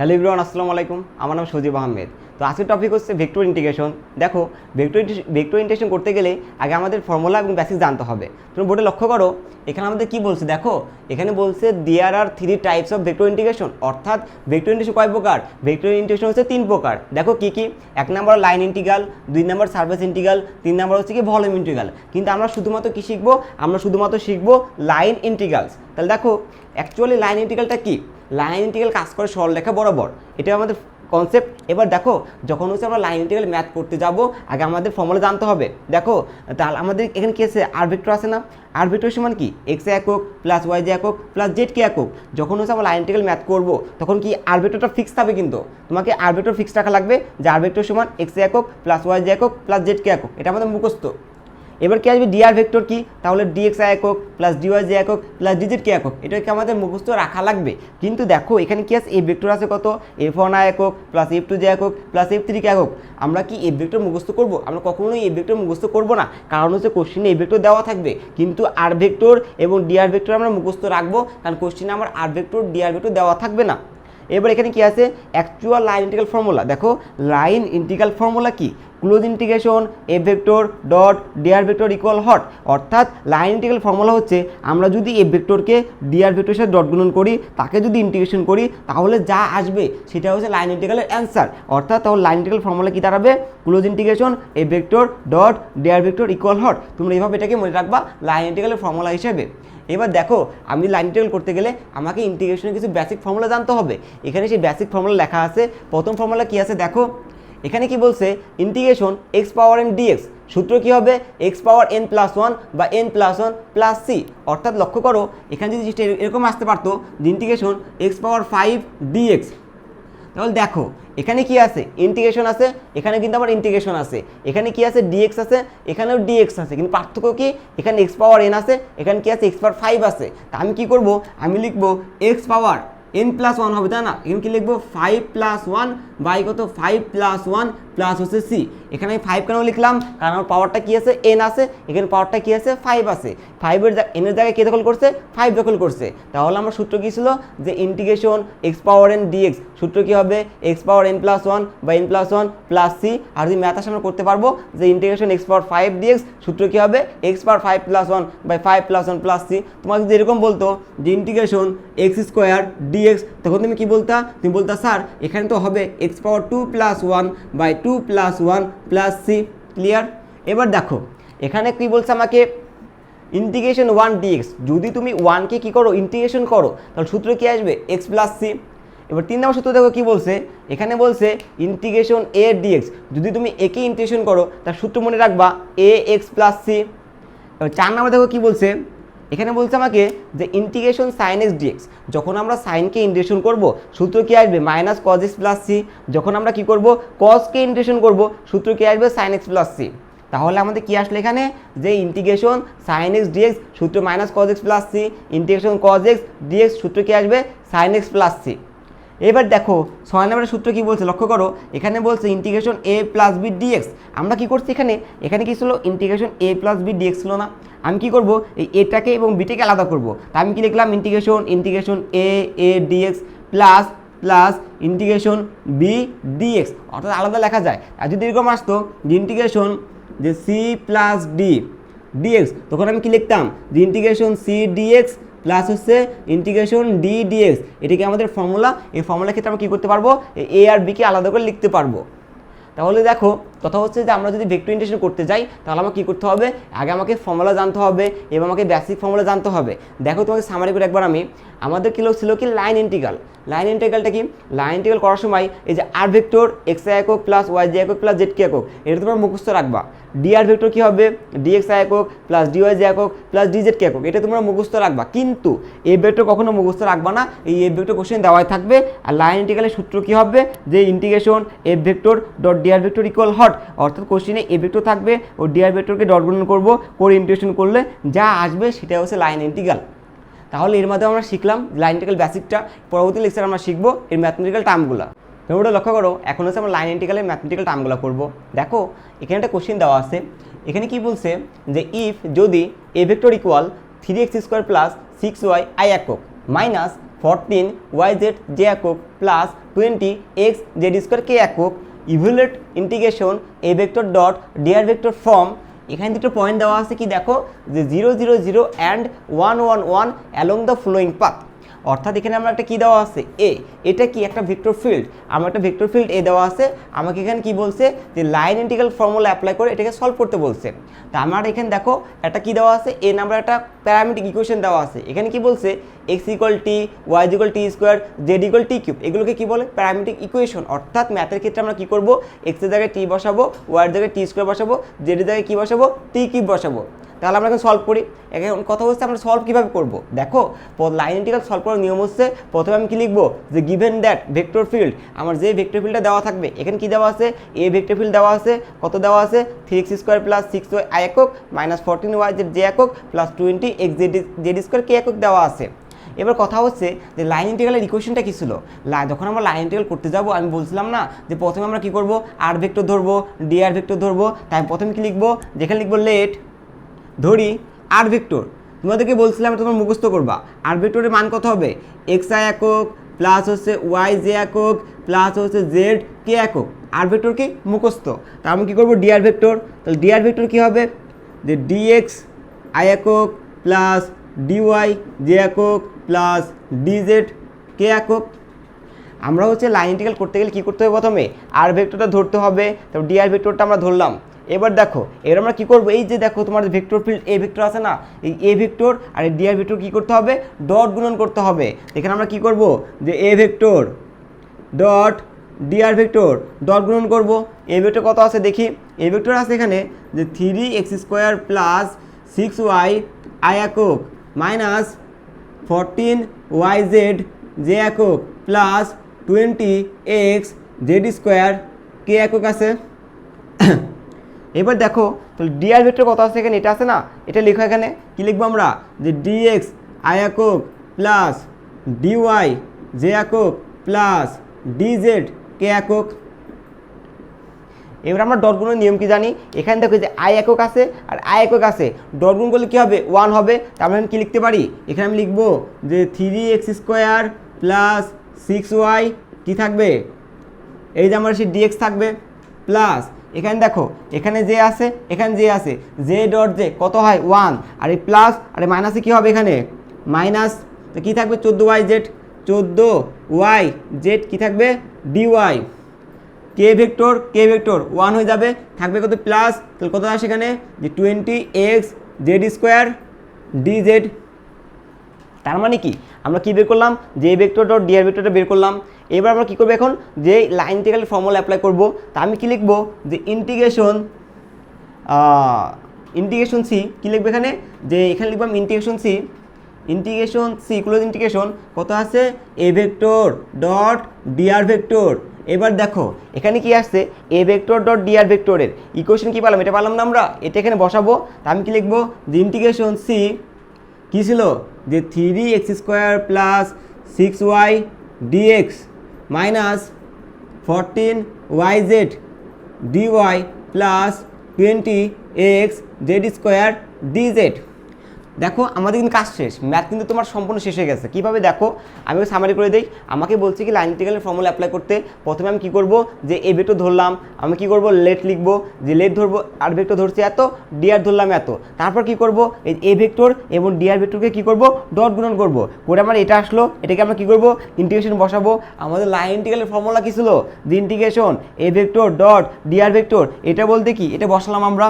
Hello everyone, আসসালামু আলাইকুম। আমার নাম সজীব আহমেদ। তো আজকের টপিক হচ্ছে ভেক্টর ইন্টিগ্রেশন। দেখো, ভেক্টর ইন্টিগ্রেশন করতে গেলে আগে আমাদের ফর্মুলা এবং বেসিক জানতে হবে। তুমি বোর্ডে লক্ষ্য করো, এখানে আমাদের কি বলছে দেখো, এখানে বলছে দেয়ার আর 3 টাইপস অফ ভেক্টর ইন্টিগ্রেশন। অর্থাৎ ভেক্টর ইন্টিগ্রেশন কয় প্রকার? ভেক্টর ইন্টিগ্রেশন হচ্ছে 3 প্রকার। দেখো কি কি? 1 নম্বর লাইন ইন্টিগ্রাল, 2 নম্বর সারফেস ইন্টিগ্রাল, 3 নম্বর হচ্ছে কি ভলিউম ইন্টিগ্রাল। কিন্তু আমরা শুধুমাত্র কি শিখবো? আমরা শুধুমাত্র শিখবো লাইন ইন্টিগ্রালস। তাহলে দেখো, অ্যাকচুয়ালি লাইন ইন্টিগ্রালটা কি? লাইন ইন্টিগ্রাল কাজ করে সরলরেখা বরাবর, এটা আমাদের কনসেপ্ট। এবার দেখো, যখন হচ্ছে আমরা লাইন ইন্টিগ্রাল ম্যাথ করতে যাব, আগে আমাদের ফর্মুলা জানতে হবে। দেখো, তাহলে আমাদের এখানে কি আছে? আর ভেক্টর আছে না? আর ভেক্টর সমান কি? এক্স একক প্লাস ওয়াই জে একক প্লাস জেড কে একক। যখন হচ্ছে আমরা লাইন ইন্টিগ্রাল ম্যাথ করবো, তখন কি আর ভেক্টরটা ফিক্স থাকবে। কিন্তু তোমাকে আর ভেক্টর ফিক্স রাখা লাগবে, যে আর ভেক্টর সমান এক্স একক প্লাস ওয়াই জে একক প্লাস জেড কে একক। এটা আমাদের মুখস্থ। এবার কি আসবে? ডিআর ভেক্টর কি? তাহলে ডিএক্স একক প্লাস ডিওয়াই জে একক প্লাস ডিজেড কে একক। এটাকে আমাদের মুখস্থ রাখা লাগবে। কিন্তু দেখো, এখানে কি আছে? এ ভেক্টর আছে কত? এফ ওয়ান একক প্লাস এফ টু জে একক প্লাস এফ থ্রি কে একক। আমরা কি এ ভেক্টর মুখস্থ করবো? আমরা কখনোই এ ভেক্টর মুখস্থ করবো না, কারণ হচ্ছে কোশ্চিনে এ ভেক্টর দেওয়া থাকবে, কিন্তু আর ভেক্টর এবং ডিআর ভেক্টর আমরা মুখস্থ রাখবো, কারণ কোশ্চিনে আমার আর ভেক্টর ডিআর ভেক্টর দেওয়া থাকবে না। এবার এখানে কি আছে? Actual line integral formula. দেখো, লাইন ইন্টিগ্রাল ফর্মুলা কি? ক্লোজ ইন্টিগ্রেশন এ vector dot DR vector equal হট। অর্থাৎ লাইন ইন্টিগ্রাল ফর্মুলা হচ্ছে, আমরা যদি এ ভেক্টরকে ডিআর ভেক্টরের সাথে ডট গুণন করি, তাকে যদি ইন্টিগ্রেশন করি, তাহলে যা আসবে সেটা হচ্ছে লাইন ইন্টিগ্রালের অ্যান্সার। অর্থাৎ তাহলে লাইন ইন্টিগ্রাল ফর্মুলা কি দাঁড়াবে? ক্লোজ ইন্টিগ্রেশন এ vector dot DR vector equal হট। তোমরা এইভাবে এটাকে মনে রাখবা লাইন ইন্টিগ্রালের ফর্মুলা হিসেবে। এবার দেখো, আমি লাইন ইন্টিগ্রাল করতে গেলে আমাকে ইন্টিগ্রেশনের কিছু বেসিক ফর্মুলা জানতে হবে। এখানে সেই বেসিক ফর্মুলা লেখা আছে। প্রথম ফর্মুলা কি আছে? দেখো, এখানে কি বলছে? Integration x power N dx. সূত্র কি হবে? X power N plus one বা N plus one plus C. অর্থাৎ লক্ষ্য করো, এখানে যদি এরকম আসতে পারতো যে ইন্টিগ্রেশন এক্স পাওয়ার 5 ডিএক্স। তাহলে দেখো, এখানে কি আছে? ইন্টিগ্রেশন আছে, এখানে কিন্তু আমার ইন্টিগ্রেশন আছে। এখানে কি আছে? ডিএক্স আছে, এখানেও ডিএক্স আছে। কিন্তু পার্থক্য কি? এখানে এক্স পাওয়ার এন আছে, এখানে কি আছে? এক্স পাওয়ার 5 আছে। তা আমি কি করব? আমি লিখবো x power N plus one হবে, তাই না? এখানে কি লিখবো? 5 প্লাস ওয়ান বাই কত? 5 প্লাস ওয়ান প্লাস হচ্ছে সি। এখানে আমি 5 কেন লিখলাম? কারণ আমার পাওয়ারটা কি আছে? এন আছে। এখানে পাওয়ারটা কি আছে? 5 আছে। 5 এনের জায়গায় কে দখল করছে? 5 দখল করছে। তাহলে আমার সূত্র কি ছিল? যে integration x power N dx. সূত্র কি হবে? X power N plus one বা N plus one plus c. আর যদি ম্যাথ আসে আমরা করতে পারবো যে ইন্টিগ্রেশন এক্স পাওয়ার 5 ডিএক্স। সূত্র কি হবে? X power 5 plus one by 5 plus one plus C. তোমাকে যদি এরকম বলতো যে ইন্টিগ্রেশন এক্স স্কোয়ার ডিএক্স, তখন তুমি কি বলতা? তুমি বলতা স্যার এখানে তো হবে x power 2 plus one by 2 plus one plus C. Clear? এবার দেখো, এখানে কি বলছে আমাকে? Integration 1 D X. যদি তুমি 1কে কি করো? ইন্টিগ্রেশন করো, তাহলে সূত্র কি আসবে? X plus C. এবার 3 নম্বর সূত্র দেখো কি বলছে? এখানে বলছে ইন্টিগ্রেশন এ ডিএক্স। যদি তুমি একে ইন্টিগ্রেশন করো, তার সূত্র মনে রাখবা এ এক্স প্লাস সি। এবার 4 নম্বর দেখো কি বলছে? এখানে বলছে আমাকে যে ইন্টিগ্রেশন সাইন এক্স ডিএক্স। যখন আমরা সাইনকে ইন্টিগ্রেশন করব, সূত্র কি আসবে? Minus cos x plus C. যখন আমরা কি করব? কজকে ইন্টিগ্রেশন করব, সূত্র কি আসবে? Sine x plus c. তাহলে আমাদের কি আসলে এখানে? যে ইন্টিগ্রেশন সাইন এক্স ডিএক্স সূত্র minus cos x plus c, integration cos x dx সূত্র কি আসবে? Sine x plus C. এবার দেখো 6 নম্বরের সূত্র কি বলছে? লক্ষ্য করো, এখানে বলছে ইন্টিগ্রেশন এ প্লাস বি ডিএক্স। আমরা কি করছি এখানে? এখানে কি ছিল? ইন্টিগ্রেশন এ প্লাস বি ডিএক্স ছিল না? আমি কি করব? এই এটাকে এবং বিটাকে আলাদা করব। তা আমি কি লিখলাম? Integration a dx plus plus integration b dx. অর্থাৎ আলাদা লেখা যায়। আর যদি এরকম আসতো যে ইন্টিগ্রেশন যে সি প্লাস ডি ডিএক্স, তখন আমি কি লিখতাম? যে ইন্টিগ্রেশন সি ডিএক্স প্লাস হচ্ছে ইন্টিগ্রেশন ডি ডিএক্স। এটাকে আমাদের ফর্মুলা। এই ফর্মুলার ক্ষেত্রে আমরা কী করতে পারবো? এ আর বিকে আলাদা করে লিখতে পারবো। তাহলে দেখো, কথা হচ্ছে যে আমরা যদি ভেক্টর ইন্টিগ্রেশন করতে যাই, তাহলে আমাকে কী করতে হবে? আগে আমাকে ফর্মুলা জানতে হবে এবং আমাকে বেসিক ফর্মুলা জানতে হবে। দেখো, তোমাকে সামারি করে একবার আমাদের কিলো ছিল কি? Line integral. লাইন ইন্টিগ্রালটা কি? লাইন ইন্টিগ্রাল করার সময় এই যে আর ভেক্টর এক্স একক প্লাস ওয়াই জে একক প্লাস জেড কে একক, এটা তোমরা মুখস্থ রাখবা। ডিআর ভেক্টর কি হবে? ডিএক্স একক প্লাস ডিওয়াই জে একক প্লাস ডিজেড কে একক, এটা তোমরা মুখস্থ রাখবা। কিন্তু এ ভেক্টর কখনো মুখস্থ রাখবা না। এই এ ভেক্টর কোশ্চেন দেওয়াই থাকবে। আর লাইন ইন্টিগ্রালের সূত্র কি হবে? যে ইন্টিগ্রেশন এ vector dot DR vector equal হট। অর্থাৎ কোশ্চেনে এ ভেক্টর থাকবে ও ডিআর ভেক্টরকে ডট গুণন করবো, করে ইন্টিগ্রেশন করলে যা আসবে সেটা হচ্ছে লাইন ইন্টিগ্রাল। তাহলে এর মাধ্যমে আমরা শিখলাম লাইন ইন্টিগ্রাল বেসিকটা। পরবর্তী লেকচারে আমরা শিখবো এর ম্যাথমেটিক্যাল টার্মগুলো। তোমরা লক্ষ্য করো, এখন হচ্ছে আমরা লাইন ইন্টিগ্রালের ম্যাথমেটিক্যাল টার্মগুলো করবো। দেখো, এখানে একটা কোশ্চেন দেওয়া আছে। এখানে কি বলছে? যে ইফ যদি A vector equal 3x² plus 6y i একক মাইনাস 14 yz যে একক প্লাস 20 x জেড স্কোয়ার কে একক ইভ্যালুয়েট ইন্টিগ্রেশন এ vector dot DR vector form. এখানে দুটো পয়েন্ট দেওয়া আছে কি দেখো যে 0 0 0 and 1 1 1 along the following path. অর্থাৎ এখানে আমরা একটা কী দেওয়া আছে এ, এটা কি একটা ভেক্টর ফিল্ড, আমার একটা ভেক্টর ফিল্ড এ দেওয়া আছে, আমাকে এখানে কি বলছে যে লাইন ইন্টিগ্রাল ফর্মুলা অ্যাপ্লাই করে এটাকে সলভ করতে বলছে। তা আমার এখানে দেখো একটা কি দেওয়া আছে এ নাম্বার একটা প্যারামেট্রিক ইকুয়েশন দেওয়া আছে। এখানে কি বলছে x equal t, y equal t square, z equal t cube, এগুলোকে কি বলে প্যারামেট্রিক ইকুয়েশন। অর্থাৎ ম্যাথের ক্ষেত্রে আমরা কি করব এক্স এর জায়গায় টি বসাবো, ওয়াই এর জায়গায় টি স্কোয়ার বসাবো, জেড এর জায়গায় কি বসাবো টি কিউব বসাবো। তাহলে আমরা এখন সলভ করি। এখন কথা হচ্ছে আমরা সলভ কীভাবে করব। দেখো লাইন ইন্টিগ্রাল সলভ করার নিয়ম হচ্ছে প্রথমে আমি কি লিখবো যে গিভেন দ্যাট ভেক্টর ফিল্ড, আমার যে ভেক্টর ফিল্ডটা দেওয়া থাকবে এখানে কি দেওয়া আছে এ ভেক্টর ফিল্ড দেওয়া আছে, কত দেওয়া আছে 3x square plus 6y i একক মাইনাস 14y জে একক plus 20x z square k একক দেওয়া আছে। এবার কথা হচ্ছে যে লাইন ইন্টিগ্রালের ইকুয়েশনটা কী ছিল, যখন আমরা লাইন ইন্টিগ্রাল করতে যাব আমি বলছিলাম না যে প্রথমে আমরা কি করব আর ভেক্টর ধরবো, ডি আর ভেক্টর ধরবো। তাই প্রথমে কি লিখবো, যেখানে লিখবো লেট ধরি আর ভেক্টর, তোমাদেরকে বলছিলাম তোমরা মুখস্থ করবা। আর ভেক্টরের মান কত হবে এক্স আই একক প্লাস হচ্ছে ওয়াই জে একক প্লাস হচ্ছে জেড কে একক। আর ভেক্টর কি মুখস্থ, তা আমি কী করবো ডি আর ভেক্টর, তাহলে ডি আর ভেক্টর কী হবে যে ডিএক্স আই একক প্লাস ডিওয়াই জে একক প্লাস ডিজেড কে একক। আমরা হচ্ছে লাইন ইন্টিগ্রাল করতে গেলে কী করতে হবে প্রথমে আর ভেক্টরটা ধরতে হবে, তারপর ডি আর ভেক্টরটা আমরা ধরলাম। এবার দেখো এবার আমরা কী করবো, এই যে দেখো তোমার ভেক্টর ফিল্ড এ ভেক্টর আছে না, এই এ ভেক্টর আর ডি আর ভেক্টর কী করতে হবে ডট গুণন করতে হবে। এখানে আমরা কী করব যে এ ভেক্টর ডট ডি আর ভেক্টর ডট গুণন করব। এ ভেক্টর কত আছে দেখি, এ ভেক্টর আছে এখানে যে 3x square plus 6y i একক মাইনাস 14yz জে একক plus 20x z square k একক আছে। এবার দেখো তাহলে ডি আর ভেক্টর কত আছে এখানে, এটা আছে না, এটা লিখো এখানে কি লিখবো আমরা যে ডিএক্স আই একক প্লাস ডিওয়াই জে একক প্লাস ডিজেড কে একক। এবার আমরা ডট গুণের নিয়ম কি জানি, এখানে দেখো যে আই একক আছে আর আই একক আছে, ডট গুণ করলে কী হবে 1 হবে। তার মানে কী লিখতে পারি এখানে আমি লিখবো যে 3x স্কোয়ার প্লাস 6y কী থাকবে এই যে আমার সেই ডিএক্স থাকবে প্লাস এখানে দেখো এখানে যে আছে এখানে যে আছে জে ডট জে কত হয় 1 আর এই প্লাস আর এই মাইনাসে কী হবে এখানে মাইনাস, তো কী থাকবে 14y জেড 14y জেড কী থাকবে ডিওয়াই কে ভেক্টর 1 হয়ে যাবে, থাকবে কত প্লাস, তাহলে কত আসে এখানে যে 20x জেড স্কোয়ার ডিজেড। তার মানে কি আমরা কি বের করলাম যে ভেক্টর ডট ডি আর ভেক্টরটা বের করলাম। এবার আমরা কী করবো এখন যে লাইন ইন্টিগ্রালের ফর্মুলা অ্যাপ্লাই করবো, তা আমি কি লিখবো যে ইন্টিগ্রেশন সি কী লিখবো এখানে যে এখানে লিখলাম ইন্টিগ্রেশন সি ক্লোজ ইন্টিগ্রেশন কত আছে A vector dot d R vector. এবার দেখো এখানে কি আসছে A vector dot d r ভেক্টরের ইকুয়েশন কী পেলাম, এটা পেলাম না আমরা, এটা এখানে বসাবো। তা আমি কি লিখবো যে ইন্টিগ্রেশন সি কী ছিল যে 3x square plus 6y dx minus 14yz dy plus 20x z square dz. দেখো আমাদের কিন্তু কাজ শেষ, ম্যাথ কিন্তু তোমার সম্পূর্ণ শেষ হয়ে গেছে। কীভাবে দেখো আমি সামারি করে দিই, আমাকে বলছি কি লাইন ইন্টিগ্রালের ফর্মুলা অ্যাপ্লাই করতে প্রথমে আমি কী করবো যে এ ভেক্টর ধরলাম, আমি কী করবো লেট লিখবো যে লেট ধরবো আর ভেক্টর ধরছি এত, ডি আর ধরলাম এত, তারপর কী করবো এই এ ভেক্টর এবং ডি আর ভেক্টরকে কী করবো ডট গুণন করবো করে আমার এটা আসলো, এটাকে আমরা কী করবো ইন্টিগ্রেশন বসাবো। আমাদের লাইন ইন্টিগ্রালের ফর্মুলা কী ছিল যে ইন্টিগ্রেশন এ ভেক্টর ডট ডি আর ভেক্টর, এটা বলতে কি এটা বসালাম আমরা।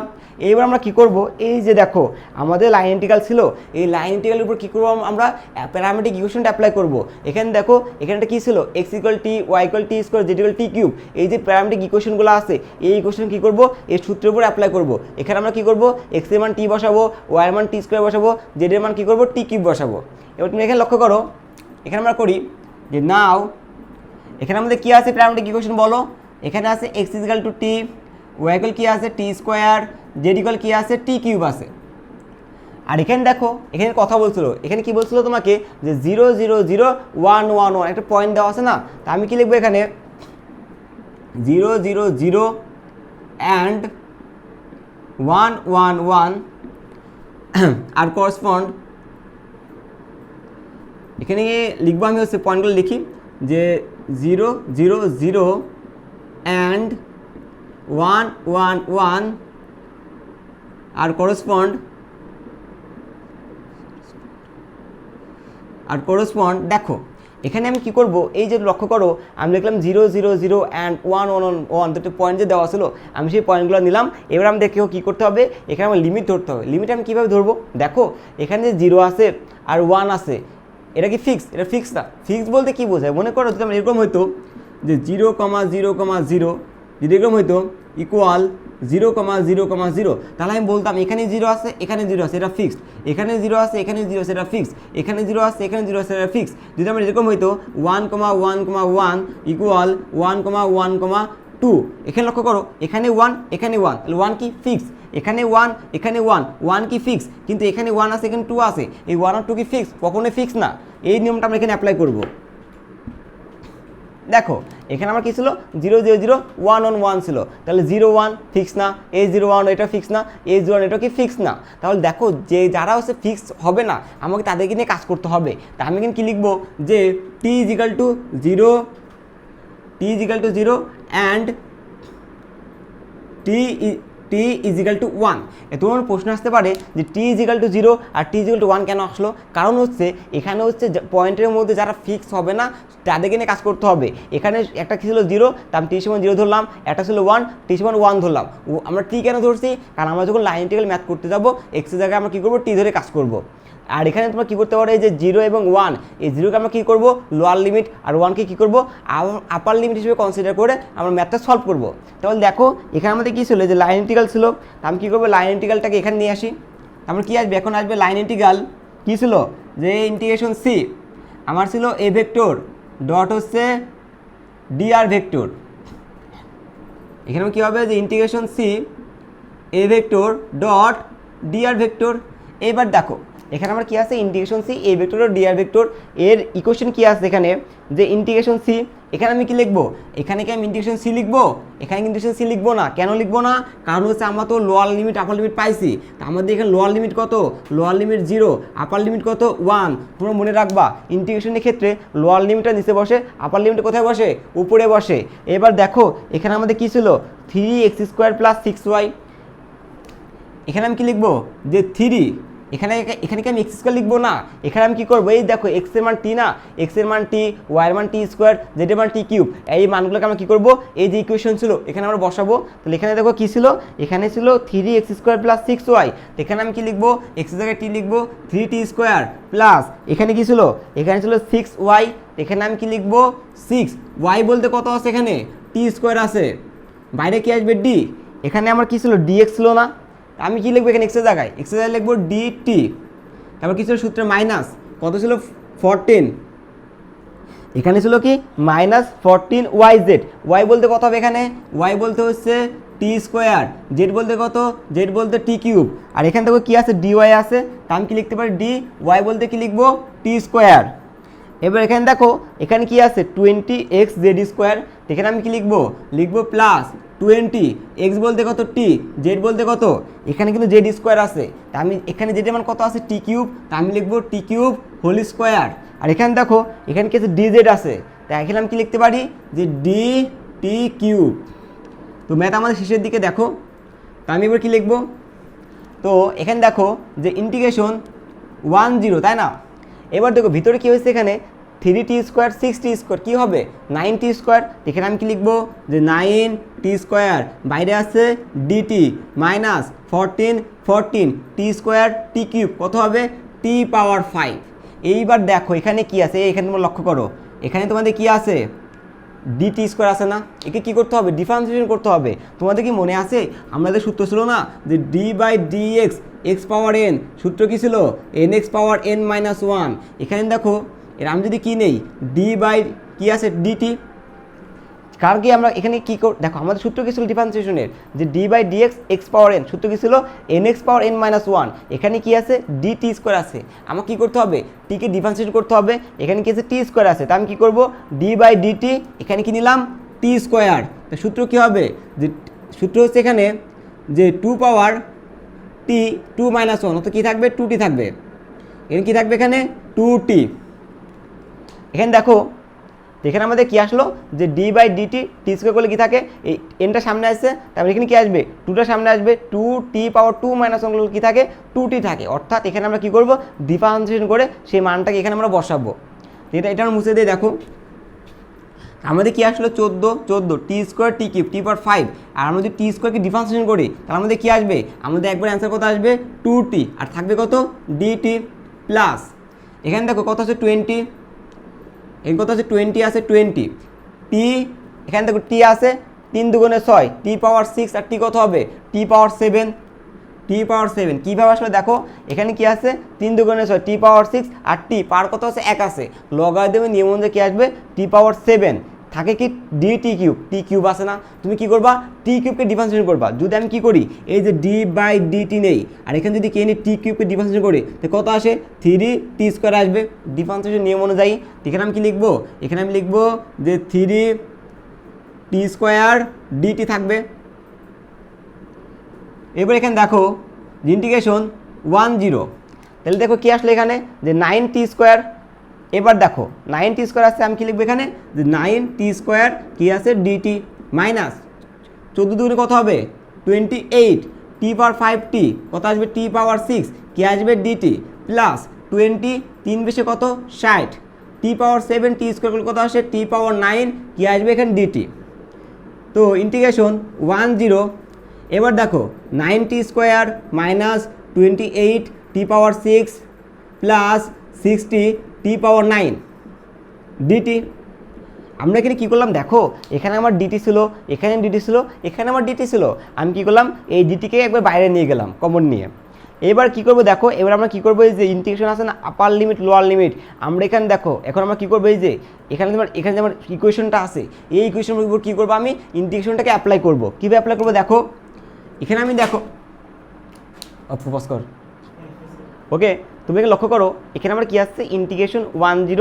এইবার আমরা কী করবো এই যে দেখো আমাদের লাইন ইন্টিগ্রাল ছিল, এই লাইন ইন্টিগ্রালের উপর কী করবো আমরা প্যারামেট্রিক ইকুয়েশনটা অ্যাপ্লাই করবো। এখানে দেখো এখানে কী ছিল x equal t, y equal t square, z equal t cube, এই যে প্যারামেট্রিক ইকুয়েশনগুলো আছে এই ইকুয়েশন কী করবো এই সূত্রের উপর অ্যাপ্লাই করবো। এখানে আমরা কী করবো এক্স এর মান টি বসাবো, ওয়াই এর মান টি স্কোয়ার বসাবো, জেড এর মান কী করবো টি কিউব বসাবো। এবার তুমি এখানে লক্ষ্য করো এখানে আমরা করি যে নাও এখানে আমাদের কী আছে প্যারামেট্রিক ইকুয়েশন বলো, এখানে আছে x equal to t, y equal কী আছে টি স্কোয়ার, জেড ইকুয়াল কী আছে টি কিউব আছে। আর এখানে দেখো এখানে কথা বলছিল, এখানে কি বলছিল তোমাকে যে 0 0 0 1 1 1 একটা পয়েন্ট দেওয়া আছে না, তা আমি কি লিখবো এখানে 0 0 0 অ্যান্ড 1 1 1 আর করসপন্ড এখানে লিখবো আমি হচ্ছে পয়েন্টগুলো লিখি যে 0 0 0 অ্যান্ড 1 1 1 আর করসপন্ড দেখো এখানে আমি কি করব, এই যে লক্ষ্য করো আমি লিখলাম 0 0 0 অ্যান্ড 1 1 1 দুটো পয়েন্ট যে দেওয়া ছিল আমি সেই পয়েন্টগুলো নিলাম। এবার আমি দেখো কী করতে হবে, এখানে আমার লিমিট ধরতে হবে। লিমিট আমি কীভাবে ধরবো, দেখো এখানে যে 0 আছে আর 1 আছে, এটা কি ফিক্স? এটা ফিক্স না। ফিক্স বলতে কী বোঝায়, মনে করো যদি আমার এরকম হইতো যে 0 0 0 যদি এরকম হইতো ইকুয়াল 0 0 0, তাহলে আমি বলতাম এখানে 0 আছে এখানে 0 আছে, এটা ফিক্সড। এখানে 0 আছে এখানে 0 আছে, এটা ফিক্সড। এখানে 0 আছে এখানে 0 আছে, এটা ফিক্সড। যদি আমার এরকম হইতো 1 1 1 ইকুয়াল 1 1 2, এখানে লক্ষ্য করো এখানে 1 এখানে 1, তাহলে 1 কি ফিক্স, এখানে 1 এখানে 1, 1 কি ফিক্স, কিন্তু এখানে 1 আছে এখানে 2 আছে, এই 1 আর 2 কি ফিক্স? কখনোই ফিক্স না। এই নিয়মটা আমরা এখানে অ্যাপ্লাই করব। দেখো এখানে আমার কি ছিল 0 0 0 1 1 1 ছিল, তাহলে 0 1 ফিক্স না, এই 0 1 এটা ফিক্স না, এই 0 1 এটা কি ফিক্স না। তাহলে দেখো যে যারা হচ্ছে ফিক্স হবে না আমাকে তাদেরকে নিয়ে কাজ করতে হবে। তা আমি কিন্তু কি লিখবো যে t = 0 অ্যান্ড t = 1। তোমার প্রশ্ন আসতে পারে যে t = 0 আর t = 1 কেন আসলো? কারণ হচ্ছে এখানে হচ্ছে পয়েন্টের মধ্যে যারা ফিক্স হবে না তাদেরকে নিয়ে কাজ করতে হবে। এখানে একটা কি ছিল 0, তা আমি t = 0 ধরলাম, একটা ছিল 1, t = 1 ধরলাম। আমরা t কেন ধরছি? কারণ আমরা যখন লাইন ইন্টিগ্রাল ম্যাথ করতে যাব x এর জায়গায় আমরা কী করবো, t ধরে কাজ করব। আর এখানে তোমরা কী করতে পারো, এই যে 0 এবং 1, এই 0কে আমরা কী করবো লোয়ার লিমিট, আর 1কে কী করবো আপার লিমিট হিসেবে কনসিডার করে আমরা ম্যাথটা সলভ করব। তাহলে দেখো এখানে আমাদের কী ছিল, যে লাইন ইন্টিগ্রাল ছিল, আমি কী করবো লাইন ইন্টিগ্রালটাকে এখানে নিয়ে আসি। আমরা কী আসবে, এখন আসবে লাইন ইন্টিগ্রাল কী ছিল, যে ইন্টিগ্রেশন c আমার ছিল a ভেক্টর ডট হচ্ছে dr ভেক্টর। এখানে কী হবে, যে ইন্টিগ্রেশন c a vector dot dr vector. এবার দেখো এখানে আমার কি আছে, ইন্টিগ্রেশন সি এ ভেক্টর ও ডিআর ভেক্টর, এর ইকুয়েশন কি আছে এখানে, যে ইন্টিগ্রেশন সি। এখানে আমি কি লিখবো, এখানে কি আমি ইন্টিগ্রেশন সি লিখবো? এখানে ইন্টিগ্রেশন সি লিখবো না। কেন লিখবো না? কারণ হচ্ছে আমরা তো লোয়ার লিমিট আপার লিমিট পাইছি, তা আমাদের এখানে লোয়ার লিমিট কত, লোয়ার লিমিট 0, আপার লিমিট কত 1। তোমরা মনে রাখবা ইন্টিগ্রেশনের ক্ষেত্রে লোয়ার লিমিটটা নিচে বসে, আপার লিমিট কোথায় বসে, উপরে বসে। এবার দেখো এখানে আমাদের কি ছিল 3x² + 6y। এখানে আমি কি লিখবো, যে 3, এখানে কি আমি x² লিখবো না, এখানে আমি কী করবো, এই দেখো x এর মান t না, x এর মান t, y এর মান t², z এর মান t³, এই মানগুলোকে আমরা কী করবো, এই যে ইকুয়েশন ছিল এখানে আমরা বসাবো। তাহলে এখানে দেখো কী ছিল, এখানে ছিল 3x² + 6y, এখানে আমি কি লিখবো, x এর জায়গায় t লিখবো 3t² প্লাস এখানে কি ছিল, এখানে ছিল 6y, এখানে আমি কি লিখবো 6y বলতে কত আছে, এখানে t² আছে, বাইরে কি আসবে d, এখানে আমার কি ছিল dx ছিল না, আমি কি লিখবো এখানে x এর জায়গায় লিখবো dt। তারপর কি ছিল সূত্রে মাইনাস কত ছিল 14, এখানে ছিল কি -14yz, y বলতে কত হবে, এখানে y বলতে হচ্ছে t², z বলতে কত, z বলতে t³, আর এখানে দেখো কি আছে dy আছে, তা আমি কি লিখতে পারি d, y বলতে কি লিখবো t²। এবার এখানে দেখো এখানে কি আছে 20xz², এখানে আমি কি লিখবো প্লাস 20, x বলতে কত t, z বলতে কত, এখানে কিন্তু z² আছে, তা আমি এখানে z এর মান কত আছে t³, তা আমি লিখবো t³²। আর এখানে দেখো এখানে কি আছে dz আছে, তা এখানে আমি কি লিখতে পারি, যে dt³। তো ম্যাথ আমাদের শেষের দিকে দেখো, তা আমি এবার কি লিখবো, তো এখানে দেখো যে ইন্টিগ্রেশন 1 0, তাই না। এবার দেখো ভিতরে কি হয়েছে, এখানে 3t² 6t² কি হবে 9t², এখানে আমি কি লিখবো, যে 9t², বাইরে আছে dt মাইনাস 14 t² t³ কত হবে t⁵। এইবার দেখো এখানে কি আছে, এখানে তোমরা লক্ষ্য করো এখানে তোমাদের কি আছে dt² আছে না, একে কি করতে হবে, ডিফারেন্সিয়েশন করতে হবে। তোমাদের কি মনে আছে আমাদের সূত্র ছিল না, যে d/dx x⁻n, সূত্র কি ছিল nx⁻n−1। এখানে দেখো এর আমি যদি কি নেই কি আছে dt, কার কি আমরা এখানে কি দেখো আমাদের সূত্র কি ছিল ডিফারেন্সিয়েশনের, যে d/dx x⁻n, সূত্র কি ছিল nx⁻n−1, এখানে কি আছে dt² আছে, আমার কি করতে হবে টিকে ডিফারেন্সিয়েট করতে হবে, এখানে কি আছে t² আছে, তা আমি কি করব d/dt, এখানে কি নিলাম t²। তো সূত্র কি হবে, যে সূত্র হচ্ছে এখানে যে 2 ⁻t 2 - 1, অত কি থাকবে 2t থাকবে, এখানে কি থাকবে, এখানে 2t। এখানে দেখো এখানে আমাদের কি আসলো যে d by dt t square করলে কি থাকে, এই এনটা সামনে আসছে, তারপরে এখানে কি আসবে টুটা সামনে আসবে, 2t⁻2 - 1 কি থাকে 2t থাকে। অর্থাৎ এখানে আমরা কি করব ডিফারেন্সিয়েশন করে সেই মানটাকে এখানে আমরা বসাবো। এটা আমরা মুছে দিয়ে দেখো আমাদের কি আসলো 14 টি স্কোয়ার টি কিউব টি পাওয়ার 5, আর আমরা যদি টি স্কোয়ারকে ডিফারেন্সিয়েশন করি তাহলে আমাদের কি আসবে, আমাদের একবার অ্যান্সার কত আসবে 2t, আর থাকবে কত ডিটি প্লাস এখানে দেখো কত আছে 20, এখানে কত আছে 20 আছে 20 টি, এখানে দেখো টি আছে 3 দুগুণে 6 টি পাওয়ার 6, আর টি কত হবে টি পাওয়ার 7, টি পাওয়ার 7 কীভাবে আসলে দেখো এখানে কি আছে 3 দুগুণে 6 টি পাওয়ার 6, আর টি পাওয়ার কত আছে 1 আছে, লগারিদমের নিয়ম অনুযায়ী কি আসবে টি পাওয়ার 7 থাকে কি ডি টি কিউব, টি কিউব আছে না, তুমি কি করবা টি কিউবকে ডিফারেন্সিয়েশন করবা। যদি আমি কি করি এই যে ডি বাই ডিটি নেই, আর এখানে যদি কে নিই টি কিউবকে ডিফারেন্সিয়েশন করি তো কত আসে 3t স্কোয়ার আসবে ডিফারেন্সিয়েশন নিয়ম অনুযায়ী। এখানে আমি কি লিখবো, এখানে আমি লিখবো যে 3t স্কোয়ার ডিটি থাকবে। এবার এখানে দেখো ইন্টিগ্রেশন 10, তাহলে দেখো কি আসলে এখানে যে 9t স্কোয়ার। এবার দেখো 9t স্কোয়ার আসছে, আমি কি লিখবো এখানে যে 9t স্কোয়ার কি আছে ডিটি মাইনাস 14 দুগুণে কত হবে 28 টি পাওয়ার 5t কত আসবে টি পাওয়ার 6 কি আসবে ডিটি প্লাস 20 3 বেশি কত 60 টি পাওয়ার 7 টি স্কোয়ার করলে কত আসে টি পাওয়ার 9 কি আসবে এখানে ডিটি। তো ইন্টিগ্রেশন 10, এবার দেখো 9t square minus 28 t power 6 plus 60 টি পাওয়ার 9 ডিটি। আমরা এখানে কী করলাম দেখো এখানে আমার ডিটি ছিল, এখানে ডিটি ছিল, এখানে আমার ডিটি ছিল, আমি কী করলাম এই ডিটিকে একবার বাইরে নিয়ে গেলাম কমন নিয়ে। এবার কী করবো দেখো এবার আমরা কী করবো এই যে ইন্টিগ্রেশন আছে না আপার লিমিট লোয়ার লিমিট, আমরা এখানে দেখো এখন আমরা কী করবো এই যে এখানে যে আমার ইকুয়েশনটা আছে এই ইকুয়েশনের উপর কী করবো আমি ইন্টিগ্রেশনটাকে অ্যাপ্লাই করবো। কীভাবে অ্যাপ্লাই করবো দেখো এখানে আমি দেখো ফোকাস কর ওকে, তুমি এখানে লক্ষ্য করো এখানে আমরা কি আসছে integration 10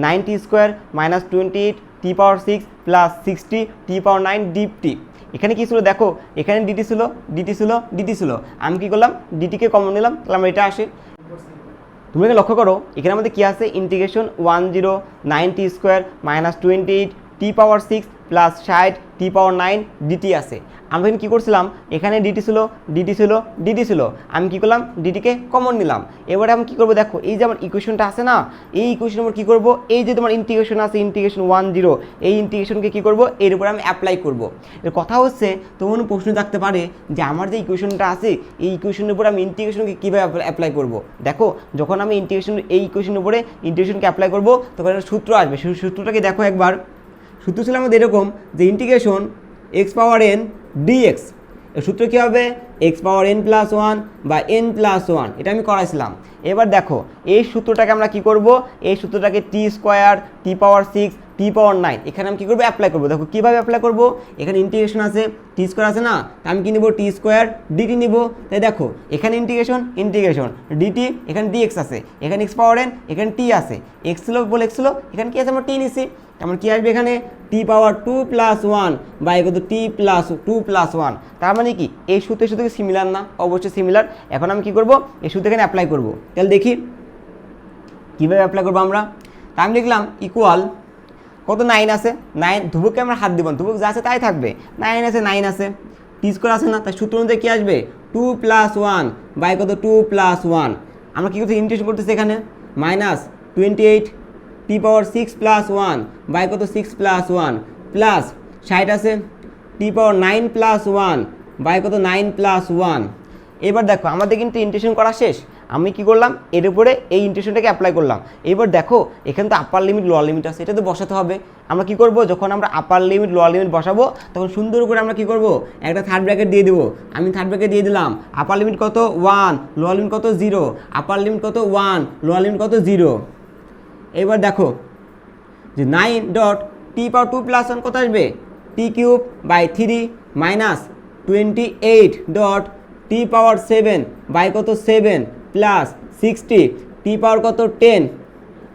9t square minus 28 t power 6 plus 60 টি পাওয়ার 9 ডিটি। এখানে কি ছিল দেখো এখানে ডিটি ছিল ডিটি ছিল ডিটি ছিল, আমি কি করলাম ডিটিকে কমন নিলাম, তাহলে আমরা এটা আসে। তুমি এখানে লক্ষ্য করো এখানে আমাদের কি আছে integration 10 9t square minus 28 t power 6 plus 60 টি পাওয়ার 9 ডিটি আছে। আমরা এখানে কী করছিলাম এখানে ডিটি ছিল ডিটি ছিল ডিটি ছিল, আমি কী করলাম ডিটিকে কমন নিলাম। এবারে আমি কী করবো দেখো এই যে আমার ইকুয়েশনটা আছে না এই ইকুয়েশনের উপর কী করবো এই যে তোমার ইন্টিগ্রেশন আছে ইন্টিগ্রেশন 10 এই ইন্টিগ্রেশনকে কী করবো এর উপরে আমি অ্যাপ্লাই করবো। এর কথা হচ্ছে তোমার প্রশ্ন থাকতে পারে যে আমার যে ইকুয়েশনটা আছে এই ইকুয়েশনের উপরে আমি ইন্টিগ্রেশনকে কীভাবে অ্যাপ্লাই করবো। দেখো যখন আমি ইন্টিগ্রেশন এই ইকুয়েশনের উপরে ইন্টিগ্রেশনকে অ্যাপ্লাই করবো তখন একটা সূত্র আসবে, সেই সূত্রটাকে দেখো একবার। সূত্র ছিল আমাদের এরকম যে ইন্টিগ্রেশন x পাওয়ার n dx, এর সূত্র কী হবে x পাওয়ার n প্লাস 1 বা n প্লাস 1, এটা আমি করাইছিলাম। এবার দেখো এই সূত্রটাকে আমরা কি করব এই সূত্রটাকে টি স্কোয়ার টি পাওয়ার 6 টি পাওয়ার 9 এখানে আমি কী করবো অ্যাপ্লাই করবো। দেখো কীভাবে অ্যাপ্লাই করবো এখানে ইন্টিগ্রেশন আছে টি স্কোয়ার আছে না, তা আমি কি নেবো টি স্কোয়ার ডিটি নিব। তাই দেখো এখানে ইন্টিগ্রেশন ডিটি, এখানে ডিএক্স আছে, এখানে এক্স পাওয়ার এন, এখানে টি আছে, এক্স ছিল বলে এক্স ছিল, এখানে কি আছে আমরা টি নিছি, আমার কি আসবে এখানে টি পাওয়ার 2 প্লাস 1 বা কত টি প্লাস 2 প্লাস 1। তার মানে কি এই সূত্রের সাথে সিমিলার না, অবশ্যই সিমিলার। এখন আমি কি করব এই সূত্র এখানে অ্যাপ্লাই করব। তাহলে দেখি কীভাবে অ্যাপ্লাই করবো আমরা। তা আমি লিখলাম ইকুয়াল কত 9 আছে 9, ধ্রুবককে আমরা হাত দিব, ধ্রুবক যা আছে তাই থাকবে, 9 আছে টি স্কোয়ার আছে না, তাই সূত্র অনুযায়ী কী আসবে 2 প্লাস 1 বাই কত 2 প্লাস 1। আমরা কী করতে ইন্টিগ্রেশন করতেছি এখানে minus 28 t power 6 plus 1 by কত 6 প্লাস 1 প্লাস 60 আছে টি পাওয়ার 9 প্লাস 1 বাই কত 9 প্লাস 1। এবার দেখো আমাদের কিন্তু ইন্টিগ্রেশন করা শেষ, আমি কি করলাম এর উপরে এই ইন্টিগ্রেশনটাকে অ্যাপ্লাই করলাম। এবার দেখো এখানে তো আপার লিমিট লোয়ার লিমিট আছে, এটা তো বসাতে হবে। আমরা কি করব যখন আমরা আপার লিমিট লোয়ার লিমিট বসাবো তখন সুন্দর করে আমরা কি করব একটা থার্ড ব্র্যাকেট দিয়ে দেবো। আমি থার্ড ব্র্যাকেট দিয়ে দিলাম, আপার লিমিট কত 1 লোয়ার লিমিট কত 0, আপার লিমিট কত 1 লোয়ার লিমিট কত 0। এবার দেখো যে 9 ডট টি পাওয়ার 2 প্লাস 1 কত আসবে t cube by 3 minus 28 dot t power 7 by কত 7 প্লাস 60 টি পাওয়ার কত 10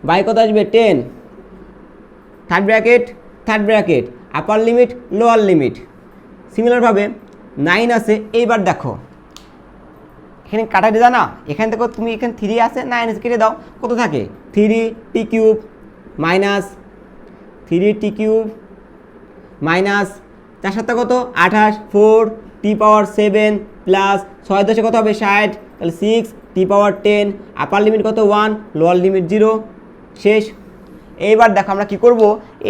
বাই কত আসবে 10, third bracket upper limit lower limit. সিমিলারভাবে 9 আছে। এইবার দেখো এখানে কাটাতে দাও না, এখান থেকে তুমি এখানে 3 আছে 9 আছে কেটে দাও, কত থাকে 3 t cube minus 3t cube minus 4 7 কত 28 4t পাওয়ার 7 প্লাস 6 10 কত হবে 60 তাহলে 6t পাওয়ার 10 আপার লিমিট কত 1 লোয়ার লিমিট 0 শেষ। এইবার দেখো আমরা কি করব,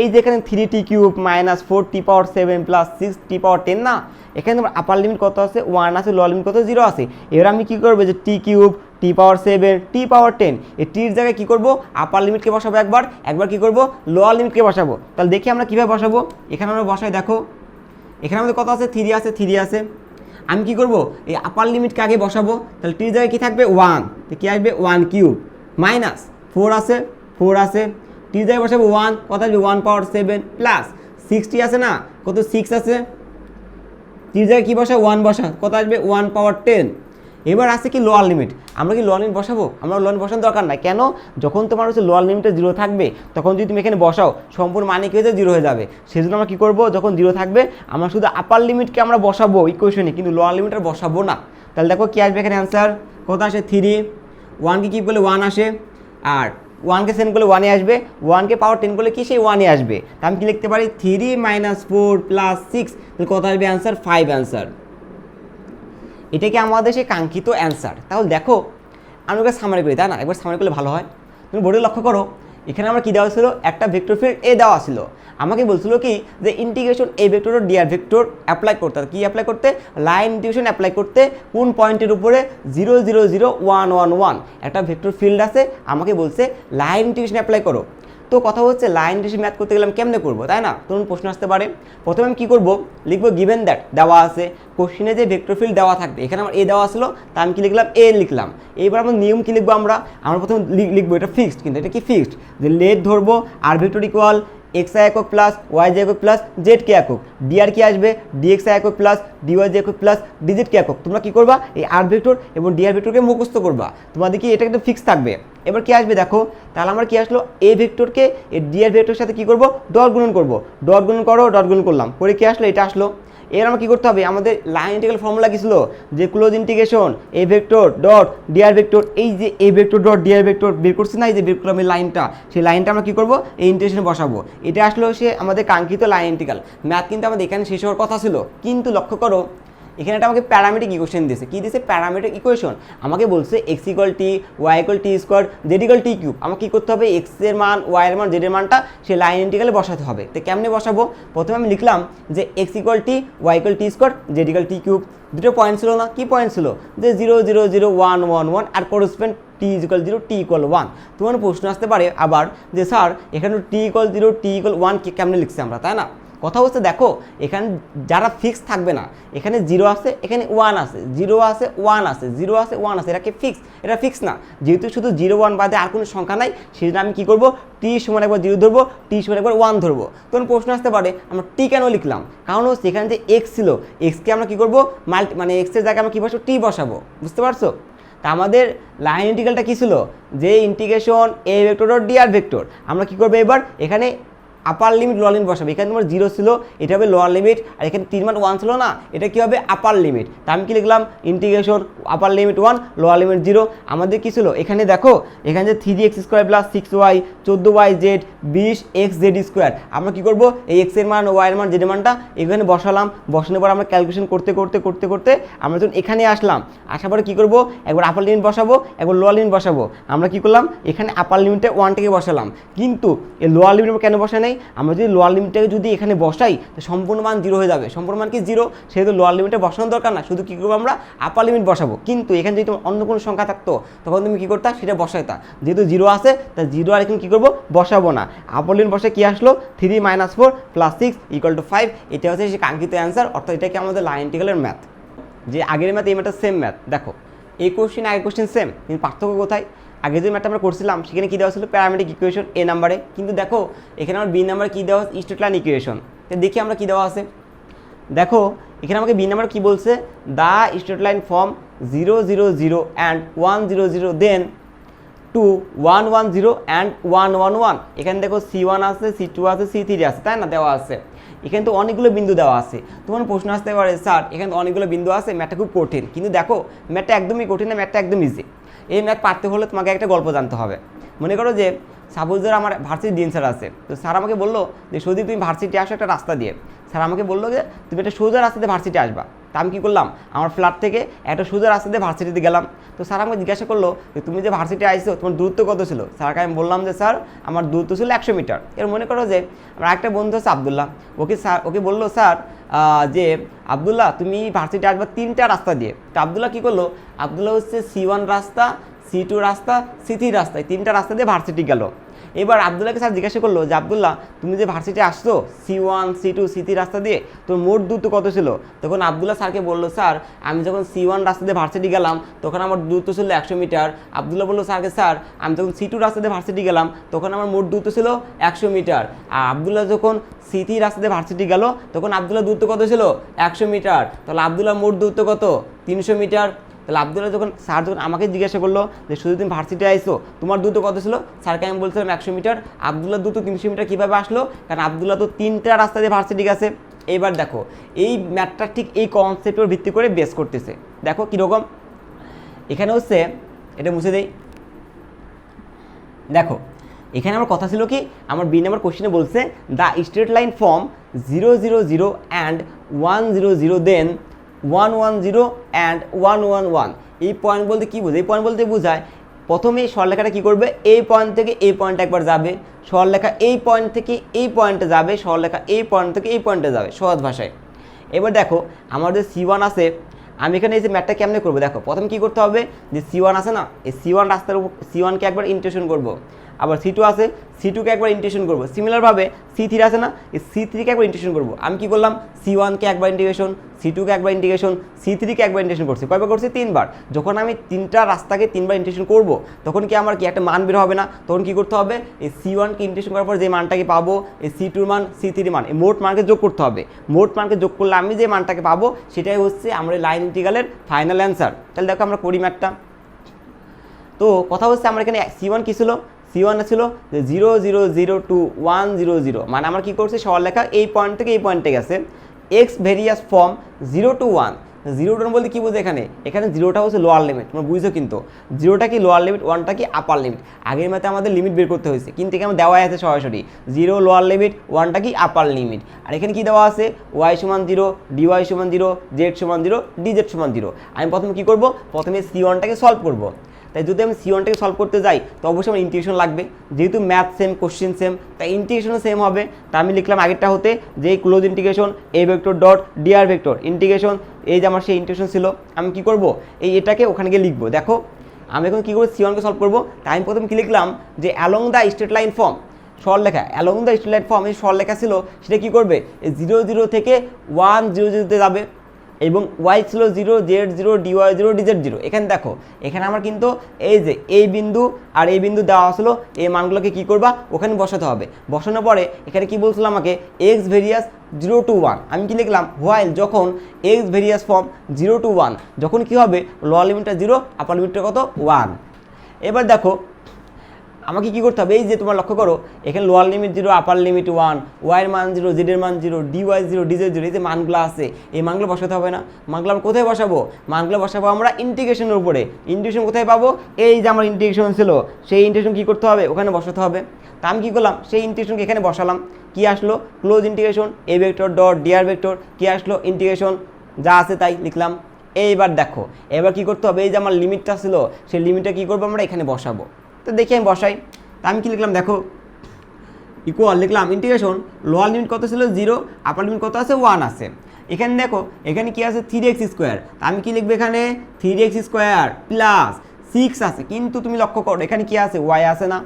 এই যে এখানে 3t কিউব মাইনাস 4t পাওয়ার 7 প্লাস 6t পাওয়ার 10 না, এখানে তোমার আপার লিমিট কত আছে 1 আছে, লোয়ার লিমিট কত 0 আছে। এবার আমি কি করব যে t কিউব t পাওয়ার 7 t পাওয়ার 10 এই টির জায়গায় কি করব আপার লিমিটকে বসাবো একবার কি করব লোয়ার লিমিটকে বসাবো। তাহলে দেখি আমরা কিভাবে বসাবো, এখানে আমরা বসাই দেখো এখানে আমাদের কত আছে 3 আছে। আমি কি করব এই আপার লিমিটকে আগে বসাবো, তাহলে টির জায়গায় কি থাকবে 1, তো কি আসবে 1 কিউব মাইনাস 4 আছে টির জায়গায় বসাবো 1, কত আসবে 1 পাওয়ার 7 প্লাস 60 আছে না, কত 6 আছে টির জায়গায় কি বসা 1 বসা, কত আসবে 1 পাওয়ার 10। এবার আছে কি লোয়ার লিমিট, আমরা কি লোয়ার লিমিট বসাবো, আমরা লোয়ার লিমিট বসানোর দরকার নাই। কেন, যখন তোমার হচ্ছে লোয়ার লিমিটে 0 থাকবে তখন যদি তুমি এখানে বসাও সম্পূর্ণ মানে কি হয়ে যাবে 0 হয়ে যাবে। সেই জন্য আমরা কী করবো, যখন 0 থাকবে আমরা শুধু আপার লিমিটকে আমরা বসাবো ইকুয়েশনে, কিন্তু লোয়ার লিমিট আর বসাবো না। তাহলে দেখো কী আসবে এখানে অ্যান্সার, কত আসে 3, 1কে কি করলে 1 আসে, আর 1কে সেন্ড করলে 1 আসবে, 1কে পাওয়ার 10 করলে কি সেই 1 আসবে। তা আমি কি লিখতে পারি 3 - 4 + 6, তাহলে কত আসবে অ্যান্সার 5 অ্যান্সার। এটা কি আমাদের সেই কাঙ্ক্ষিত অ্যান্সার। তাহলে দেখো আমি ওকে সামারি করি, তাই না, একবার সামারি করলে ভালো হয়। তুমি বোর্ডে লক্ষ্য করো এখানে আমার কী দেওয়া ছিল, একটা ভেক্টর ফিল্ড এ দেওয়া ছিল, আমাকে বলছিল কি যে ইন্টিগ্রেশন এ ভেক্টর ও ডিআর ভেক্টর অ্যাপ্লাই করতে, কি অ্যাপ্লাই করতে, লাইন ইন্টিগ্রেশন অ্যাপ্লাই করতে কোন পয়েন্টের উপরে 0 0 0 1 1 1 একটা ভেক্টর ফিল্ড আছে, আমাকে বলছে লাইন ইন্টিগ্রেশন অ্যাপ্লাই করো। তো কথা হচ্ছে লাইন ইন্টিগ্রেশন ম্যাথ করতে গেলাম কেমনে করবো, তাই না, তখন প্রশ্ন আসতে পারে। প্রথমে আমি কী করবো, লিখবো গিভেন দ্যাট দেওয়া আছে কোশ্চেনে যে ভেক্টর ফিল্ড দেওয়া থাকবে, এখানে আমার এ দেওয়া আসলো, তা আমি কি লিখলাম এ লিখলাম। এবার আমার নিয়ম কী লিখবো, আমরা প্রথমে লিখবো এটা ফিক্সড, কিন্তু এটা কি ফিক্সড যে লেট ধরবো আর ভেক্টর ইকুয়াল এক্স আই একক প্লাস ওয়াই জে একক প্লাস জেড কে একক, ডি আর কি আসবে ডিএক্স আই একক প্লাস ডিওয়াই জে একক প্লাস ডিজেড কে একক। তোমরা কি করবা এই আর ভেক্টর এবং ডি আর ভেক্টরকে মুখস্থ করবা, তোমাদের কি এটা কিন্তু ফিক্স থাকবে। এবার কি আসবে দেখো, তাহলে আমার কি আসলো এ ভেক্টরকে এই ডি আর ভেক্টরের সাথে কি করব ডট গুণন করবো, ডট গুণন করো, ডট গুণন করলাম করে কি আসলো এটা আসলো। এর আমরা কী করতে হবে, আমাদের লাইন ইন্টিগ্রাল ফর্মুলা কী ছিল যে ক্লোজ ইন্টিগ্রেশন এ ভেক্টর ডট ডিআর ভেক্টর, এই যে এ ভেক্টর ডট ডিআর ভেক্টর বের করছি না, এই যে বের করলাম এই লাইনটা, সেই লাইনটা আমরা কী করবো এই ইন্টিগ্রেশনে বসাবো। এটা আসলে সে আমাদের কাঙ্ক্ষিত লাইন ইন্টিগ্রাল। ম্যাথ কিন্তু আমাদের এখানে শেষ হওয়ার কথা ছিল, কিন্তু লক্ষ্য করো এখানে একটা আমাকে প্যারামেট্রিক ইকুয়েশন দিয়েছে, কী দিয়েছে প্যারামেট্রিক ইকুয়েশন। আমাকে বলছে x equal t, y equal t square, z equal t cube. আমাকে কী করতে হবে এক্স এর মান, ওয়াই এর মান, জেড এর মানটা সেই লাইন ইন্টিগ্রালে বসাতে হবে। তো কেমনে বসাবো, প্রথমে আমি লিখলাম যে x equal t, y equal t square, z equal t cube. দুটো পয়েন্ট ছিল না, কি পয়েন্ট ছিল যে 0 0 0 1 1 1 আর করসপেন্ড টি ইকুয়াল 0 টি ইকুয়াল 1। তোমার প্রশ্ন আসতে পারে আবার যে স্যার এখানে টি ইকুয়াল 0 টি ইকুয়াল 1 কেমনে লিখছি আমরা, তাই না। কথা হচ্ছে দেখো এখানে যারা ফিক্স থাকবে না, এখানে 0 আছে, এখানে 1 আছে, 0 আছে 1 আছে, 0 আছে 1 আছে, এটা কি ফিক্স, এটা ফিক্স না। যেহেতু শুধু 0 1 বাদে আর কোনো সংখ্যা নাই, সেজন্য আমি কী করবো টি সমান একবার 0 ধরবো, টি সমান একবার 1 ধরবো। তখন প্রশ্ন আসতে পারে আমরা টি কেন লিখলাম, কারণ হচ্ছে এখানে যে এক্স ছিল, এক্সকে আমরা কী করবো মানে এক্সের জায়গায় আমরা কী বসাবো টি বসাবো, বুঝতে পারছো। তা আমাদের লাইন ইন্টিগ্রালটা কী ছিল যে ইন্টিগ্রেশন এ ভেক্টর ডট ডি আর ভেক্টর, আমরা কী করবো এবার এখানে আপার লিমিট লোয়ার লিমিট বসাবে। এখানে তোমার 0 ছিল, এটা হবে লোয়ার লিমিট, আর এখানে 3 মান 1 ছিল না, এটা কী হবে আপার লিমিট। তা আমি কি লিখলাম ইন্টিগ্রেশন আপার লিমিট 1 লোয়ার লিমিট 0। আমাদের কী ছিল এখানে দেখো এখানে যে 3x square plus 6y 14y Z 20x z square, আমরা কী করবো এই এক্স এর মান, ওয়াই এর মান, জেড এর মানটা এখানে বসালাম। বসানোর পর আমরা ক্যালকুলেশন করতে করতে করতে করতে আমরা যখন এখানে আসলাম, আসার পরে কী করবো একবার আপার লিমিট বসাবো, একবার লোয়ার লিমিট বসাবো। আমরা কী করলাম এখানে আপার লিমিটে 1টাকে বসালাম, কিন্তু এই লোয়ার লিমিট কেন বসাই নাই, আমরা যদি লোয়ার লিমিটটাকে যদি এখানে বসাই তো সম্পূর্ণ মান 0 হয়ে যাবে, সম্পূর্ণ মান কি 0, সেহেতু লোয়ার লিমিটে বসানোর দরকার না, শুধু কী করবো আমরা আপার লিমিট বসাবো। কিন্তু এখানে যদি তোমার অন্য কোনো সংখ্যা থাকতো তখন তুমি কী করতা সেটা বসাইতা, যেহেতু 0 আছে তা 0 আর এখানে কী করবো বসাবো না। আপার লিমিট বসে কী আসলো 3 - 4 + 6 = 5। এটা হচ্ছে সেই কাঙ্ক্ষিত অ্যান্সার, অর্থাৎ এটাকে আমাদের লাইন ইন্টিগ্রালের ম্যাথ। যে আগের ম্যাথ এই ম্যাথটা সেম ম্যাথ, দেখো এই কোশ্চেন আগের কোশ্চেন সেম, কিন্তু পার্থক্য কোথায়, আগে যে ম্যাথটা আমরা করছিলাম সেখানে কী দেওয়া ছিল প্যারামেট্রিক ইকুয়েশন এ নাম্বারে, কিন্তু দেখো এখানে আমার বি নাম্বার কী দেওয়া স্ট্রেট লাইন ইকুয়েশন। তো দেখি আমরা কী দেওয়া আছে, দেখো এখানে আমাকে বি নাম্বার কী বলছে the straight line from 0 0 0 and 1 0 0 then 2 1 1 0 and 1 1 1। এখানে দেখো C1 আছে, C2 আছে, C3 আছে, তাই না, দেওয়া আছে। এখানে তো অনেকগুলো বিন্দু দেওয়া আছে। তোমার প্রশ্ন আসতে পারে স্যার এখানে তো অনেকগুলো বিন্দু আছে, ম্যাথটা খুব কঠিন, কিন্তু দেখো ম্যাথটা একদমই কঠিন না, ম্যাথটা একদম ইজি। এই ম্যাথ পারতে হলে তোমাকে একটা গল্প জানতে হবে। মনে করো যে সাপোজ ধর আমার ভার্সিটি ডিএন স্যার আছে, তো স্যার আমাকে বললো যে সুদীপ তুমি ভার্সিটি আসো একটা রাস্তা দিয়ে। স্যার আমাকে বললো যে তুমি একটা সোজা রাস্তাতে ভার্সিটি আসবা। তা আমি কী করলাম, আমার ফ্ল্যাট থেকে একটা সোজা রাস্তাতে ভার্সিটিতে গেলাম। তো স্যার আমাকে জিজ্ঞাসা করলো যে তুমি যে ভার্সিটি আইসো তোমার দূরত্ব কত ছিল। স্যারকে আমি বললাম যে স্যার আমার দূরত্ব ছিল 100 মিটার। এর মনে করো যে আমার একটা বন্ধু আছে আবদুল্লাহ, ওকে বললো স্যার যে আবদুল্লাহ তুমি ভার্সিটি আসবা 3টা রাস্তা দিয়ে। তো আবদুল্লাহ কী করলো, আবদুল্লাহ হচ্ছে C1 রাস্তা, C2 রাস্তা, C3 রাস্তায় 3টা রাস্তা দিয়ে ভার্সিটি গেল। এবার আবদুল্লাহকে স্যার জিজ্ঞাসা করলো যে আবদুল্লাহ তুমি যে ভার্সিটি আসছো C1 C2 C3 রাস্তা দিয়ে, তোর মোট দূরত্ব কত ছিল। তখন আবদুল্লাহ স্যারকে বললো স্যার আমি যখন C1 রাস্তা দিয়ে ভার্সিটি গেলাম তখন আমার দূরত্ব ছিল 100 মিটার। আবদুল্লাহ বললো স্যারকে স্যার আমি যখন C2 রাস্তা দিয়ে ভার্সিটি গেলাম তখন আমার মোট দূরত্ব ছিল 100 মিটার। আর আবদুল্লাহ যখন C3 রাস্তা দিয়ে ভার্সিটি গেল তখন আবদুল্লাহ দূরত্ব কত ছিল 100 মিটার। তাহলে আবদুল্লাহ মোট দূরত্ব কত 300 মিটার। তাহলে আবদুল্লাহ স্যার যখন আমাকে জিজ্ঞাসা করলো যে শুধু তুমি ভার্সিটি আইসো তোমার দূরত্ব কত ছিল, স্যারকে আমি বলছিলাম 100 মিটার। আবদুল্লাহ দূরত্ব 300 মিটার কীভাবে আসলো, কারণ আবদুল্লাহ তো 3টা রাস্তা দিয়ে ভার্সিটি গেছে। এইবার দেখো এই ম্যাথটা ঠিক এই কনসেপ্টের ভিত্তি করে বেস করতেছে। দেখো কীরকম, এখানে হচ্ছে এটা মুছে দেই। দেখো এখানে আমার কথা ছিল কি, আমার বি নাম্বার কোশ্চেনে বলছে the straight line from 0 0 0 and 1 0 0 then 1 1 0 and 1 1 1। এই পয়েন্ট বলতে কী বোঝায়, এই পয়েন্ট বলতে বোঝায় প্রথমে সরলরেখাটা কী করবে, এই পয়েন্ট থেকে এই পয়েন্টে একবার যাবে, সরলরেখা এই পয়েন্ট থেকে এই পয়েন্টে যাবে, সরলরেখা এই পয়েন্ট থেকে এই পয়েন্টে যাবে সহজ ভাষায়। এবার দেখো আমার যে C1 আছে, আমি এখানে এই যে ম্যাথটা কেমনে করবো, দেখো প্রথমে কী করতে হবে, যে C1 আছে না, এই C1 রাস্তার উপর C1কে একবার ইন্টিগ্রেশন করবো, আবার C2 আছে C2কে একবার ইন্টিগ্রেশন করবো, সিমিলারভাবে C3 আছে না, এই C3কে একবার ইন্টিগ্রেশন করবো। আমি কি করলাম, C1কে একবার ইন্টিগ্রেশন, C2কে একবার ইন্টিগ্রেশন, C3কে একবার ইন্টিগ্রেশন করছি। কয়বার করছি, 3বার। যখন আমি 3টা রাস্তাকে 3বার ইন্টিগ্রেশন করবো তখন কি আমার কি একটা মান বের হবে না, তখন কি করতে হবে, এই C1কে ইন্টিগ্রেশন করার পর যে মানটাকে পাবো, এই C2 মান C3 মান, এই মোট মানকে যোগ করতে হবে। মোট মানকে যোগ করলে আমি যে মানটাকে পাবো সেটাই হচ্ছে আমার এই লাইন ইন্টিগ্রালের ফাইনাল অ্যান্সার। তাহলে দেখো আমরা করি ম্যাথটা। তো কথা হচ্ছে আমার এখানে C1 কী ছিল, C1 ছিল যে 0 0 0 2 1 0 0, মানে আমার কী করছে সরলরেখা এই পয়েন্ট থেকে এই পয়েন্টে গেছে, x various form 0 to 1। 0 to 1 বলতে কী বোঝে, এখানে 0টা হচ্ছে লোয়ার লিমিট, তোমরা বুঝছো কিন্তু 0টা কি লোয়ার লিমিট, 1টা কি আপার লিমিট। আগের ম্যাথে আমাদের লিমিট বের করতে হয়েছে, কিন্তু এখানে দেওয়াই আছে সরাসরি 0 লোয়ার লিমিট, 1টা কি আপার লিমিট। আর এখানে কি দেওয়া আছে, y সমান 0, dy সমান 0, z সমান 0, dz সমান 0। আমি প্রথমে কী করবো, প্রথমে C1টাকে সলভ করবো। তাই যদি আমি C1টাকে সলভ করতে যাই তো অবশ্যই আমার ইন্টিগ্রেশন লাগবে, যেহেতু ম্যাথ সেম কোশ্চেন সেম তাই ইন্টিগ্রেশনও সেম হবে। তা আমি লিখলাম আগেরটা হতে যে close integration a vector dot dr vector integration, এই যে আমার সেই ইন্টিগ্রেশন ছিল, আমি কি করব এটাকে ওখানে গিয়ে লিখবো। দেখো আমি এখন কী করবো, C1কে সলভ করবো। তাই আমি প্রথমে কী লিখলাম, যে along the straight line form, সরলরেখা along the straight line form, এই সরলরেখা ছিল সেটা কী করবে, এই 0 0 থেকে 1 0 0তে যাবে, এবং y ছিল 0, z 0, dy 0, dz 0। এখানে দেখো এখানে আমার কিন্তু এই যে এই বিন্দু আর এই বিন্দু দেওয়া আসলো, এই মানগুলোকে কী করবা ওখানে বসাতে হবে। বসানোর পরে এখানে কি বলছিল আমাকে, এক্স ভেরিয়াস 0 to 1। আমি কি লিখলাম, হোয়াইল যখন এক্স ভেরিয়াস ফর্ম 0 to 1, যখন কি হবে লোয়ার লিমিটটা 0 আপার লিমিটটা কত 1। এবার দেখো আমাকে কী করতে হবে, এই যে তোমার লক্ষ্য করো এখানে লোয়ার লিমিট 0 আপার লিমিট 1, ওয়াইয়ের মান 0, জেডের মান 0, ডিওয়াই 0, ডিজের 0, এই যে মানগুলো আছে এই মানগুলো বসাতে হবে না। মানগুলো আমরা কোথায় বসাবো, মানগুলো বসাবো আমরা ইন্টিগ্রেশনের উপরে। ইন্টিগ্রেশন কোথায় পাবো, এই যে আমার ইন্টিগ্রেশন ছিল সেই ইন্টিগ্রেশন কী করতে হবে, ওখানে বসাতে হবে। তা আমি কী করলাম, সেই ইন্টিগ্রেশনকে এখানে বসালাম। কি আসলো, close integration a vector dot dr vector, কি আসলো ইন্টিগ্রেশন, যা আছে তাই লিখলাম। এইবার দেখো এবার কী করতে হবে, এই যে আমার লিমিটটা ছিল সেই লিমিটটা কী করবো আমরা এখানে বসাবো। তো দেখি আমি বসাই। তা আমি কী লিখলাম, দেখো ইকুয়াল লিখলাম ইন্টিগ্রেশন, লোয়ার লিমিট কত ছিল 0, আপার লিমিট কত আছে 1 আছে। এখানে দেখো এখানে কি আছে 3x স্কোয়ার, তা আমি কি লিখবো এখানে 3x স্কোয়ার প্লাস 6 আছে, কিন্তু তুমি লক্ষ্য করো এখানে কি আছে y আছে না,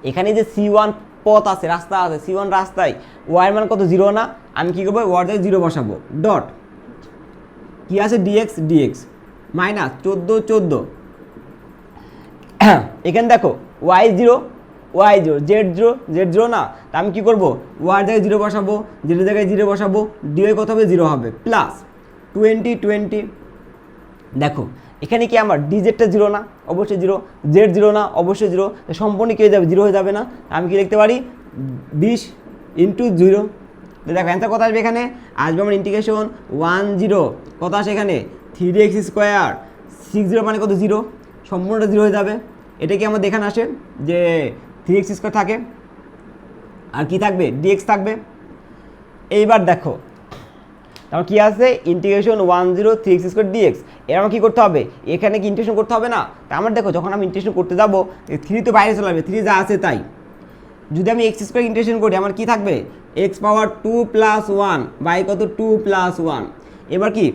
এখানে যে C1 পথ আছে রাস্তা আছে, C1 রাস্তায় y এর মান কত 0 না, আমি কি করবো y জায়গায় 0 বসাবো, ডট কি আছে dx মাইনাস 14 14। এখানে দেখো y 0 y 0, z 0 না, তা আমি কী করবো y জায়গায় 0 বসাবো, z জায়গায় 0 বসাবো, dy কত হবে 0 হবে, প্লাস 20 20। দেখো এখানে কি আমার dz-টা 0 না, অবশ্যই 0, z 0 না, অবশ্যই 0, সম্পূর্ণ কী হয়ে যাবে 0 হয়ে যাবে না। আমি কি লিখতে পারি 20 ইন্টু 0। দেখো অ্যান্সার কত আসবে, এখানে আসবে আমার ইন্টিগ্রেশন 1 0 কত আসে এখানে 3x স্কোয়ার, 6 0 মানে কত 0, সম্পূর্ণটা 0 হয়ে যাবে। এটা কি আমাদের এখানে আসে যে 3x² থাকে, আর কি থাকবে dx থাকবে। এইবার দেখো তারপর কি আছে ইন্টিগ্রেশন 10 3x² dx। এর আমার কী করতে হবে, এখানে কি ইন্টিগ্রেশন করতে হবে না? তা আমার দেখো যখন আমি ইন্টিগ্রেশন করতে যাবো 3 তো বাইরে চলে আসবে, 3 যা আছে তাই। যদি আমি x² ইন্টিগ্রেশন করি আমার কি থাকবে x পাওয়ার 2 + 1 বাই কত 2 + 1। এবার কি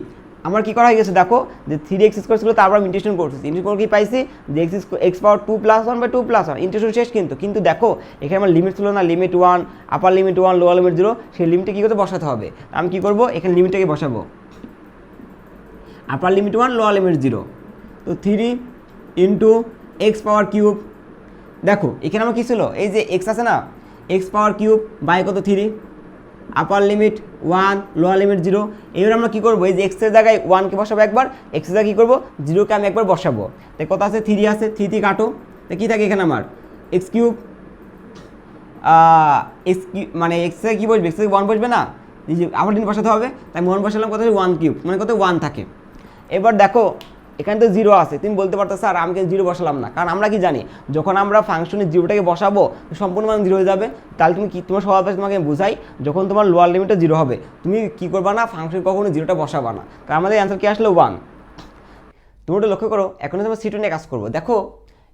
আমার কি করা হয়ে গেছে দেখো যে 3x² ছিল, তারপর আমি ইন্টিগ্রেশন করছি, ইন্টিগ্রেশন করে কি পাইছি যে x পাওয়ার 2 + 1 বাই 2 + 1 ইন্টিগ্রেশন শেষ। কিন্তু দেখো এখানে আমার লিমিট ছিল না, limit 1, upper limit 1 lower limit 0, সেই লিমিটে কী করতে বসাতে হবে। আমি কী করবো এখানে লিমিটটাকে বসাবো, আপার লিমিট 1 লোয়ার লিমিট 0, তো 3 ইন্টু এক্স পাওয়ার কিউব। দেখো এখানে আমার কী ছিল এই যে এক্স আছে না, এক্স পাওয়ার কিউব বাই কত 3, আপার লিমিট 1 লোয়ার লিমিট 0। এবার আমরা কী করবো এই যে এক্সের জায়গায় 1কে বসাবো একবার, এক্সের জায়গায় কী করবো 0কে আমি একবার বসাবো। তাই কত আছে 3 আছে, 3 কাটো, তাই কী থাকে এখানে আমার এক্স কিউব, এক্স কিউব মানে এক্সে কী বসবে এক্সে 1 বসবে না, এই যে আবার দিন বসাতে হবে, তাই 1 বসালাম কত 1 কিউব মানে কত 1 থাকে। এবার দেখো এখানে তো 0 আছে, তুমি বলতে পারতো স্যার আমি কিন্তু 0 বসালাম না, কারণ আমরা কি জানি যখন আমরা ফাংশনের 0টাকে বসাবো সম্পূর্ণ মান 0 হয়ে যাবে। তাহলে তুমি কি তোমার সবার কাছে তোমাকে বোঝাই যখন তোমার লোয়ার লিমিটটা 0 হবে তুমি কি করবা না ফাংশন কখনো 0টা বসাবা না, কারণ আমাদের অ্যান্সার কি আসলো 1। তুমি ওটা লক্ষ্য করো। এখন আমরা C2 নিয়ে কাজ করবো। দেখো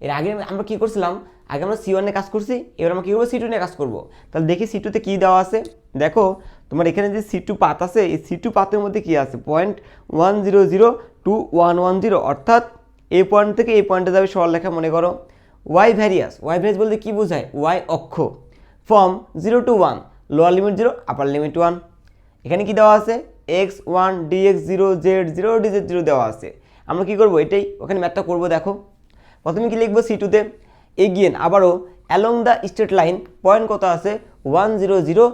এর আগে আমরা কী করছিলাম, আগে আমরা C1 নিয়ে কাজ করছি, এবার আমরা কী করবো C2 নিয়ে কাজ করবো। তাহলে দেখি C2তে কী দেওয়া আছে। দেখো তোমার এখানে যে C2 পাত আছে এই C2 পাতের মধ্যে কী আছে 0.100 to 110, অর্থাৎ এই পয়েন্ট থেকে এই পয়েন্টে যাবে সরলরেখা। মনে করো ওয়াই ভ্যারিয়াস বলতে কী বোঝায় ওয়াই অক্ষ, from 0 to 1 lower limit 0 upper limit 1। এখানে কি দেওয়া আছে x1 dx0 z0 dz0 দেওয়া আছে। আমরা কি করব এটাই ওখানে ম্যাথটা করব। দেখো প্রথমে কি লিখবো C2তে এগেইন আবারও along the straight line point কত আছে 1 0 0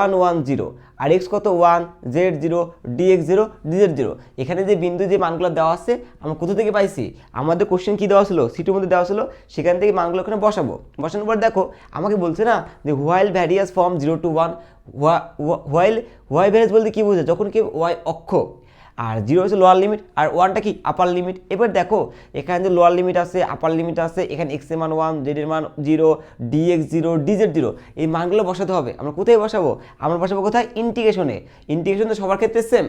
1 1 0, আর x কত 1 z0 dx0 dz0। এখানে যে বিন্দু যে মানগুলো দেওয়া আছে আমরা কোথা থেকে পাইছি, আমাদের কোশ্চেন কি দেওয়া ছিল C2 মধ্যে দেওয়া ছিল, সেখান থেকে মানগুলো ওখানে বসাবো। বসানোর পর দেখো আমাকে বলছে না যে while various from 0 to 1, why various বলতে কী বোঝায় যখন কি ওয়াই অক্ষ, আর 0 হচ্ছে লোয়ার লিমিট আর 1টা কি আপার লিমিট। এবার দেখো এখানে যে লোয়ার লিমিট আছে আপার লিমিট আছে, এখানে x এর মান 1 z এর মান 0 dx0 dz0, এই মানগুলো বসাতে হবে। আমরা কোথায় বসাবো, আমরা বসাবো কোথায় ইন্টিগ্রেশনে। ইন্টিগ্রেশন তো সবার ক্ষেত্রে সেম,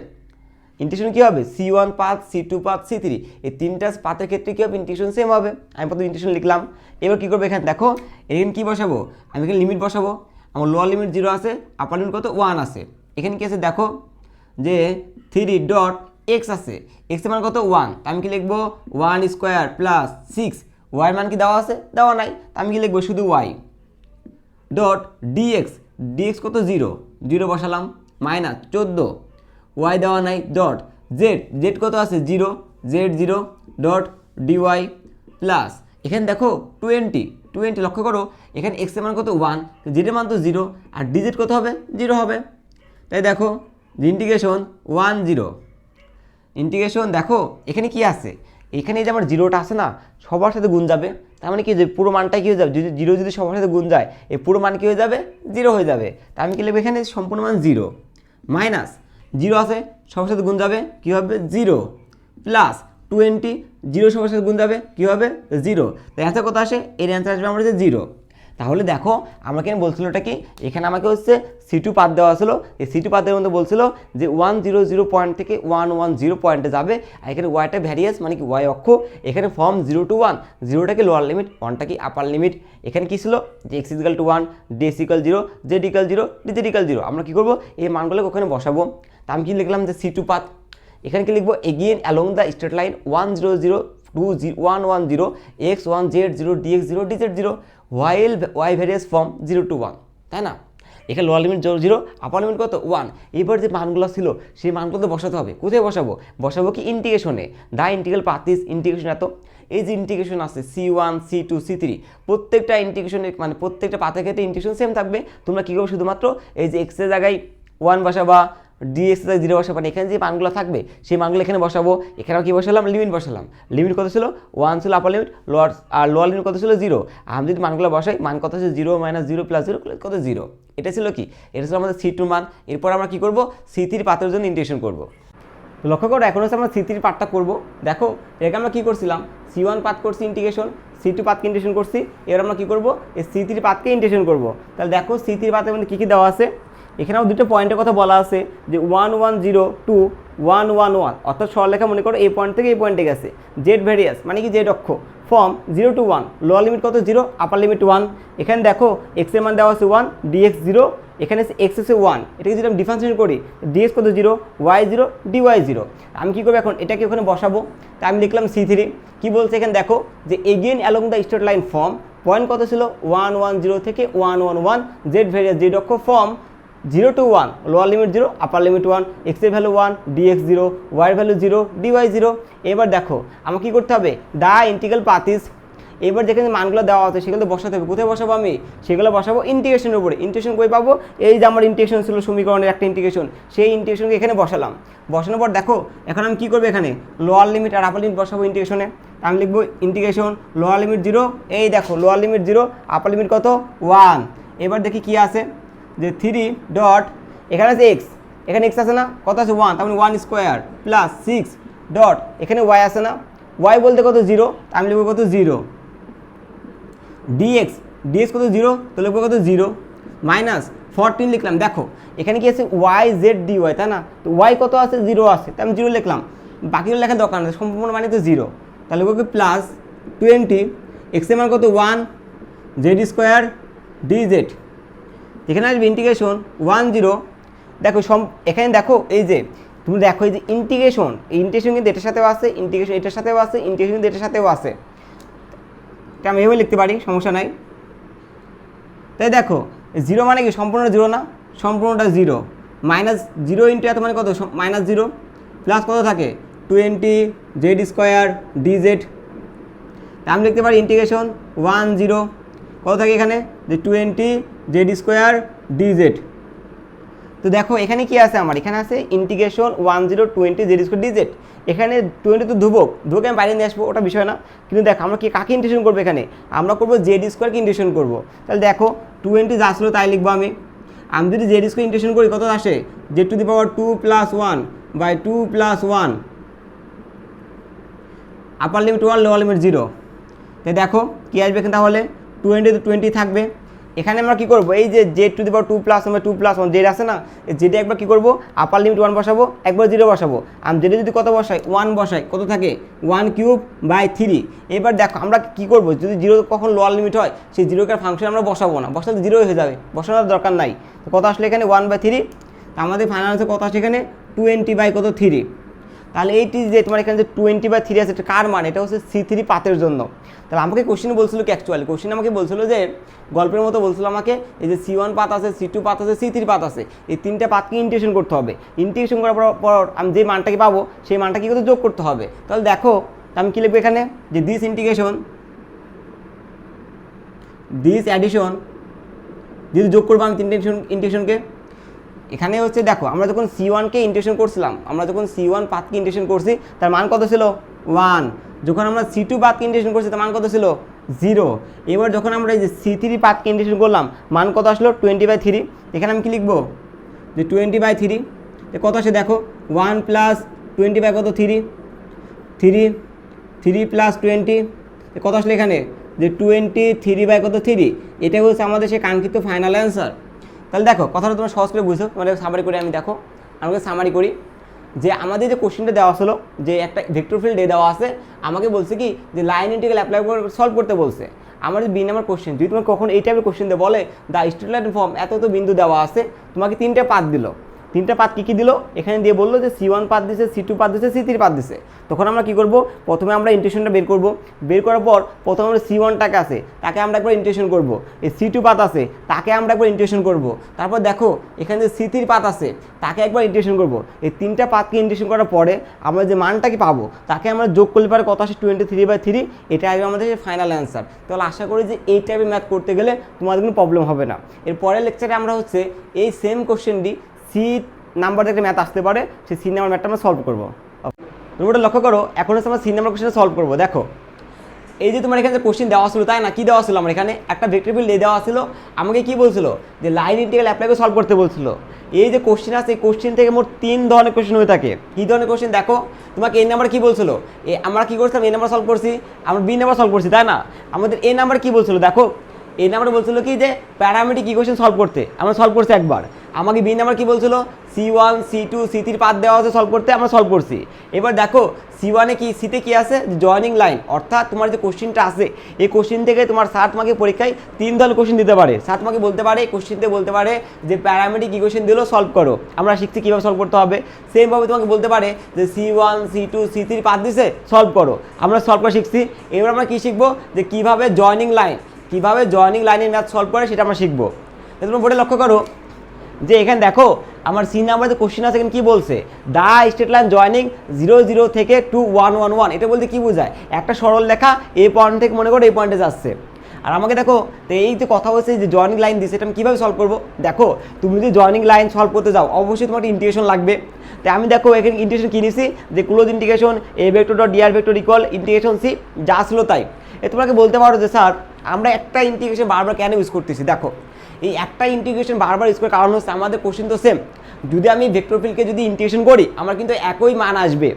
ইন্টিগ্রেশন কী হবে C1 path C2 path C3 এই তিনটা পাথের ক্ষেত্রে কী হবে ইন্টিগ্রেশন সেম হবে। আমি প্রথমে ইন্টিগ্রেশন লিখলাম। এবার কী করবো এখানে দেখো এখানে কী বসাবো, আমি এখানে লিমিট বসাবো। আমার লোয়ার লিমিট 0 আছে আপার লিমিট কত 1 আছে। এখানে কি আছে দেখো যে 3 ডট x আছে, x এর মান কত 1, আমি কি লিখবো 1 স্কোয়ার প্লাস 6, y মান কি দেওয়া আছে দেওয়া নাই, আমি কি লিখবো শুধু y ডট dx কত 0 0 বসালাম মাইনাস 14, y দেওয়া নাই ডট z কত আছে 0 z0 ডট dy প্লাস এখানে দেখো 20 লক্ষ্য করো এখানে x এর মান কত 1, z এর মান তো 0 আর dz কত হবে 0 হবে। তাই দেখো ইন্টিগ্রেশন 1 0 ইন্টিগ্রেশন দেখো এখানে কি আছে, এখানে যে আমার 0টা আছে না সবার সাথে গুণ যাবে, তার মানে কি যে পুরো মানটাই কী হয়ে যাবে, যদি 0 যদি সবার সাথে গুণ যায় এই পুরো মান কী হয়ে যাবে 0 হয়ে যাবে। তা আমি কি লিখবো এখানে সম্পূর্ণ মান 0 মাইনাস 0 আছে সবার সাথে গুণ যাবে কী হবে 0 প্লাস 20 0 সবার সাথে গুণ যাবে কী হবে 0। তাই অ্যান্সার কত আসে, এর অ্যান্সার আসবে আমার যে 0। তাহলে দেখো আমাকে বলছিল এটা কি, এখানে আমাকে হচ্ছে C2 পাত দেওয়া ছিল, এই C2 পাতের মধ্যে বলছিল যে 100 পয়েন্ট থেকে 110 পয়েন্টে যাবে, আর এখানে ওয়াইটা ভ্যারিয়াস মানে কি ওয়াই অক্ষ, এখানে ফর্ম 0 to 1, 0টা কি লোয়ার লিমিট 1টা কি আপার লিমিট। এখানে কি ছিল যে x = 1 dx = 0 z = 0 dz = 0। আমরা কি করবো এই মানগুলোকে ওখানে বসাবো। তা আমি কি লিখলাম যে C2 পাত, এখানে কি লিখবো again along the straight line 100 to 110 x1 z0 dx0 dz0 while y varies from 0 to 1, তাই না। এখানে লোয়ার লিমিট 0 আপার লিমিট কত 1। এবার যে মানগুলো ছিল সেই মানগুলো বসাতে হবে। কোথায় বসাবো কি ইন্টিগ্রেশনে। দা ইন্টিগ্রাল পাথ ইজ ইন্টিগ্রেশন। এত এই যে ইন্টিগ্রেশন আছে C1 C2 C3 প্রত্যেকটা ইন্টিগ্রেশনের মানে প্রত্যেকটা পাথের ক্ষেত্রে ইন্টিগ্রেশন সেম থাকবে। তোমরা কী করবে শুধুমাত্র এই যে x এর জায়গায় 1 বসাবা, dx এর জায়গায় 0 বসাবা, এখানে যে মানগুলো থাকবে সেই মানগুলো এখানে বসাবো। এখানেও কি বসালাম লিমিট বসালাম, লিমিট কত ছিল 1 ছিল আপার লিমিট, লোয়ার লিমিট কত ছিল 0। আমি যদি মানগুলো বসাই মান কত ছিল 0 - 0 + 0 কত 0। এটা ছিল কি, এটা ছিল আমাদের C2 মান। এরপর আমরা কি করব C3 পাতের জন্য ইন্টিগ্রেশন করব। লক্ষ্য করো এখন হচ্ছে আমরা C3 পার্টটা করব। দেখো এটাকে আমরা কী করছিলাম C1 পাত করছি ইন্টিগ্রেশন, C2 পাথকে ইন্টিগ্রেশন করছি, এবার আমরা কী করবো এই C3 পাথকে ইন্টিগ্রেশন করবো। তাহলে দেখো C3 পাথের মধ্যে কী কী দেওয়া আছে, এখানেও দুটো পয়েন্টের কথা বলা আছে যে 1 1 0 2 1 1 1, অর্থাৎ সরলরেখা মনে করো এই পয়েন্ট থেকে এই পয়েন্টে গেছে। জেড ভেরিয়াস মানে কি জেড অক্ষ, ফর্ম 0 to 1, লোয়ার লিমিট কত 0, আপার লিমিট 1। এখানে দেখো এক্স এর মান দেওয়া আছে 1, dx 0, এখানে এক্স এসে 1, এটাকে যদি আমি ডিফারেন্সিয়েট করি dx কত 0, y 0, dy 0। আমি কী করবো এখন এটাকে ওখানে বসাবো, তাই আমি লিখলাম C3। কী বলছে এখানে দেখো যে again along the straight line form, point কত ছিল 1 1 0 থেকে 1 1 1, জেড ভেরিয়াস জেড অক্ষ form 0 to 1, lower limit 0, upper limit 1, x এর ভ্যালু 1, dx 0, y এর ভ্যালু 0, dy 0। এবার দেখো আমাকে কী করতে হবে, দা ইন্টিগ্রাল পাথ ইজ, এবার যেখানে মানগুলো দেওয়া আছে সেগুলো বসাতে হবে। কোথায় বসাবো আমি, সেগুলো বসাবো ইন্টিগ্রেশনের উপরে। ইন্টিগ্রেশন কই পাবো, এই যে আমার ইন্টিগ্রেশন ছিল সমীকরণের একটা ইন্টিগ্রেশন, সেই ইন্টিগ্রেশনকে এখানে বসালাম। বসানোর পর দেখো এখন আমি কী করবো, এখানে লোয়ার লিমিট আর আপার লিমিট বসাবো ইন্টিগ্রেশনে। আমি লিখবো ইন্টিগ্রেশন লোয়ার লিমিট 0, এই দেখো লোয়ার লিমিট 0, আপার লিমিট কত 1। এবার দেখি কী আছে যে 3 ডট, এখানে আছে এক্স, এখানে এক্স আছে না, কত আছে 1, তার মানে 1 স্কোয়ার প্লাস 6 ডট, এখানে ওয়াই আছে না, ওয়াই বলতে কত 0, আমি লিখবো কত 0, dx, dx কত 0, তো লিখবো কত 0, মাইনাস 14 লিখলাম। দেখো এখানে কি আছে y z dy, তাই না, তো y কত আছে 0 আছে, তাই আমি 0 লিখলাম, বাকিগুলো লেখার দরকার নেই, সম্পূর্ণ মানে তো 0। তাহলে লিখবো কি প্লাস 20, x এর মান কত 1, z স্কোয়ার dz, এখানে আসবে ইন্টিগ্রেশন 1 0। দেখো এখানে দেখো এই যে তুমি দেখো এই যে ইন্টিগ্রেশন, এই ইন্টিগ্রেশন কিন্তু এটার সাথেও আছে, ইন্টিগ্রেশন এটার সাথেও আছে, ইন্টিগ্রেশন কিন্তু এটার সাথেও আছে, এটা আমি এভাবে লিখতে পারি, সমস্যা নাই। তাই দেখো 0 মানে কি সম্পূর্ণ 0 না, সম্পূর্ণটা 0, মাইনাস 0 ইন্টু এত মানে কত মাইনাস 0, প্লাস কত থাকে 20 জেড স্কোয়ার ডিজেড। আমি লিখতে পারি ইন্টিগ্রেশন 1 0, কত থাকে এখানে যে 20 জেড স্কোয়ার ডিজেড। তো দেখো এখানে কি আছে আমার, এখানে আছে ইন্টিগ্রেশন 1 0 20 জেড স্কোয়ার ডিজেড। এখানে 20 তো ধ্রুবক আমি বাইরে নিয়ে আসবো, ওটা বিষয় না, কিন্তু দেখো আমরা কি কাকে ইন্টিগ্রেশন করবো, এখানে আমরা করবো জেড স্কোয়ারকে ইন্টিগ্রেশন করবো। তাহলে দেখো 20 যা আসলো তাই লিখবো আমি যদি জেড স্কোয়ার ইন্টিগ্রেশন করি কত আসে, z to the power 2 + 1 by 2 + 1, upper limit 1 lower limit 0। তাই দেখো কী আসবে এখানে, তাহলে 20 তো 20 থাকবে। এখানে আমরা কী করবো, এই যে Z to the power 2 + 1 by 2 + 1 Z আছে না, জেডে একবার কী করবো আপার লিমিট 1 বসাবো, একবার 0 বসাবো। আমি জেডে যদি কত বসাই 1 বসাই, কত থাকে 1³/3। এবার দেখো আমরা কী করবো, যদি 0 কখন লোয়ার লিমিট হয় সেই 0 ফাংশন আমরা বসাবো না, বসালে 0 হয়ে যাবে, বসানোর দরকার নাই। তো কত আসলে এখানে 1/3, আমাদের ফাইনাল আনসার কত আসে এখানে 20/3। তাহলে এইটি যে তোমার এখানে যে 20/3 আছে এটা কার মান, এটা হচ্ছে C3 পাতের জন্য। তাহলে আমাকে কোশ্চেন বলছিল কি, অ্যাকচুয়ালি কোশ্চেন আমাকে বলছিল যে গল্পের মতো বলছিল আমাকে, এই যে C1 পাত আছে, C2 পাত আছে, C3 পাত আছে, এই তিনটা পাতকে ইন্টিগ্রেশন করতে হবে। ইন্টিগ্রেশন করার পর আমি যে মানটাকে পাবো সেই মানটা কী করতে যোগ করতে হবে। তাহলে দেখো আমি কী লিখবো এখানে যে দিস অ্যাডিশন, যদি যোগ করবো আমি তিনটে ইন্টিগ্রেশনকে, এখানে হচ্ছে দেখো আমরা যখন C1কে ইন্টিগ্রেশন করছিলাম, আমরা যখন C1 পাথকে ইন্টিগ্রেশন করছি তার মান কত ছিল 1, যখন আমরা C2 পাথকে ইন্টিগ্রেশন করছি তার মান কত ছিল 0। এবার যখন আমরা এই যে C3 পাথকে ইন্টিগ্রেশন করলাম মান কত আসলো 20/3। এখানে আমি কি লিখবো যে 20/3, কত আসে দেখো 1 + 20 কত 3 + 20, কত আসলে এখানে যে 23 কত 3। এটা হচ্ছে আমাদের সেই কাঙ্ক্ষিত ফাইনাল অ্যান্সার। তাহলে দেখো কথাটা তোমরা সহজ করে বুঝো, তোমাদের সামারি করে আমি দেখো আমাকে সামারি করি যে আমাদের যে কোশ্চেনটা দেওয়া ছিল যে একটা ভেক্টর ফিল্ড দেওয়া আছে, আমাকে বলছে কি যে লাইন ইন্টিগ্রাল অ্যাপ্লাই করে সলভ করতে বলছে। আমার যে বি নাম্বার কোশ্চেন, যদি তোমার কখন এই টাইপের কোশ্চেন দেয় বলে দ্য স্ট্রেট লাইন ফর্ম এত বিন্দু দেওয়া আছে, তোমাকে তিনটে পাত দিল, তিনটা পাত কী দিল এখানে দিয়ে বললো যে C1 পাত দিছে, C2 পাত দিছে, C3 পাত দিছে। তখন আমরা কী করবো, প্রথমে আমরা ইন্টিগ্রেশনটা বের করব, বের করার পর প্রথমে আমরা C1টাকে আছে তাকে আমরা একবার ইন্টিগ্রেশন করব, এই C2 পাত আছে তাকে আমরা একবার ইন্টিগ্রেশন করব, তারপর দেখো এখানে যে C3 পাত আছে তাকে একবার ইন্টিগ্রেশন করব। এই তিনটা পাতকে ইন্টিগ্রেশন করার পরে আমরা যে মানটাকে পাবো তাকে আমরা যোগ করলে পারে কত আসে 23/3, এটা আসবে আমাদের ফাইনাল অ্যান্সার। তাহলে আশা করি যে এই টাইপের ম্যাথ করতে গেলে তোমাদের কোনো প্রবলেম হবে না। এর পরের লেকচারে আমরা হচ্ছে এই সেম কোশ্চেনটি সি নাম্বার একটা ম্যাথ আসতে পারে, সেই সি নাম্বার ম্যাথটা আমরা সলভ করবো। তুমি ওটা লক্ষ্য করো, এখন হচ্ছে আমরা সি নাম্বার কোশ্চেনটা সলভ করবো। দেখো এই যে তোমার এখানে কোশ্চেন দেওয়া ছিল তাই না, কি দেওয়া ছিল আমার এখানে একটা ভেক্টর ফিল্ড দেওয়া ছিল, আমাকে কি বলছিল যে লাইন ইন্টিগ্রাল অ্যাপ্লাই করে সলভ করতে বলছিল। এই যে কোশ্চেন আছে এই কোশ্চেন থেকে মোট 3 ধরনের কোশ্চেন হয়ে থাকে। কী ধরনের কোশ্চেন দেখো, তোমাকে এ নাম্বার কি বলছিল, আমরা কি করছিলাম এ নাম্বার সলভ করছি, আমরা বি নাম্বার সলভ করছি তাই না, আমাদের এ নাম্বার কি বলছিল দেখো, এ নাম্বার বলছিল কি যে প্যারামেট্রিক ইকুয়েশন সলভ করতে, আমরা সলভ করছি একবার। আমাকে বি নাম্বার কি বলছিল C1 C2 C3 পাথ দেওয়া আছে সলভ করতে, আমরা সলভ করছি। এবার দেখো C1-এ কি সিতে কি আছে জয়েনিং লাইন, অর্থাৎ তোমার যে কোশ্চেনটা আছে এই কোশ্চেন থেকে তোমার স্যার তোমাকে পরীক্ষায় 3 ধরনের কোশ্চেন দিতে পারে। স্যার তোমাকে বলতে পারে কোশ্চেনতে বলতে পারে যে প্যারামেট্রিক ইকুয়েশন দিলেও সলভ করো, আমরা শিখছি কীভাবে সলভ করতে হবে। সেমভাবে তোমাকে বলতে পারে যে C1 C2 C3 পাথ দিছে সলভ করো, আমরা সলভ করা শিখছি। এবার আমরা কী শিখবো যে কীভাবে জয়েনিং লাইনের ম্যাথ সলভ করে সেটা আমরা শিখবো। তোমরা বোর্ডে লক্ষ্য করো যে এখানে দেখো আমার সি নাম্বার যে কোশ্চেন আছে এখানে কী বলছে, দ্য স্ট্রেট লাইন জয়েনিং 0 0 থেকে 2 1 1 1, এটা বলতে কী বোঝায় একটা সরল লেখা এই পয়েন্ট থেকে মনে করো এই পয়েন্টে যাচ্ছে। আর আমাকে দেখো তো এই যে কথা বলছে যে জয়েনিং লাইন দিচ্ছে এটা আমি কীভাবে সলভ করবো, দেখো তুমি যদি জয়েনিং লাইন সলভ করতে যাও অবশ্যই তোমার ইন্টিগ্রেশন লাগবে। তাই আমি দেখো এখানে ইন্টিগ্রেশন কী নিয়েছি যে ক্লোজ ইন্টিগ্রেশন এ vector dot DR vector equal integration c, যা ছিল তাই। তোমাকে বলতে পারো যে স্যার আমরা একটা ইন্টিগ্রেশন বারবার কেন ইউজ করতেছি, দেখো এই একটা ইন্টিগ্রেশন বারবার ইউজ করার কারণ হচ্ছে আমাদের কোশ্চেন তো সেম, যদি আমি ভেক্টর ফিল্ডকে যদি ইন্টিগ্রেশন করি আমার কিন্তু একই মান আসবে,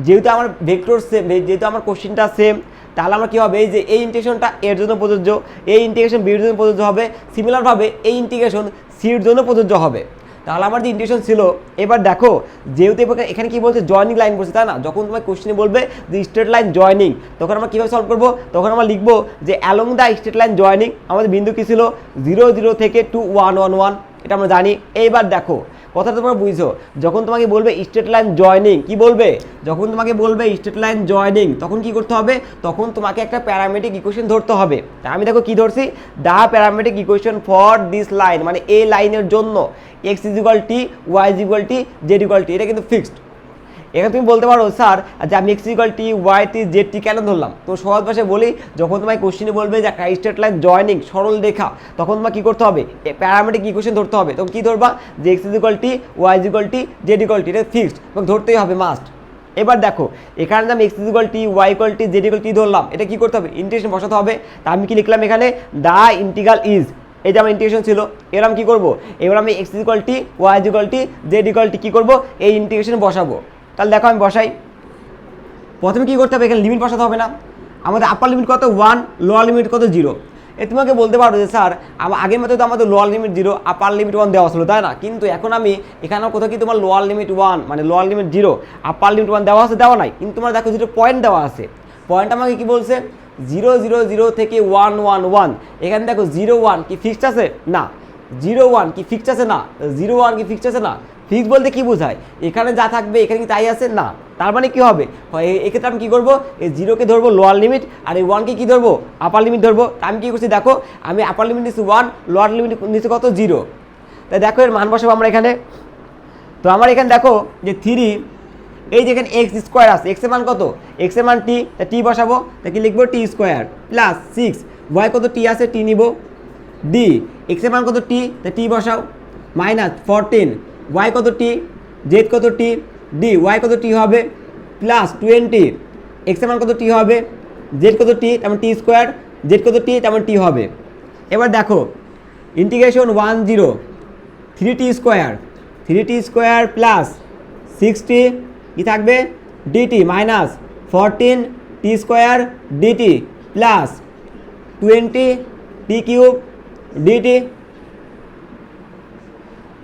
যেহেতু আমার ভেক্টর সেম, যেহেতু আমার কোশ্চেনটা সেম, তাহলে আমার কী হবে এই যে এই ইন্টিগ্রেশনটা এর জন্য প্রযোজ্য, এই ইন্টিগ্রেশন বির জন্য প্রযোজ্য হবে, সিমিলারভাবে এই ইন্টিগ্রেশন সির জন্য প্রযোজ্য হবে। তাহলে আমার যে ইন্টিগ্রেশন ছিল, এবার দেখো যেহেতু এখানে কি বলছে জয়েনিং লাইন বলছে তাই না, যখন তোমার কোশ্চেনে বলবে যে স্ট্রেট লাইন জয়েনিং তখন আমরা কীভাবে সলভ করবো, তখন আমরা লিখবো যে along the straight line joining আমাদের বিন্দু কী ছিল 0 0 থেকে 2 1 1 1, এটা আমরা জানি। এইবার দেখো কথা তোমরা বুঝছো, যখন তোমাকে বলবে স্ট্রেট লাইন জয়েনিং কি বলবে, যখন তোমাকে বলবে স্ট্রেট লাইন জয়েনিং তখন কি করতে হবে, তখন তোমাকে একটা প্যারামেট্রিক ইকুয়েশন ধরতে হবে। তা আমি দেখো কি ধরছি, the parametric equation for this line, মানে এই লাইনের জন্য x = t y = t z = t, এটা কিন্তু ফিক্সড। এখানে তুমি বলতে পারো স্যার যে আমি x = t y t z t কেন ধরলাম, তো সহজ ভাষায় বলি যখন তোমায় কোশ্চেনে বলবে যে একটা স্ট্রেট লাইন জয়েনিং সরল রেখা তখন তোমার কী করতে হবে প্যারামেট্রিক ইকুয়েশন ধরতে হবে। তখন কী ধরবা যে x = t y = t z = t, এটা ফিক্সড এবং ধরতেই হবে মাস্ট। এবার দেখো এখানে যে আমি x = t y = t z = t ধরলাম, এটা কী করতে হবে ইন্টিগ্রেশন বসাতে হবে। তা আমি কি লিখলাম এখানে দ্য ইন্টিগ্রাল ইজ, এই যে আমার ইন্টিগ্রেশন ছিল এবার আমি কী করবো, এবার আমি x = t y = t z = t কী করবো এই ইন্টিগ্রেশন বসাবো। তাহলে দেখো আমি বসাই, প্রথমে কী করতে হবে এখানে লিমিট বসাতে হবে না, আমাদের আপার লিমিট কত 1, লোয়ার লিমিট কত 0। তোমাকে বলতে পারো যে স্যার আগের মতো তো আমাদের লোয়ার লিমিট 0 আপার লিমিট 1 দেওয়া ছিল তাই না, কিন্তু এখন আমি এখানেও কোথাও কি তোমার লোয়ার লিমিট 1 মানে লোয়ার লিমিট 0 আপার লিমিট 1 দেওয়া আছে দেওয়া নাই, কিন্তু তোমার দেখো যেটা পয়েন্ট দেওয়া আছে, পয়েন্ট আমাকে কি বলছে 0 0 0 থেকে 1 1 1, এখানে দেখো 0 1 কি ফিক্সড আছে না, 0 1 কি ফিক্সড আছে না, 0 1 কি ফিক্সড আছে না, ফিক্স বলতে কি বোঝায় এখানে যা থাকবে এখানে কি তাই আছে না, তার মানে কী হবে এক্ষেত্রে আমি কী করবো এই 0কে ধরবো লোয়ার লিমিট আর এই 1কে কী ধরবো আপার লিমিট ধরবো। আমি কী করছি দেখো আমি আপার লিমিট নিচ্ছি 1, লোয়ার লিমিট নিচ্ছি কত 0, তাই দেখো এর মান বসাবো আমরা এখানে। তো আমার এখানে দেখো যে 3 এই যে এখানে x² আছে, x এর মান কত, x এর মান t, তা t বসাবো, তা কি লিখবো t² প্লাস 6 y কত t আছে t নিব, d x এর মান কত t, তা t বসাও মাইনাস 14 y কত t z কত t d y কত t হবে প্লাস 20 x এর মান কত t হবে z কত t তেমন t² z কত t তেমন t হবে। এবার দেখো ইন্টিগ্রেশন 1 0 3t² প্লাস 60 কি থাকবে dt minus 14t² dt plus 20t³ dt।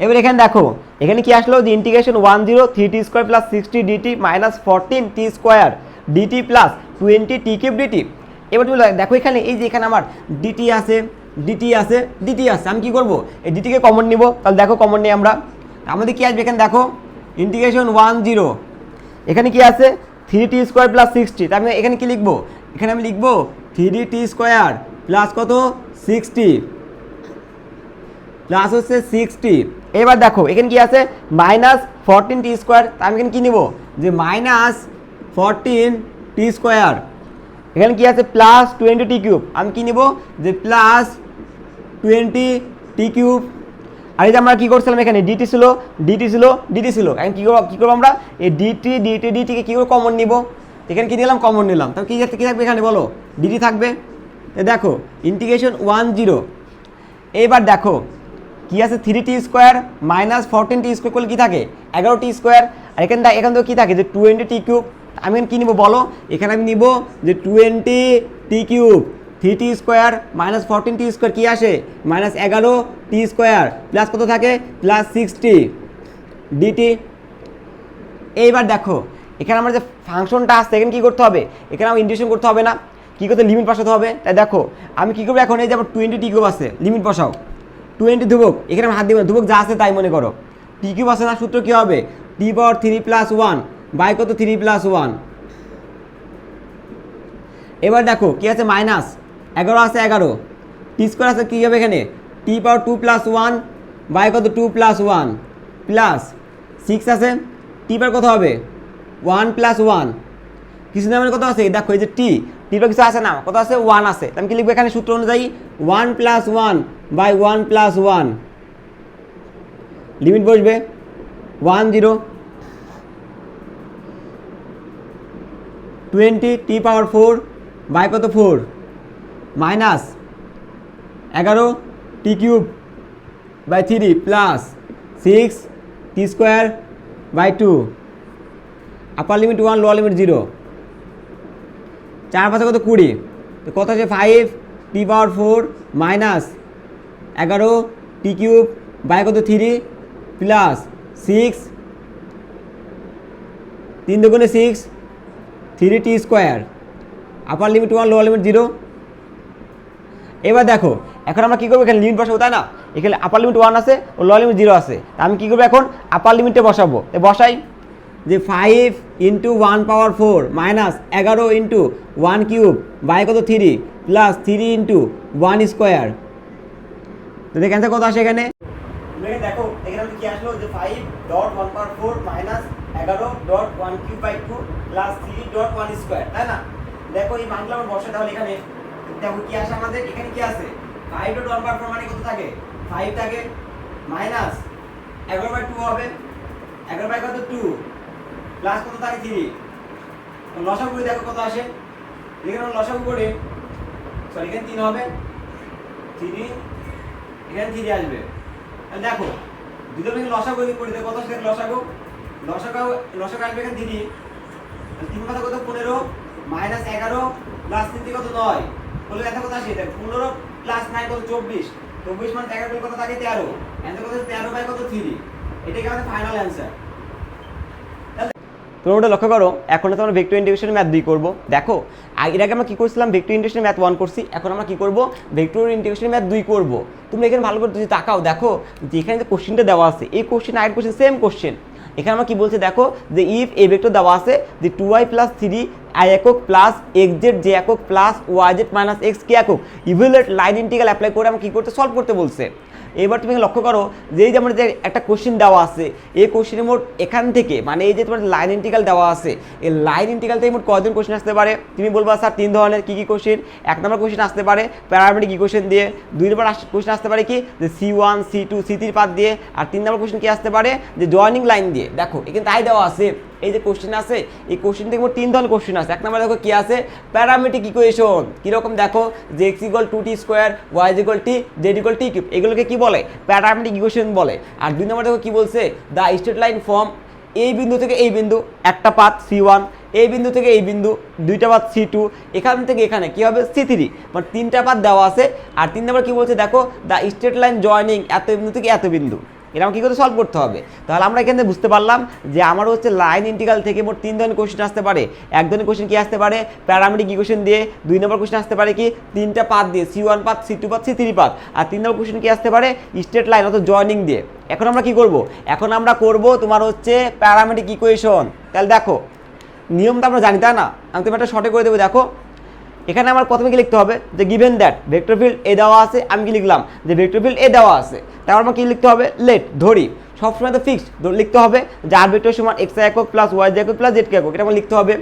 এবার এখানে দেখো এখানে কি আসলো যে integration 1 0 3t² plus 60 dt minus 14t² dt plus 20t³ dt। এবার তুমি দেখো এখানে এই যে এখানে আমার dt আছে আমি কি করব এই dt-কে কমন নিব, তাহলে দেখো কমন নিই আমরা, আমাদের কি আসবে এখানে দেখো ইন্টিগ্রেশন 1 0 এখানে কি আছে 3t² প্লাস 60, তার মানে এখানে কি লিখবো এখানে আমি লিখবো 3t² প্লাস কত 60 প্লাস হচ্ছে 60। এবার দেখো এখানে কি আছে মাইনাস 14t², আমি এখানে কি নিব যে মাইনাস 14t², এখানে কি আছে প্লাস 20t³ আমি কি নিব যে প্লাস 20t³। আর এই যে আমরা কী করছিলাম এখানে dt ছিল এখন কী করবো আমরা এই dt কে কী করে কমন নিব, এখানে কি নিলাম, কমন নিলাম, তাহলে কি থাকবে এখানে বলো, ডিটি থাকবে। দেখো ইন্টিগ্রেশন 10, এইবার দেখো কি আছে 3t square minus 14t square করলে কী থাকে 11t স্কোয়ার, আর এখান থেকে কী থাকে যে 20t কিউব। আমি এখানে কী নিব বলো, এখানে আমি নিব যে 20t cube, 3t square minus 14t square কী আসে মাইনাস 11t স্কোয়ার, প্লাস কত থাকে প্লাস 6t ডিটি। এইবার দেখো এখানে আমার যে ফাংশনটা আসছে এখানে কী করতে হবে, এখানে আমার ইন্টিগ্রেশন করতে হবে না, কী করতে লিমিট বসাতে হবে। তাই দেখো আমি কী করবো এখন, এই যে আমার 20t কিউব আছে, লিমিট বসাও 20 ধ্রুবক, এখানে আমি হাত দিব না, ধ্রুবক যা আছে তাই মনে করো, টি কিউব আছে না, সূত্র কী হবে টি পাওয়ার 3 + 1 বাই কত 3 + 1। এবার দেখো কি আছে মাইনাস 11 আছে, 11 টি স্কোয়ার আছে, কী হবে এখানে টি পাওয়ার 2 + 1 বাই কত 2 + 1 প্লাস 6 আছে, টি পাওয়ার কত হবে 1 + 1, কিছু না মানে কত আছে দেখো এই যে টি পাওয়ার কিছু আছে না, কত আছে 1 আছে, আমি কি লিখবো এখানে সূত্র অনুযায়ী 1 + 1 বাই 1 + 1, লিমিট বসবে 1 0 20t পাওয়ার 4 বাই কত 4 minus 11t cube by 3 plus 6t square by 2, upper limit 1 lower limit 0, 4 5 কত 20, তো কত আছে 5t power 4 minus 11t cube by কত 3 প্লাস 6 3 দুগুণে 6 3t স্কোয়ার, আপার লিমিট 1 লোয়ার লিমিট 0। এবার দেখো এখন আমরা কী করবো, এখানে লিমিট বসাবো তাই না, এখানে আপার লিমিট 1 আছে ও লোয়ার লিমিট 0 আছে, আমি কী করবো এখন আপার লিমিটে বসাবো, বসাই যে 5 × 1 পাওয়ার 4 মাইনাস 11 × 1 কিউব বাই কত 3 প্লাস 3 × 1 স্কোয়ার, তো দেখেন কত আসে এখানে, দেখো এখানে কি আসলো যে 5.1 power 4 minus 11.1 cube by 2 plus 3.1 square, তাই না। দেখো এই মানগুলো আমরা বসাই, তাহলে এখানে দেখো কি আসে আমাদের, এখানে কি আছে 5.1 পাওয়ার 4 মানে কত থাকে 5 থাকে, মাইনাস 11/2 হবে, 11 বাই কত 2 প্লাস কত থাকে 3, লসাগু করে দেখো কত আসে, এখানে লসাগু করে সরি এখানে 3 হবে, 3 এখানে 3 আসবে, তাহলে দেখো দুটো থেকে লসাগু করে দেখো কত আসে, লসাগু আসবে এখানে 3, 3 কত 15 মাইনাস 11 প্লাস 3 কত 9, বলে এত কত আসে 15 প্লাস 9 কত 24, 24 মানে 11 কত থাকে 13, অ্যান্সার কত 13 বাই কত 3, এটাই আমাদের ফাইনাল অ্যান্সার। তোমরা ওটা লক্ষ্য করো, এখন তো আমরা ভেক্টর ইন্টিগ্রেশনের ম্যাথ 2 করবো। দেখো এর আগে আমরা কী করছিলাম, ভেক্টর ইন্টিগ্রেশনের ম্যাথ 1 করছি, এখন আমরা কী করবো ভেক্টর ইন্টিগ্রেশনের ম্যাথ 2 করবো। তুমি এখানে ভালো করে যদি তাকাও, দেখো যে এখানে যে কোশ্চেনটা দেওয়া আছে, এই কোশ্চেন আগের কোশ্চেন সেম কোশ্চেন, এখানে আমরা কী বলছি দেখো যে ইফ এ ভেক্টর দেওয়া আছে যে 2y + 3i একক প্লাস xz j একক প্লাস yz মাইনাস x কে একক, ইভ্যালুয়েট লাইন ইন্টিগ্রাল অ্যাপ্লাই করে আমরা কী করতে সলভ করতে বলছে। এবার তুমি লক্ষ্য করো যে এই যে আমাদের যে একটা কোশ্চেন দেওয়া আছে, এই কোশ্চেনের মোট এখান থেকে মানে এই যে তোমার লাইন ইন্টিগ্রাল দেওয়া আছে, এই লাইন ইন্টিগ্রাল থেকে মোট কয়জন কোশ্চেন আসতে পারে, তুমি বলবা স্যার 3 ধরনের, কী কী কোশ্চেন, 1 নম্বর কোশ্চেন আসতে পারে প্যারামেট্রিক ইকুয়েশন দিয়ে, 2 নম্বর কোশ্চেন আসতে পারে কি যে C1 C2 C3 পাত দিয়ে, আর 3 নম্বর কোশ্চেন কি আসতে পারে যে জয়েনিং লাইন দিয়ে। দেখো এখানে তাই দেওয়া আছে, এই যে কোশ্চেন আছে এই কোশ্চেন থেকে মোট 3 ধরনের কোশ্চেন আছে। 1 নম্বর দেখো কি আছে প্যারামেট্রিক ইকুয়েশন, কীরকম দেখো যে x = 2t square y = t z = t cube, এগুলোকে কি বলে প্যারামেট্রিক ইকুয়েশন বলে। আর 2 নম্বর দেখো কি বলছে দ্য স্ট্রেট লাইন ফর্ম এই বিন্দু থেকে এই বিন্দু একটা পাথ C1, এই বিন্দু থেকে এই বিন্দু দুইটা পাথ C2, এখান থেকে এখানে কি হবে C3, মানে 3টা পাথ দেওয়া আছে। আর 3 নম্বর কি বলছে দেখো দ্য স্ট্রেট লাইন জয়নিং এত বিন্দু থেকে এত বিন্দু, এটা কী করে সলভ করতে হবে। তাহলে আমরা এখানে বুঝতে পারলাম যে আমার হচ্ছে লাইন ইন্টিগ্রাল থেকে মোট 3 ধরনের কোশ্চেন আসতে পারে। 1 ধরনের কোশ্চেন কি আসতে পারে প্যারামেট্রিক ইকুয়েশন দিয়ে, 2 নম্বর কোশ্চেন আসতে পারে কি 3টা পাথ দিয়ে C1 path C2 path C3 path, আর 3 নম্বর কোশ্চেন কি আসতে পারে স্ট্রেট লাইন অর্থাৎ জয়নিং দিয়ে। এখন আমরা কি করব, এখন আমরা করব তোমার হচ্ছে প্যারামেট্রিক ইকুয়েশন। তাহলে দেখো নিয়মটা আমরা জানি তাই না, আমি তুমি একটা শর্টে করে দেবো। দেখো এখানে আমার প্রথমে কি লিখতে হবে যে গিভেন দ্যাট ভেক্টর ফিল্ড এ দেওয়া আছে, আমি কি লিখলাম যে ভেক্টর ফিল্ড এ দেওয়া আছে, তারপর আমার কি লিখতে হবে লেট ধরি, সবসময় তো ফিক্সড লিখতে হবে যে আর ভেক্টর সমান x একক প্লাস y একক প্লাস z একক, এটা আমার লিখতে হবে।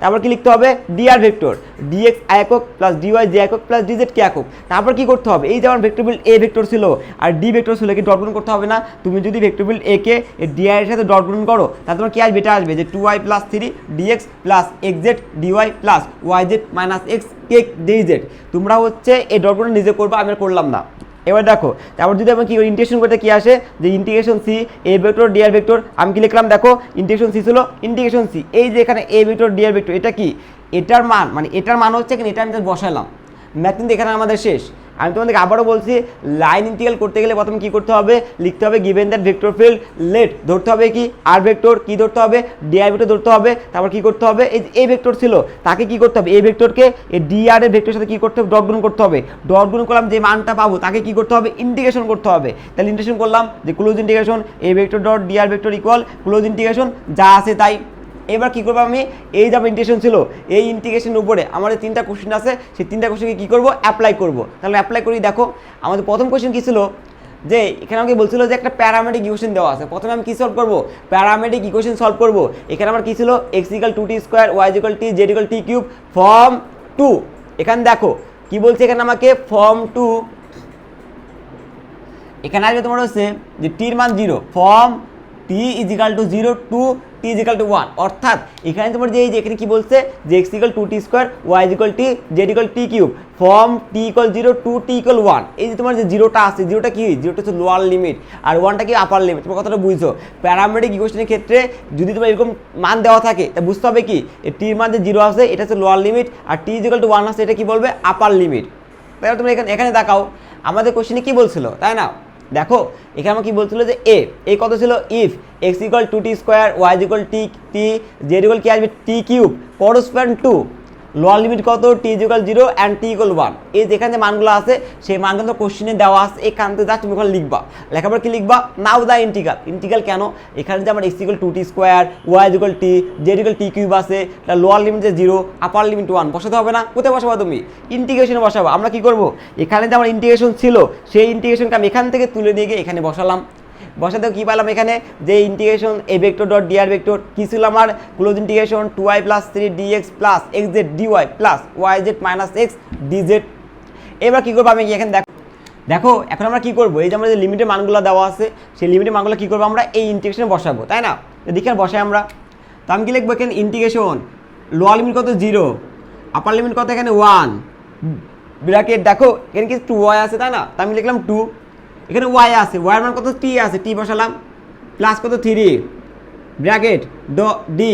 তারপর কি লিখতে হবে ডি আর ভেক্টর dx একক প্লাস dy যে একক প্লাস dz কে একক। তারপর কি করতে হবে এই যেমন ভেক্টর ফিল্ড এ ভেক্টর ছিল আর ডি ভেক্টর ছিল কি ডট গুণ করতে হবে না। তুমি যদি ভেক্টর ফিল্ড এ কে ডি এর সাথে ডট গুণ করো তাহলে তোমার কি আসবে এটা আসবে যে 2y plus 3 dx plus xz dy plus yz minus x কে dz। তোমরা হচ্ছে এই ডট গুণ নিজে করবে, আমি করলাম না। এবার দেখো তারপর যদি আমি কি ইন্টিগ্রেশন করতে কি আসে যে integration c A vector d R vector, আমি কি লিখলাম দেখো ইন্টিগ্রেশন সি ছিল ইন্টিগ্রেশন সি এই যে এখানে A vector d R vector এটা কি এটার মান মানে এটার মান হচ্ছে এখানে এটা আমি বসালাম। ম্যাথ কিন্তু এখানে আমাদের শেষ। আমি তোমাদেরকে আবারও বলছি লাইন ইন্টিগ্রাল করতে গেলে প্রথমে কি করতে হবে লিখতে হবে given that vector field let ধরতে হবে কি আর ভেক্টর কি ধরতে হবে ডি আর ভেক্টর ধরতে হবে। তারপর কি করতে হবে এই এ ভেক্টর ছিল তাকে কি করতে হবে এ ভেক্টরকে এই ডি আর এর ভেক্টরের সাথে কি করতে হবে ডট গুণ করতে হবে। ডট গুণ করলাম যে মানটা পাবো তাকে কি করতে হবে ইন্টিগ্রেশন করতে হবে। তাহলে ইন্টিগ্রেশন করলাম যে ক্লোজ ইন্টিগ্রেশন এ ভেক্টর ডট ডি আর ভেক্টর ইকুয়াল ক্লোজ ইন্টিগ্রেশন যা আছে তাই। এবার কী করবো আমি এই যে ইন্টিগ্রেশন ছিল এই ইন্টিগ্রেশনের উপরে আমাদের 3টা কোশ্চেন আছে সেই 3টা কোশ্চেনকে কী করবো অ্যাপ্লাই করবো। তাহলে অ্যাপ্লাই করি দেখো আমাদের প্রথম কোশ্চেন কী ছিল যে এখানে আমাকে বলছিল যে একটা প্যারামেট্রিক ইকুয়েশন দেওয়া আছে। প্রথমে আমি কী সলভ করবো প্যারামেট্রিক ইকুয়েশন সলভ করবো। এখানে আমার কী ছিল x = 2t square y = t z = t cube form 2। এখানে দেখো কি বলছে এখানে আমাকে ফর্ম 2 এখানে আসবে তোমার হচ্ছে যে টির মান 0 ফর্ম t = 0 টু t = 1 অর্থাৎ এখানে তোমার যে এই যে এখানে কি বলছে যে x = 2t square y = t z = t cube from t = 0 to t = 1। এই যে তোমার যে জিরোটা আছে জিরোটা কি জিরোটা হচ্ছে লোয়ার লিমিট আর 1টা কি আপার লিমিট। তোমার কথাটা বুঝছো প্যারামেট্রিক ইকুয়েশনের ক্ষেত্রে যদি তোমার এরকম মান দেওয়া থাকে তা বুঝতে হবে কি এই টির মান যে 0 আছে এটা হচ্ছে লোয়ার লিমিট আর t = 1 আছে এটা কি বলবে আপার লিমিট। তাহলে তোমরা এখানে দেখাও আমাদের কোশ্চেনে কি বলছিল তাই না। দেখো এখানে আমার কি বলছিল যে এ কত ছিল if x = 2t square y = t z কি আসবে t cube correspond to lower limit কত t = 0 অ্যান্ড t = 1। এই যেখানে মানগুলো আছে সেই মানগুলো কোশ্চেনে দেওয়া আছে এখান থেকে যা তুমি ওখানে লিখবা লেখার পর কি লিখবা নাও দা ইন্টিগ্রাল কেন এখানে যে আমার x = 2t square y = t z = t cube আছে এটা লোয়ার লিমিট যে 0 আপার লিমিট 1 বসাতে হবে না। কোথায় বসাবো তুমি ইন্টিগ্রেশনে বসাবো। আমরা কি করব এখানে যে আমার ইন্টিগ্রেশন ছিল সেই ইন্টিগ্রেশনকে আমি এখান থেকে তুলে নিয়ে গিয়ে এখানে বসালাম। বসাতে কী পেলাম এখানে যে ইন্টিগ্রেশন এ ভেক্টর ডট ডি আর ভেক্টর কী ছিল আমার close integration 2y + 3 dx plus xz dy plus yz minus x dz। এবার কী করবো আমি এখানে দেখো এখন আমরা কী করবো এই যে আমরা যে লিমিটের মানগুলো দেওয়া আছে সেই লিমিটের মানগুলো কী করবো আমরা এই ইন্টিগ্রেশনে বসাবো তাই না। দেখি আর বসাই আমরা তো আমি কী লিখবো এখানে ইন্টিগ্রেশন লোয়ার লিমিট কত 0 আপার লিমিট কত এখানে 1 ব্র্যাকেট দেখো এখানে কি 2y আছে তাই না তো আমি লিখলাম 2 এখানে y আছে y এর মান কত t আছে t বসালাম প্লাস কত 3 ব্র্যাকেট ডি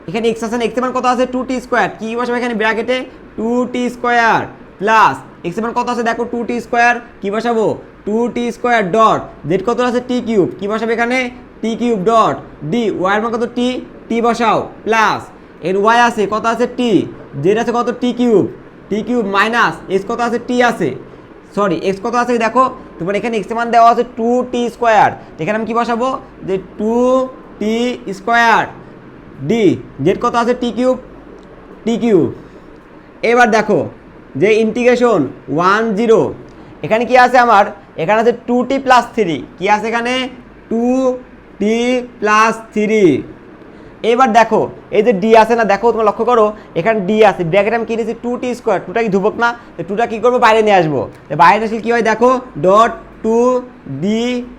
এখানে x আছে x এর মান কত আছে 2t স্কয়ার কি বসাবো এখানে ব্র্যাকেটে 2t স্কয়ার প্লাস x এর মান কত আছে দেখো 2t স্কয়ার কি বসাবো 2t স্কয়ার ডট z কত আছে t কিউব কি বসাবো এখানে t cube dot D y এর মান কত t বসাও প্লাস এর y আছে কত আছে t z আছে কত t কিউব মাইনাস x কত আছে t আছে সরি x কত আছে দেখো তোমার এখানে x এর মান দেওয়া আছে 2t স্কয়ার এখানে আমি কি বসাবো যে 2t স্কয়ার ডি z কত আছে t কিউব। এবার দেখো যে ইন্টিগ্রেশন 10 এখানে কি আছে আমার এখানে আছে 2t প্লাস 3 কি আছে এখানে 2t প্লাস 3। এবার দেখো এই যে ডি আছে না দেখো তোমরা লক্ষ্য করো এখানে ডি আছে ব্র্যাকেটে আমি কি নিয়েছি 2t স্কয়ার 2টা কি ধ্রুবক না 2টা কি করবো বাইরে নিয়ে আসবো বাইরে আসলে কি হয় দেখো ডট 2d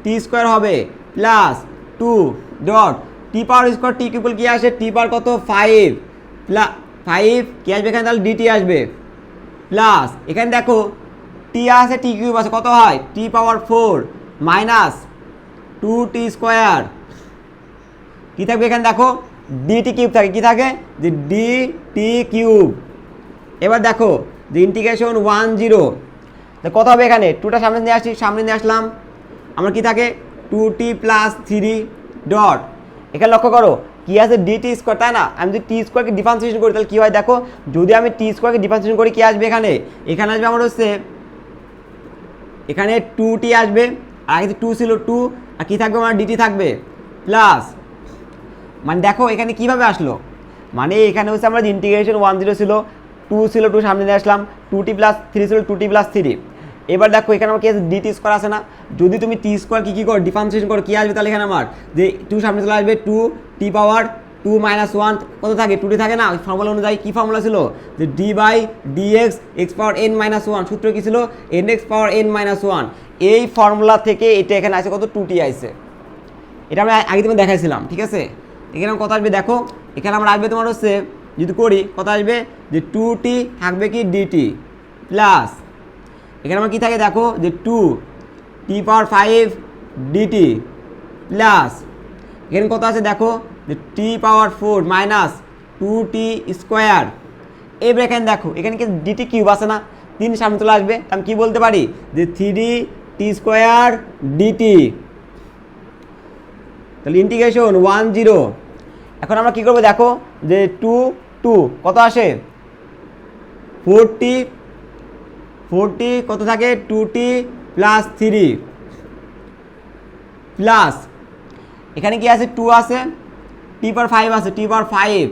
t স্কয়ার হবে প্লাস 2 ডট t পাওয়ার স্কয়ার t কিউব কি আসে t পাওয়ার কত 5 প্লাস 5 কি আসবে এখানে তাহলে dt আসবে প্লাস এখানে দেখো t আছে t কিউব আছে কত হয় t পাওয়ার 4 মাইনাস 2t স্কয়ার কি থাকবে এখানে দেখো dt কিউব থাকে কি থাকে যে dt কিউব। এবার দেখো যে ইন্টিগ্রেশন 10 কত হবে এখানে 2টা সামনে নিয়ে আসলাম আমরা কি থাকে 2t প্লাস 3 ডট এখানে লক্ষ্য করো কি আছে dt স্কয়ার তাই না আমি যদি t স্কয়ারকে ডিফারেন্সিয়েশন করি তাহলে কি হয় দেখো যদি আমি t স্কয়ারকে ডিফারেন্সিয়েশন করি কি আসবে এখানে আসবে আমার হচ্ছে এখানে 2t আসবে আর আগে 2 ছিল 2 আর কি থাকবে আমার dt থাকবে প্লাস মানে দেখো এখানে কিভাবে আসলো মানে এখানে হচ্ছে আমরা ইন্টিগ্রেশন 10 ছিল 2 ছিল 2 সামনে নিয়ে আসলাম 2t প্লাস 3 ছিল 2t প্লাস 3। এবার দেখো এখানে আমার কি আছে dt স্কয়ার আছে না যদি তুমি t স্কয়ার কি করো ডিফারেন্সিয়েশন করো কি আসবে তাহলে এখানে আমার যে 2 সামনে চলে আসবে 2 t পাওয়ার 2 টু মাইনাস ওয়ান কত থাকে, 2t থাকে না, ওই ফর্মুলা অনুযায়ী কী ফর্মুলা ছিল যে d by dx x power n minus one, সূত্র কী ছিল n x power n minus one. এই ফর্মুলা থেকে এটা এখানে আসে কত 2t আসছে, এটা আমরা আগে তোমার দেখাইছিলাম, ঠিক আছে। এখানে কত আসবে দেখো, এখানে আমরা আসবে তোমার হচ্ছে যদি করি কত আসবে যে 2t থাকবে কি ডিটি প্লাস এখানে আমার কী থাকে দেখো যে 2t পাওয়ার 5 ডিটি প্লাস এখানে কত আছে দেখো যে t পাওয়ার 4 মাইনাস 2t স্কোয়ার। এবার এখানে দেখো এখানে কি ডিটি কিউব আছে না, 3 সামনে চলে আসবে, আমি কি বলতে পারি যে 3t স্কোয়ার ডিটি, তাহলে ইন্টিগ্রেশন 1 0। এখন আমরা কী করবো দেখো যে 2 কত আসে 4t কত থাকে 2t প্লাস 3 প্লাস এখানে কি আছে 2 আছে t পাওয়ার 5 আছে t পাওয়ার 5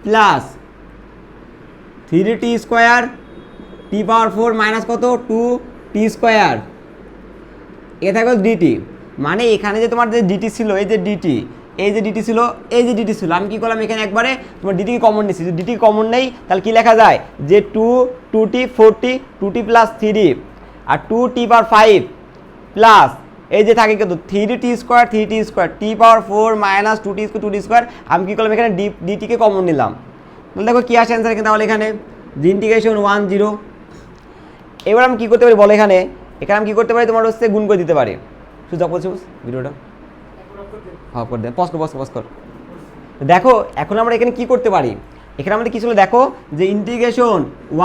প্লাস 3t স্কোয়ার t পাওয়ার 4 মাইনাস কত 2t স্কোয়ার, এ থাকবে ডিটি। মানে এখানে যে তোমার যে ডিটি ছিল এই যে ডিটি ছিল আমি কি করলাম এখানে একবারে তোমার ডিটিকে কমন নিচ্ছি, যদি ডিটি কমন নেই তাহলে কি লেখা যায় যে 2t 4t 2t প্লাস 3 আর 2t পাওয়ার 5 প্লাস এই যে থাকে কিন্তু 3t স্কোয়ার t পাওয়ার 4 মাইনাস 2t স্কোয়ার। আমি কি করলাম এখানে ডিটিকে কমন নিলাম, তাহলে দেখো কী আসে অ্যান্সার এখানে, তাহলে এখানে ইন্টিগ্রেশন 1 0। এবার আমি কী করতে পারি বলো, এখানে আমি কী করতে পারি তোমার হচ্ছে গুণ করে দিতে পারি। শুধু যা বলছি ভিডিওটা হ্যাঁ করে দেন, পজ কর। দেখো এখন আমরা এখানে কি করতে পারি, এখানে আমাদের কি ছিল দেখো যে ইন্টিগ্রেশন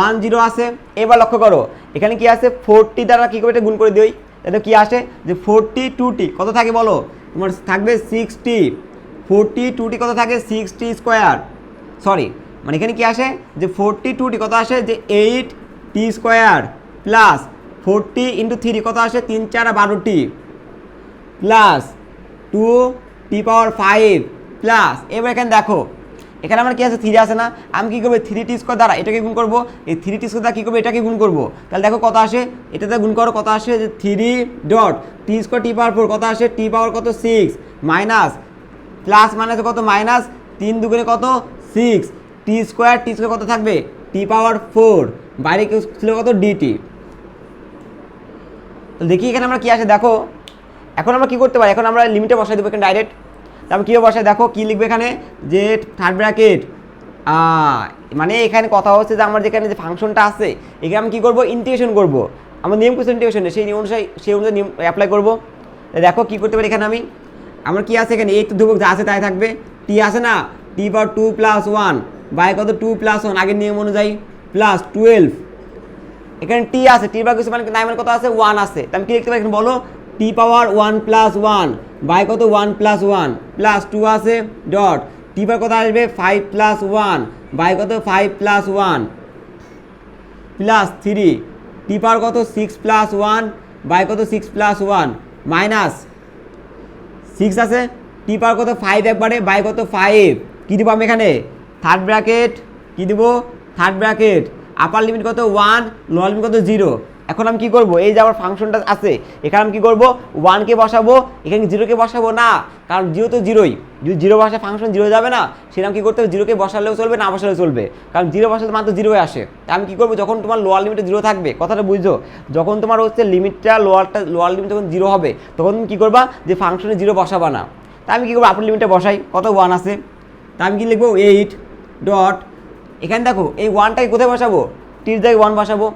1 0 আছে। এবার লক্ষ্য করো এখানে কি আছে 4t দ্বারা কী করে এটা গুণ করে দিই, তাহলে কি আসে যে 4t 2t কত থাকে বলো তোমার থাকবে 6t, 4t 2t কত থাকে 6t স্কোয়ার, সরি মানে এখানে কি আসে যে 4t 2t কত আসে যে 8t square plus 4t into 3 কত আসে 3 4 12t প্লাস 2t পাওয়ার 5 প্লাস এবার এখানে দেখো এখানে আমার কি আছে 3 আছে না, আমি কী করবো 3t স্কোয়ার দ্বারা এটাকে গুণ করবো, এই 3t স্কোয়ার দ্বারা কী করবো এটাকে গুণ করবো, তাহলে দেখো কত আসে এটাতে গুণ করো কত আসে যে 3 ডট t স্কোয়ার t পাওয়ার 4 কত আসে t পাওয়ার কত 6 মাইনাস প্লাস মাইনাসে কত মাইনাস 3 দুগুণে কত 6 t স্কোয়ার কত থাকবে t পাওয়ার 4 বাইরে ছিল কত ডিটি। তো দেখি এখানে আমরা কি আসে দেখো, এখন আমরা কি করতে পারি, এখন আমরা লিমিটে বসাই দেবো এখানে ডাইরেক্ট। তারপর কীভাবে বসাই দেখো কি লিখবে এখানে যে থার্ড ব্র্যাকেট, মানে এখানে কথা হচ্ছে যে আমার যেখানে যে ফাংশনটা আছে এখানে আমি কী করবো ইন্টিগ্রেশন করবো, আমার নিয়ম কিছু ইন্টিগ্রেশন সেই নিয়ম অনুযায়ী নিয়ম অ্যাপ্লাই করবো। দেখো কী করতে পারি এখানে আমার কি আছে এখানে এই তো ধ্রুবক যা আছে তাই থাকবে, টি আছে না t পাওয়ার 2 প্লাস 1 বাই কত 2 প্লাস 1 আগের নিয়ম অনুযায়ী প্লাস 12 এখানে টি আছে টি বা কিছু মানে নাই মানে কত আছে 1 আছে, আমি কি লিখতে পারি এখানে বলো টি পাওয়ার 1 প্লাস 1 বাই কত 1 প্লাস 1 প্লাস 2 আছে ডট টি পাওয়ার কত আসবে 5 প্লাস 1 বাই কত 5 প্লাস 1 প্লাস 3 টি পাওয়ার কত 6 প্লাস 1 বাই কত 6 প্লাস 1 মাইনাস 6 আছে টি পাওয়ার কত 5 একবারে বাই কত 5 কী দিব আমি এখানে থার্ড ব্র্যাকেট কী দিব থার্ড ব্র্যাকেট আপার লিমিট কত 1 লোয়ার লিমিট কত 0। এখন আমি কী করবো এই যে আমার ফাংশনটা আছে এখানে আমি কী করবো 1কে বসাবো, এখানে 0কে বসাবো না কারণ 0 তো 0ই, যদি 0 বসায় ফাংশন 0 যাবে না, সেরকম কী করতে হবে 0কে বসালেও চলবে না বসালেও চলবে, কারণ 0 বসালে মাত্র 0 আসে। তা আমি কী করবো যখন তোমার লোয়ার লিমিটে 0 থাকবে, কথাটা বুঝছো, যখন তোমার হচ্ছে লিমিটটা লোয়ার লিমিট যখন 0 হবে তখন তুমি কী করবা যে ফাংশনে 0 বসাবা না। তা আমি কী করবো আপার লিমিটে বসাই কত 1 আছে, তা আমি কী লিখবো 8 ডট এখানে দেখো এই 1টাকে কোথায় বসাবো টির জায়গায় 1 বসাবো।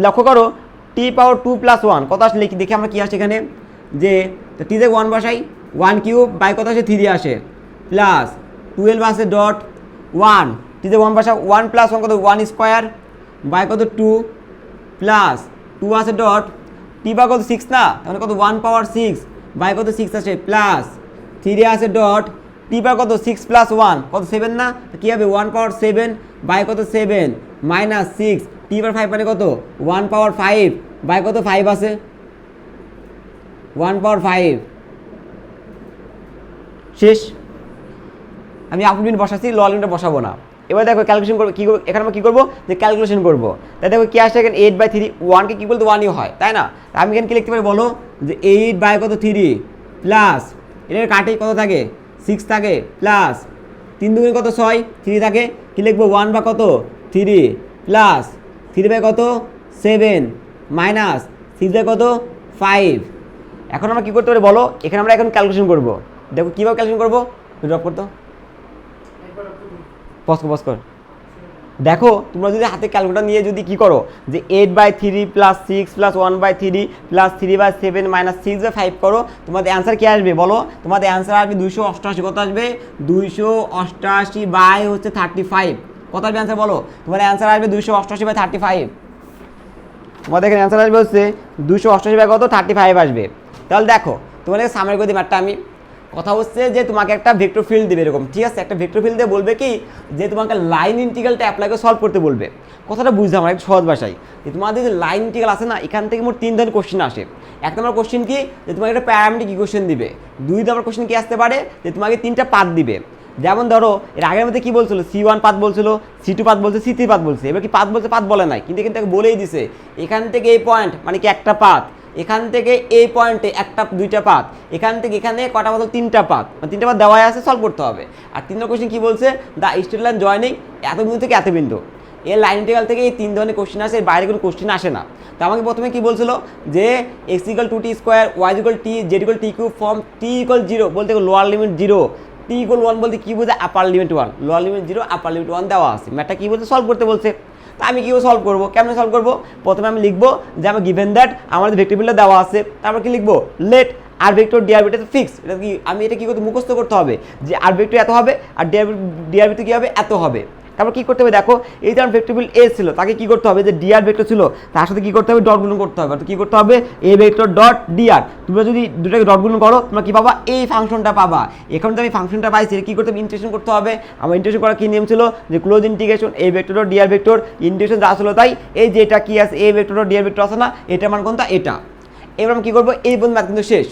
লক্ষ্য করো টি পাওয়ার 2 প্লাস 1 কত আসলে লিখি দেখি আমরা কী আসে এখানে যে টি জায়গায় 1 বসাই 1 কিউব বাই কত আসে 3 আসে প্লাস 12 আসে ডট 1 টি জায়গায় 1 বসা 1 প্লাস 1 কত 1 স্কোয়ার বাই কত 2 প্লাস 2 আসে ডট টি বা কত 6 না তাহলে কত 1 পাওয়ার 6 বাই কত 6 আসে প্লাস 3 আসে ডট টি বা কত 6 প্লাস 1 কত 7 না কী হবে 1 পাওয়ার 7 বাই কত 7 মাইনাস 6 টি পাওয়ার 5 মানে কত 1 পাওয়ার 5 বাই কত 5 আছে 1 পাওয়ার 5 শেষ। আমি আপার লিমিট বসাচ্ছি লোয়ার লিমিটে বসাবো না। এবার দেখো ক্যালকুলেশন করবো কী এখানে আমরা কী করবো যে ক্যালকুলেশন করবো, তাই দেখো কী আসছে এখানে 8/3 1কে কী বলতে 1ই হয় তাই না, আমি এখানে কী লিখতে পারি বলো যে 8 বাই কত 3 প্লাস এটার কাটে কত থাকে 6 থাকে প্লাস 3 দুগুণে কত 6, 3 থাকে, কি লিখবো 1 বা কত 3 প্লাস 3 বাই কত 7 মাইনাস 6 বাই কত 5। এখন আমরা কী করতে পারি বলো, এখানে আমরা এখন ক্যালকুলেশন করব। দেখো কীভাবে ক্যালকুলেশন করবো, ড্রপ করতো পস কর। দেখো তোমরা যদি হাতে ক্যালকুলেটর নিয়ে যদি কি করো যে 8/3 প্লাস 6 প্লাস 1/3 প্লাস 3/7 মাইনাস 6/5 করো, তোমাদের অ্যান্সার কী আসবে বলো? তোমাদের অ্যান্সার আসবে 288। কত আসবে? 288/35। কত আসবে অ্যান্সার বলো? তোমাদের অ্যান্সার আসবে 288/35। তোমাদের এখানে অ্যান্সার আসবে হচ্ছে 288/35 আসবে। তাহলে দেখো তোমাদের সামনে করে দিই ম্যাটটা আমি। কথা হচ্ছে যে তোমাকে একটা ভেক্টর ফিল্ড দেবে এরকম, ঠিক আছে? একটা ভেক্টর ফিল্ড দিয়ে বলবে কি যে তোমাকে লাইন ইন্টিগ্রালটা অ্যাপ্লাই করে সলভ করতে বলবে। কথাটা বুঝতে আমার একটু সহজ ভাষায়, যে তোমাদের যে লাইন ইন্টিগ্রাল আছে না, এখান থেকে মোট 3 ধরনের কোশ্চেন আসে। 1 নম্বর কোশ্চেন কি, যে তোমাকে একটা প্যারামেট্রিক ইকুয়েশন দিবে। 2 নম্বর কোশ্চেন কি আসতে পারে, যে তোমাকে 3টা পাথ দিবে। যেমন ধরো এর আগের মধ্যে কি বলছিল, C1 পাথ বলছিল, C2 পাথ বলছে, C3 পাথ বলছে। এবার কি পাথ বলছে, পাথ বলে নাই, কিন্তু এখান থেকে বলেই দিছে এখান থেকে এই পয়েন্ট মানে কি একটা পাথ, এখান থেকে এই পয়েন্টে একটা 2টা পাথ, এখান থেকে এখানে কটা বদল 3টা পাথ, মানে 3টা পাথ দেওয়াই আছে, সলভ করতে হবে। আর 3 নম্বর কোশ্চেন কি বলছে, দ্য স্ট্রেট লাইন জয়নিং এত বিন্দু থেকে এত বিন্দু। এই লাইন ইন্টিগ্রাল থেকে এই 3 ধরনের কোশ্চেন আসে, এর বাইরে কোনো কোশ্চেন আসে না। তো আমাকে প্রথমে কি বলছিল যে x = 2t square, y = t, z = t cube, from t = 0 বলতে লোয়ার লিমিট 0, t = 1 বলতে কি বোঝায়, আপার limit 1, lower limit 0 upper limit 1 দেওয়া আছে। ম্যাথটা কি বলছে, সলভ করতে বলছে। তা আমি কীভাবে সলভ করবো, কেমন সলভ করবো? প্রথমে আমি লিখবো যে আমার গিভেন দ্যাট আমাদের ভেক্টর ফিল্ডটা দেওয়া আছে, তারপর কি লিখবো, লেট আর ভেক্টর ডিআর ভেক্টর ফিক্স। এটা কি আমি এটা কি করতে মুখস্থ করতে হবে যে আর ভেক্টর এত হবে আর ডিআর ভেক্টর কী হবে, এত হবে। তারপর কী করতে হবে, দেখো এই যে আমার ভেক্টর ফিল্ড এ ছিল, তাকে কী করতে হবে, যে ডিআর ভেক্টর ছিল তার সাথে কী করতে হবে, ডট গুণন করতে হবে। তো কী করতে হবে, এ ভেক্টর ডট ডিআর। তোমরা যদি দুটাকে ডট গুণন করো তোমরা কী পাবা, এই ফাংশনটা পাবা। এখন তো আমি ফাংশনটা পাইছি, কী করতে হবে, ইন্টিগ্রেশন করতে হবে। আমার ইন্টিগ্রেশন করার কী নিয়ম ছিল, যে ক্লোজ ইন্টিগ্রেশন এ vector dot DR vector, integration যা ছিল তাই। এই যে এটা কী আছে, A vector dot DR vector আছে না, এটা মান কোনটা, এটা। এবার আমি কী করবো, এই পর্যন্ত ম্যাথ কিন্তু শেষ।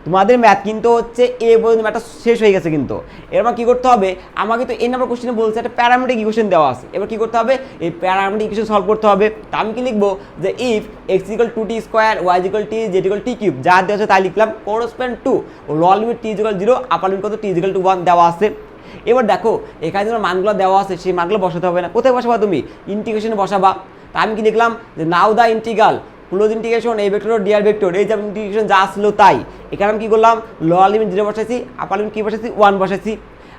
তোমাদের ম্যাথ কিন্তু হচ্ছে এ পর্যন্ত ম্যাথটা শেষ হয়ে গেছে। কিন্তু এবার কী করতে হবে, আমাকে তো এই নাম্বার কোশ্চেনে বলছে একটা প্যারামেট্রিক ইকুয়েশন দেওয়া আছে। এবার কী করতে হবে, এই প্যারামেট্রিক ইকুয়েশন সলভ করতে হবে। তা আমি কি লিখবো, যে if x = 2t square, y = t, z = t cube, যা দেওয়া আছে তাই লিখলাম, correspond to lower limit t = 0 upper limit কত t = 1 দেওয়া আছে। এবার দেখো এখানে যেন মানগুলো দেওয়া আছে সেই মানগুলো বসাতে হবে না, কোথায় বসাবা, তুমি ইন্টিগ্রেশনে বসাবা। তা আমি কি লিখলাম, যে নাও দ্য ইন্টিগ্রাল ক্লোজ ইন্টিগ্রেশন এই ভেক্টর ডিআর ভেক্টর, এই যে ইন্টিগ্রেশন যা আসলো তাই। এখানে আমি কী করলাম, লোয়ার লিমিট 0 বসাইছি, আপার লিমিট কী বসাইছি 1 বসাইছি।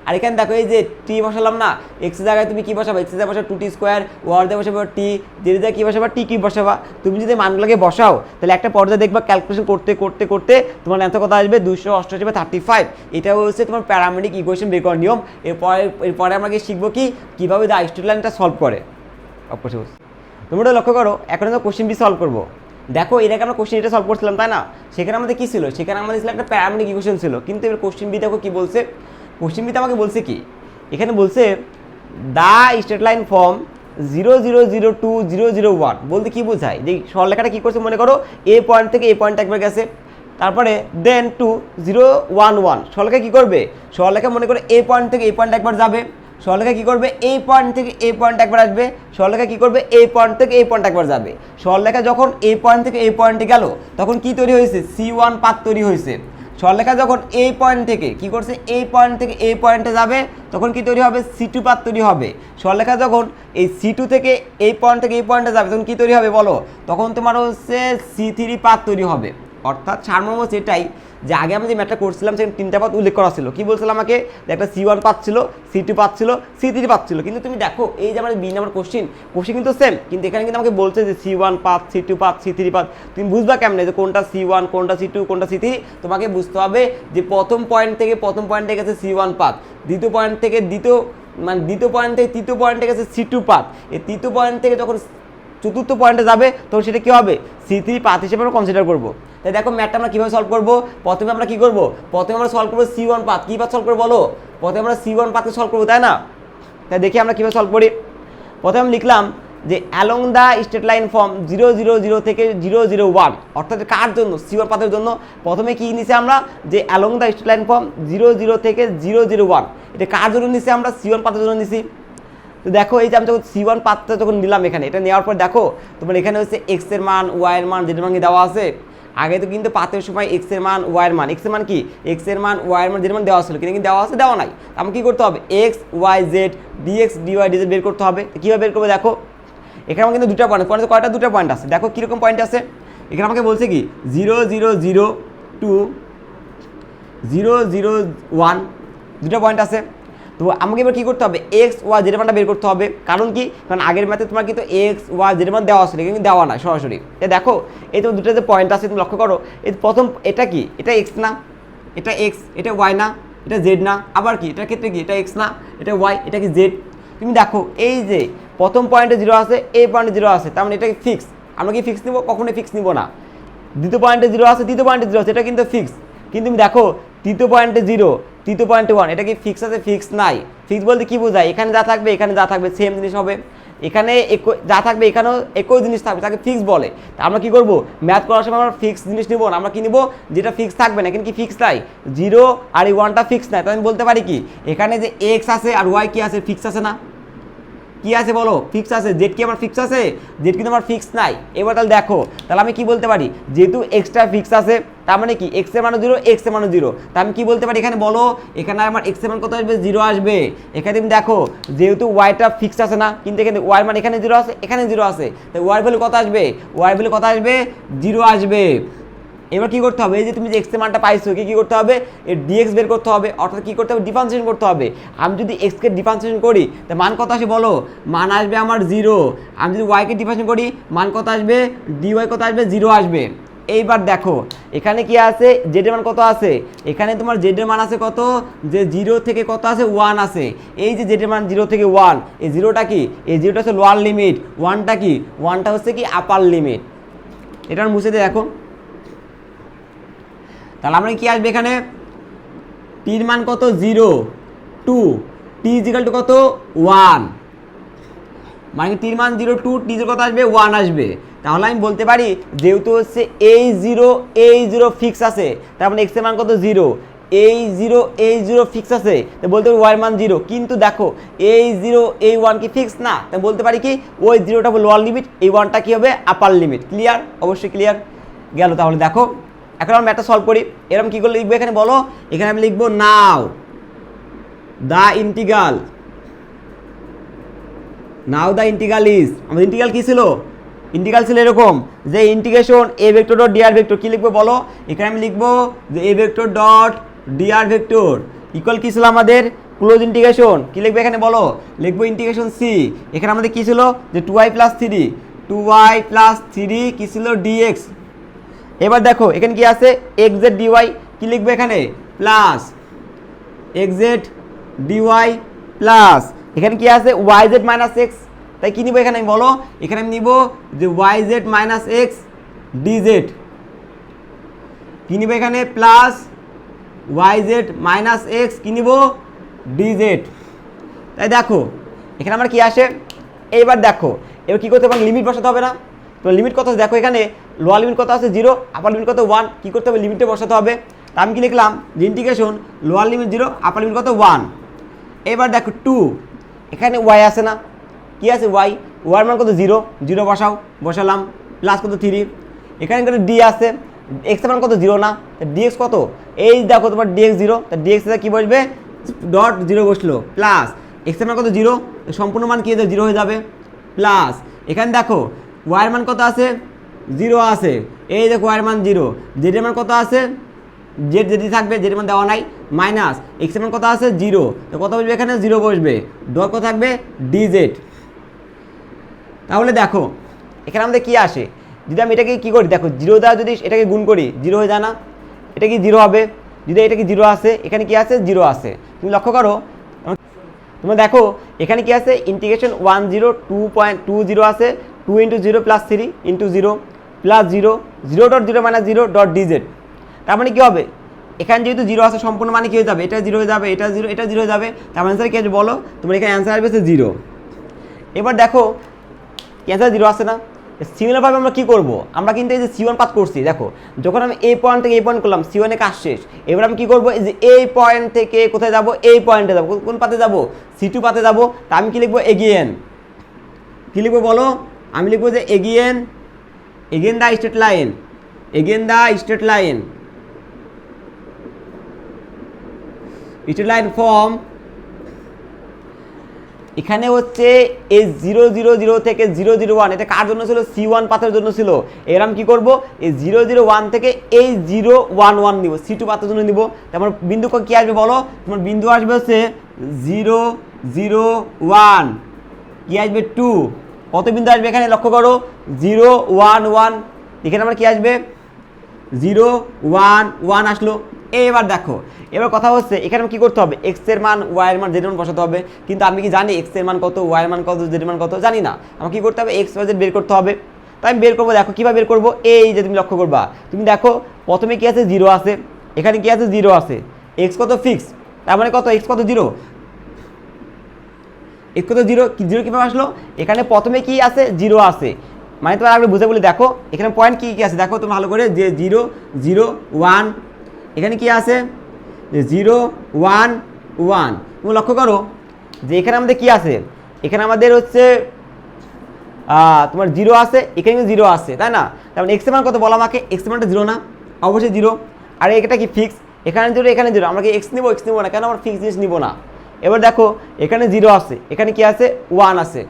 আর এখানে দেখো এই যে টি বসালাম না, এক্স জায়গায় তুমি কী বসাবা, এক্স জায়গায় বসাবো 2t স্কোয়ার, ওয়ার দিয়ে বসাবো টি, জেড জায়গায় কী বসাবা, টি কিউব বসাবা। তুমি যদি মানগুলোকে বসাও তাহলে একটা পর্যায়ে দেখবা ক্যালকুলেশন করতে করতে করতে তোমার অ্যান্সার কত আসবে, 288/35। এটা হচ্ছে তোমার প্যারামেট্রিক ইকুয়েশন বের করার নিয়ম। এরপরে আমরা কি শিখবো কি, কীভাবে দ্য স্ট্রেট লাইনটা সলভ করে। অবশ্যই তোমরা লক্ষ্য করো, এখন আমরা কোশ্চেন বি সলভ করবো। দেখো এটাকে আমরা কোশ্চেন এটা সলভ করছিলাম তাই না, সেখানে আমাদের কী ছিল, সেখানে আমাদের ছিল একটা প্যারামেট্রিক ইকুয়েশন ছিল। কিন্তু এবার কোশ্চেন বি দেখো কী বলছে, কোশ্চেন বিতে আমাকে বলছে কি, এখানে বলছে দ্য স্ট্রেট লাইন ফর্ম 0 0 0 2 0 0 1 বলতে কী বোঝায়, যে সরলরেখাটা কী করছে, মনে করো এ পয়েন্ট থেকে এ পয়েন্ট একবার গেছে, তারপরে দেন 2 0 1 1 সরলরেখা কী করবে, সরলরেখা মনে করো এ পয়েন্ট থেকে এ পয়েন্ট একবার যাবে, সরলরেখা কী করবে, এই পয়েন্ট থেকে এই পয়েন্ট একবার আসবে, সরলরেখা কী করবে, এই পয়েন্ট থেকে এই পয়েন্ট একবার যাবে। সরলরেখা যখন এই পয়েন্ট থেকে এই পয়েন্টে গেল তখন কি তৈরি হয়েছে, C1 পাথ তৈরি হয়েছে। সরলরেখা যখন এই পয়েন্ট থেকে কী করছে, এই পয়েন্ট থেকে এই পয়েন্টে যাবে তখন কি তৈরি হবে, C2 পাথ তৈরি হবে। সরলরেখা যখন এই C2 থেকে এই পয়েন্ট থেকে এই পয়েন্টে যাবে তখন কি তৈরি হবে বলো, তখন তোমার হচ্ছে C3 পাথ তৈরি হবে। অর্থাৎ সারমর্ম সেটাই যে আগে আমি যে ম্যাথটা করছিলাম সেখানে 3টা পাথ উল্লেখ করা ছিল। কি বলছিলাম আমাকে, যে একটা C1 পাথ ছিল, C2 পাথ ছিল, C3 পাথ ছিল। কিন্তু তুমি দেখো এই যে আমার বি নাম্বার কোশ্চেন কিন্তু সেম, কিন্তু এখানে কিন্তু আমাকে বলছে যে C1 path, C2 path, C3 path. তুমি বুঝবা কেমনে যে কোনটা C1 কোনটা C2 কোনটা C3, তোমাকে বুঝতে হবে যে প্রথম পয়েন্ট থেকে গেছে C1 পাথ, দ্বিতীয় পয়েন্ট থেকে তৃতীয় পয়েন্টে গেছে C2 পাথ, এই তৃতীয় পয়েন্ট থেকে যখন চতুর্থ পয়েন্টে যাবে তখন সেটা কী হবে, C3 পাথ হিসেবে আমরা কনসিডার করবো। তাই দেখো ম্যাথটা আমরা কীভাবে সলভ করবো, প্রথমে আমরা কী করবো, প্রথমে আমরা সলভ করবো C1 পাথ। কী পাথ সলভ করবো বলো, প্রথমে আমরা C1 পাথকে সলভ করবো তাই না। তাই দেখি আমরা কীভাবে সলভ করি। প্রথমে আমি লিখলাম যে along the straight line from 0 0 0 থেকে 0 0 1, অর্থাৎ কার জন্য, C1 পাথের জন্য। প্রথমে কি নিছি আমরা, যে along the straight line from 0 0 থেকে 0 0 1, এটা কার জন্য নিছি আমরা, C1 পাথের জন্য নিছি। তো দেখো এই যে আমি যখন C1 পাথটা যখন নিলাম এখানে, এটা নেওয়ার পর দেখো তোমার এখানে হচ্ছে এক্স এর মান, ওয়াই এর মান, জেড এর মান দেওয়া আছে। আগে তো কিন্তু পাতের সময় এক্স এর মান ওয়াই এর মান, এক্স এর মান কি, এক্স এর মান ওয়াই এর মান যেটা মান দেওয়া ছিল, কিন্তু দেওয়া আছে দেওয়া নাই, আমার কী করতে হবে x y z dx dy dz বের করতে হবে। কীভাবে বের করবে দেখো, এখানে আমার কিন্তু দুটো পয়েন্ট কয়টা, দুটো পয়েন্ট আছে, দেখো কীরকম পয়েন্ট আছে। এখানে আমাকে বলছে কি 0 0 0 2 0 0 1 দুটো পয়েন্ট আছে। তো আমাকে এবার কী করতে হবে এক্স ওয়াই জেড মানটা বের করতে হবে, কারণ কি, কারণ আগের ম্যাথে তোমার কিন্তু এক্স ওয়াই জেড মান দেওয়া আসলে কিন্তু দেওয়া নাই সরাসরি। দেখো এই তো দুটো যে পয়েন্ট আছে তুমি লক্ষ্য করো, এই প্রথম এটা কি, এটা এক্স না, এটা এক্স, এটা ওয়াই না, এটা জেড না, আবার কি এটার ক্ষেত্রে কি এটা এক্স না, এটা ওয়াই, এটা কি জেড। তুমি দেখো এই যে প্রথম পয়েন্টে 0 আছে, এই পয়েন্টে 0 আছে, তার মানে এটা কি ফিক্স, আমরা কি ফিক্স নিব, কখনোই ফিক্স নিব না। দ্বিতীয় পয়েন্টে 0 আছে, তৃতীয় পয়েন্টে 0 আছে, এটা কিন্তু ফিক্স। কিন্তু তুমি দেখো তৃতীয় পয়েন্টে 0, তৃতীয় পয়েন্টে 1, এটা কি ফিক্স আছে, ফিক্স নাই। ফিক্স বলতে কি বোঝায়, এখানে যা থাকবে এখানে যা থাকবে সেম জিনিস হবে, এখানে যা থাকবে এখানেও একই জিনিস থাকবে, তাকে ফিক্স বলে। তা আমরা কী করবো, ম্যাথ করার সময় আমরা ফিক্স জিনিস নিব না, আমরা কী নিব যেটা ফিক্স থাকবে না, এখানে কি ফিক্স নাই, 0 আর এই 1টা ফিক্স নাই। তাই আমি বলতে পারি কি এখানে যে এক্স আছে আর ওয়াই কি আছে, ফিক্স আছে না, কি আছে বলো, ফিক্স আছে। জেড কি আমার ফিক্স আছে, জেড কিন্তু আমার ফিক্স নাই। এবার তাহলে দেখো, তাহলে আমি কি বলতে পারি, যেহেতু এক্সটা ফিক্স আছে তার মানে কি এক্স এর মান 0, এক্স এর মান 0, তা আমি কি বলতে পারি এখানে বলো, এখানে আমার এক্স এর মান কত আসবে, 0 আসবে। এখানে তুমি দেখো যেহেতু ওয়াইটা ফিক্স আছে না, কিন্তু এখানে ওয়াই মান এখানে 0 আছে, এখানে 0 আছে, তাই ওয়াই ভ্যালু কত আসবে, ওয়াই ভ্যালু কত আসবে, 0 আসবে। এবার কী করতে হবে, এই যে তুমি যে এক্স এর মানটা পাইছো কী করতে হবে, এর ডিএক্স বের করতে হবে, অর্থাৎ কী করতে হবে, ডিফারেন্সিয়েশন করতে হবে। আমি যদি এক্সকে ডিফারেন্সিয়েশন করি তা মান কত আসে বলো, মান আসবে আমার 0। আমি যদি ওয়াইকে ডিফারেন্সিয়েশন করি মান কত আসবে, ডিওয়াই কত আসবে, 0 আসবে। এইবার দেখো এখানে কি আছে, জেডের মান কত আছে, এখানে তোমার জেডের মান আছে কত, যে 0 থেকে কত আছে, 1 আছে। এই যে জেডের মান 0 থেকে 1, এই 0টা কি, এই 0টা হচ্ছে লোয়ার লিমিট, 1টা কি, 1টা হচ্ছে কি আপার লিমিট। এটা মুছে দিয়ে দেখো, তাহলে আমরা কি আসবে এখানে, টির মান কত 0 2, টি ইজিক্যাল টু কত 1, মানে টির মান 0 2, টি কত আসবে 1 আসবে। তাহলে আমি বলতে পারি যেহেতু হচ্ছে এই 0 ফিক্স আছে, তার মানে এক্স এর মান কত 0, এই 0 ফিক্স আছে, তাই বলতে পারি ওয়াই মান 0। কিন্তু দেখো এই 0 এই 1 কি ফিক্স না, তাই বলতে পারি কি ওই 0টা হবে লোয়ার লিমিট, এই 1টা কি হবে আপার লিমিট। ক্লিয়ার, অবশ্যই ক্লিয়ার গেল। তাহলে দেখো এখন আমরা ম্যাথটা সলভ করি। এরকম কী করে লিখবো এখানে বলো, এখানে আমি লিখবো now the integral, now the integral is, আমাদের ইন্টিগ্রাল কী ছিল, ইন্টিগ্রাল ছিল এরকম যে ইন্টিগ্রেশন এ ভেক্টর ডট ডিআর ভেক্টর, কী লিখবো বলো, এখানে আমি লিখবো যে এ vector dot DR vector equal কী ছিল আমাদের, ক্লোজ ইন্টিগ্রেশন, কী লিখবো এখানে বলো, লিখবো ইন্টিগ্রেশন সি। এখানে আমাদের কী ছিল যে 2y + 3 কী ছিল ডিএক্স। এবার দেখো এখানে কি আছে এক্স জেড ডিওয়াই, কী লিখবো এখানে plus x z dy plus এখানে কি আছে ওয়াই জেড মাইনাস এক্স, তাই কী নিব এখানে আমি বলো, এখানে আমি নিব যে y z minus x d z, কী নিব এখানে plus y z minus x কী নিব ডিজেড। তাই দেখো এখানে আমার কি আসে, এইবার দেখো এবার কী করতে হবে, লিমিট বসাতে হবে না, তো লিমিট কত দেখো এখানে লোয়ার লিমিট কত আছে 0, আপার লিমিট কত 1, কী করতে হবে লিমিটে বসাতে হবে। তা আমি কি লিখলাম যে integration lower limit 0 upper limit কত 1। এবার দেখো 2, এখানে ওয়াই আছে না, কি আছে ওয়াই, ওয়ার মান কত 0 বসাও, বসালাম প্লাস কত 3, এখানে কত ডি আছে, এক্স মান কত 0 না, ডিএক্স কত, এই দেখো তোমার ডিএক্স 0, তা ডিএক্স কী বসবে ডট 0 বসলো, প্লাস এক্স মান কত 0, সম্পূর্ণ মান কী 0 হয়ে যাবে, প্লাস এখানে দেখো ওয়াইয়ের মান কত আছে 0 আছে, এই দেখো ওয়াইয়ের মান 0, জেডের মান কত আছে, জেড যেটি থাকবে জেডের মান দেওয়া নাই, মাইনাস এক্সের মান কত আছে 0, তো কত বসবে এখানে 0 বসবে, ডট কত থাকবে ডিজেড। তাহলে দেখো এখানে আমাদের কী আসে, যদি আমি এটাকে কী করি দেখো 0 দ্বারা যদি এটাকে গুণ করি 0 হয়ে যায় না, এটা কি 0 হবে, যদি এটা কি 0 আসে, এখানে কি আছে 0 আছে, তুমি লক্ষ্য করো তোমরা দেখো এখানে কি আছে ইন্টিগ্রেশন 102.20 আছে, 2 × 0 + 3 × 0 + 0 0.0 - 0 ডট ডিজেড। তার মানে কী হবে, এখানে যেহেতু 0 আছে সম্পূর্ণ মানে কী হয়ে যাবে, এটা 0 হয়ে যাবে, এটা 0, এটা 0 হয়ে যাবে, তার অ্যান্সার কী আছে বলো, তোমার এখানে অ্যান্সার আসবে 0। এবার দেখো অ্যান্সার 0 আসে না, সিমিলারভাবে আমরা কী করবো, আমরা কিন্তু এই যে C1 পাত করছি, দেখো যখন আমি এই পয়েন্ট থেকে এই পয়েন্ট করলাম C1 এ কাজ শেষ, এবার আমি কী করবো, এই যে এই পয়েন্ট থেকে কোথায় যাবো, এই পয়েন্টে যাবো, কোন পাতে যাবো C2 পাতে যাবো, তা আমি কী লিখবো এগিয়েন, কী লিখবো বলো, আমি লিখবো যে again the straight line, again the straight line form এখানে হচ্ছে এই 0 0 0 থেকে 0 0 1 এটা কার জন্য ছিল C1 পাথরের জন্য ছিল। এর আমি কি করব এই 0 0 1 থেকে এই 0 1 1 নিব C2 পাথরের জন্য নিব। তারপর বিন্দু কি আসবে বলো, তোমার বিন্দু আসবে হচ্ছে 0 0 1 কি আসবে 2, কত বিন্দু আসবে এখানে লক্ষ্য করো 0 1 1, এখানে আমার কি আসবে 0 1 1 আসলো। এবার দেখো এবার কথা হচ্ছে এখানে কি করতে হবে এক্স এর মান ওয়াই এর মান জেড এর মান বসাতে হবে, কিন্তু আমি কি জানি এক্স এর মান কত ওয়াই এর মান কত জেড এর মান কত জানি না, আমাকে কি করতে হবে এক্স ওয়াই জেড বের করতে হবে। তাই আমি বের করবো, দেখো কীভাবে বের করবো, এই যে তুমি লক্ষ্য করবা তুমি দেখো প্রথমে কি আছে 0 আছে, এখানে কি আছে 0 আছে, এক্স কত ফিক্স, তার মানে কত এক্স কত 0, এক্স কত 0 কীভাবে আসলো, এখানে প্রথমে কি আছে 0 আছে, মানে তোমার আগে বুঝে বলি দেখো এখানে পয়েন্ট কি কি আছে দেখো তুমি ভালো করে যে 0 0 1, এখানে কি আছে যে 0 1 1, তুমি লক্ষ্য করো যে এখানে আমাদের কি আছে, এখানে আমাদের হচ্ছে তোমার 0 আছে, এখানে 0 আছে তাই না, তার মানে এক্স এর মান কত বলো আমাকে, এক্স এর মানটা 0 না, অবশ্যই 0, আর এটা কি ফিক্স, এখানে 0 এখানে 0, আমরা কি এক্স নিব না, কেন আমরা ফিক্স জিনিস নিব না। এবার দেখো এখানে 0 আছে, এখানে কি আছে 1 আছে,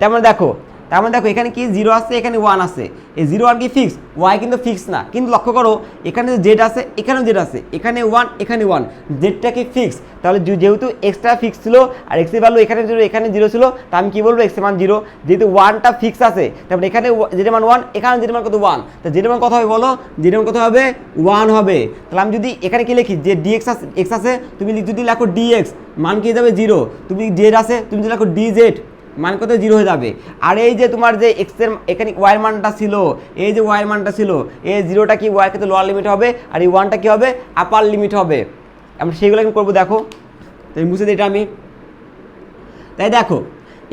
তার মানে দেখো এখানে কি 0 আছে এখানে 1 আছে, এই 0 1 কি ফিক্স, ওয়াই কিন্তু ফিক্স না, কিন্তু লক্ষ্য করো এখানে জেড আছে এখানেও জেড আছে, এখানে 1 এখানে 1, জেডটা কি ফিক্স, তাহলে যেহেতু এক্সটা ফিক্স ছিল আর এক্স এর ভ্যালু এখানে 0 এখানে 0 ছিল, তা আমি কি বলবো এক্স এর মান 0, যেহেতু 1টা ফিক্স আছে তারপরে এখানে জেড এর মান 1 এখানে জেড এর মান কত 1, তো জেড এর মান কত হবে বলো, জেড এর মান কত হবে 1 হবে। তাহলে আমি যদি এখানে কি লিখি যে ডিএক্স আছে এক্স আছে, তুমি যদি লেখো ডিএক্স মান কি যাবে 0, তুমি জেড আছে তুমি যদি লেখো ডিজেড মান কত 0 হয়ে যাবে। আর এই যে তোমার যে এক্স এর এখানে ওয়াই এর মানটা ছিল, এই যে ওয়াই এর মানটা ছিল, এই 0টা কি ওয়াই ক্ষেত্রে লোয়ার লিমিট হবে আর এই 1টা কি হবে আপার লিমিট হবে। আমরা সেগুলো আমি করবো দেখো, তাই মুছে দিই এটা আমি, তাই দেখো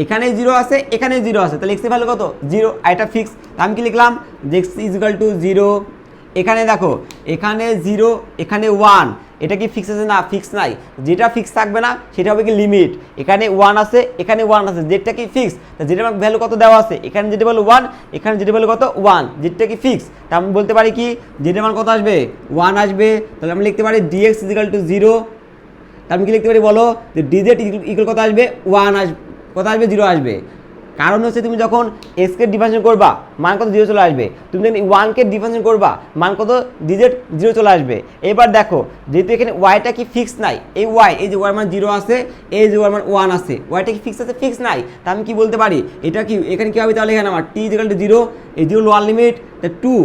এখানে 0 আছে এখানে 0 আছে, তাহলে এক্স এর ভ্যালু কত 0, আর এটা ফিক্স, আমি কি লিখলাম যে এক্স ইজ ইকুয়াল টু 0, এখানে দেখো এখানে 0 এখানে 1, এটা কি ফিক্স আছে না, ফিক্স নাই, যেটা ফিক্স থাকবে না সেটা হবে কি লিমিট, এখানে 1 আছে এখানে 1 আছে, যেটা কি ফিক্স, তা যেটা ভ্যালু কত দেওয়া আছে, এখানে যেটা ভ্যালু 1 এখানে যেটা ভ্যালু কত 1, যেটা কি ফিক্স, তা আমি বলতে পারি কি যেটা মান কত আসবে 1 আসবে, তাহলে আমি লিখতে পারি dx ইজ ইকুয়াল টু 0, তা আমি কি লিখতে পারি বলো যে dz ইকুয়াল কত আসবে 1 আসবে, কত আসবে 0 আসবে, কারণ হচ্ছে তুমি যখন এস কে ডিফারেন্সিয়েট করবা মান কত 0 চলে আসবে, তুমি যখন 1 কে ডিফারেন্সিয়েট করবা মান কত ডিজেড 0 চলে আসবে। এবার দেখো যেহেতু এখানে ওয়াইটা কি ফিক্স নাই, এই ওয়াই এই যে ওয়াই মান 0 আছে এই যে ওয়াই মান 1 আছে, ওয়াইটা কি ফিক্স আছে, ফিক্স নাই, তা আমি কি বলতে পারি এটা কি এখানে কি হবে, তাহলে এখানে আমার টি ইজ ইকুয়াল টু 0, এই 0 lower limit 2,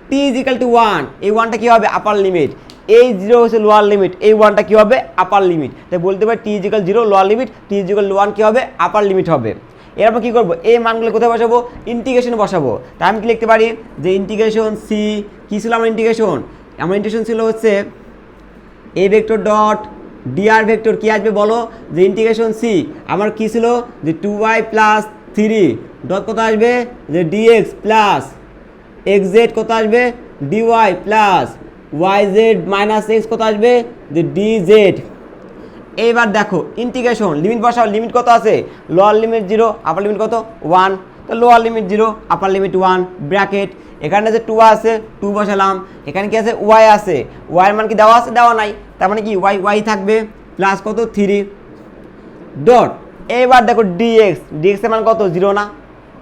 T is equal to 1, এই 1টা কি হবে আপার লিমিট, এই 0 হচ্ছে লোয়ার লিমিট, এই 1টা কি হবে আপার লিমিট, তাই বলতে পারি t is equal 0 lower limit, t is equal 1 কি হবে আপার লিমিট হবে। এরপর কী করবো এই মানগুলো কোথায় বসাবো, ইন্টিগ্রেশনে বসাবো, তাই আমি কি লিখতে পারি যে ইন্টিগ্রেশন সি, কী ছিল আমার ইন্টিগ্রেশন ছিল হচ্ছে a vector dot DR vector কী আসবে বলো, যে ইন্টিগ্রেশন সি আমার কী ছিল যে 2y প্লাস 3 ডট কত আসবে যে ডিএক্স প্লাস এক্স জেড কত আসবে dy plus y z minus x কত আসবে যে ডিজেড। এইবার দেখো ইন্টিগ্রেশন লিমিট বসাও, লিমিট কত আছে লোয়ার লিমিট 0 আপার লিমিট কত 1, তো lower limit 0 upper limit 1 bracket, এখানে যে 2 আছে 2 বসালাম, এখানে কি আছে ওয়াই আছে, ওয়াইয়ের মান কি দেওয়া আছে দেওয়া নাই, তার মানে কি ওয়াই থাকবে প্লাস কত 3 ডট, এইবার দেখো ডিএক্স এর মান কত 0 না,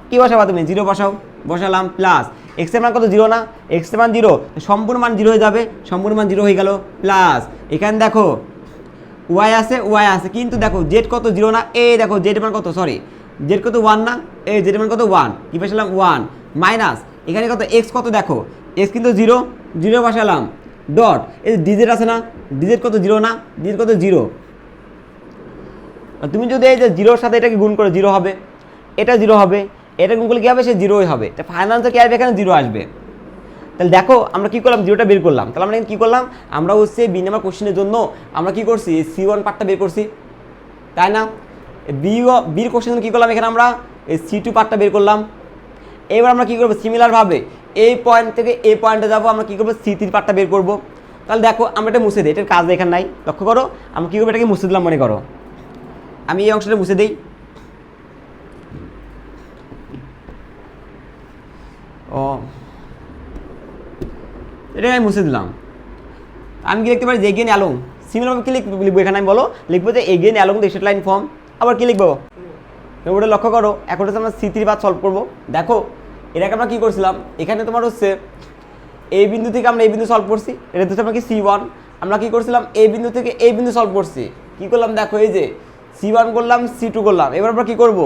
কি বসাবা তুমি 0 বসাও, বসালাম প্লাস এক্স এর মান কত 0 না, এক্স এর মান 0 সম্পূর্ণ মান 0 হয়ে যাবে, সম্পূর্ণ মান 0 হয়ে গেল প্লাস এখানে দেখো ওয়াই আছে কিন্তু দেখো জেড কত 0 না, এই দেখো জেড মান কত সরি জেড কত 1 না, এই জেড মান কত 1 কি বসালাম 1 মাইনাস এখানে কত এক্স কত দেখো এক্স কিন্তু 0 বসালাম ডট এই ডিজেড আছে না, ডিজেড কত 0 না, ডিজেড কত 0, তুমি যদি এই যে 0-র সাথে এটাকে গুণ করো 0 হবে, এটা 0 হবে, এটা গুণ করলে কী হবে সে 0ই হবে, তো ফাইনাল আনসার কী আসবে এখানে 0 আসবে। তাহলে দেখো আমরা কী করলাম 0টা বের করলাম, তাহলে আমরা কী করলাম আমরা হচ্ছে বি নাম্বার কোশ্চেনের জন্য আমরা কী করছি C1 পার্টটা বের করছি তাই না, বির কোশ্চেন কী করলাম এখানে আমরা এই C2 পার্টটা বের করলাম। এবার আমরা কী করবো সিমিলারভাবে এই পয়েন্ট থেকে এই পয়েন্টে যাবো, আমরা কী করবো C3 পার্টটা বের করবো। তাহলে দেখো আমরা এটা মুছে দিই, এটার কাজ এখানে নাই, লক্ষ্য করো আমরা কী করবো এটাকে মুছে দিলাম, মনে করো আমি এই অংশটা মুছে দিই, ও এটাকে আমি মুছে দিলাম। আমি কি লিখতে পারি যে এগেন অ্যালং, সিমিলারভাবে কি লিখবো এখানে আমি বলো, লিখবো যে again along the straight line form. আবার কি লিখবো, ওটা লক্ষ্য করো। এখন হচ্ছে আমরা C3 পাথ সলভ করবো। দেখো এটাকে আমরা কী করছিলাম, এখানে তোমার হচ্ছে এই বিন্দু থেকে আমরা এই বিন্দু সলভ করছি, এটা হচ্ছে আমরা কি C1। আমরা কি করছিলাম, এই বিন্দু থেকে এই বিন্দু সলভ করছি। কি করলাম দেখো, এই যে C1 করলাম, C2 করলাম। এবার আমরা কী করবো,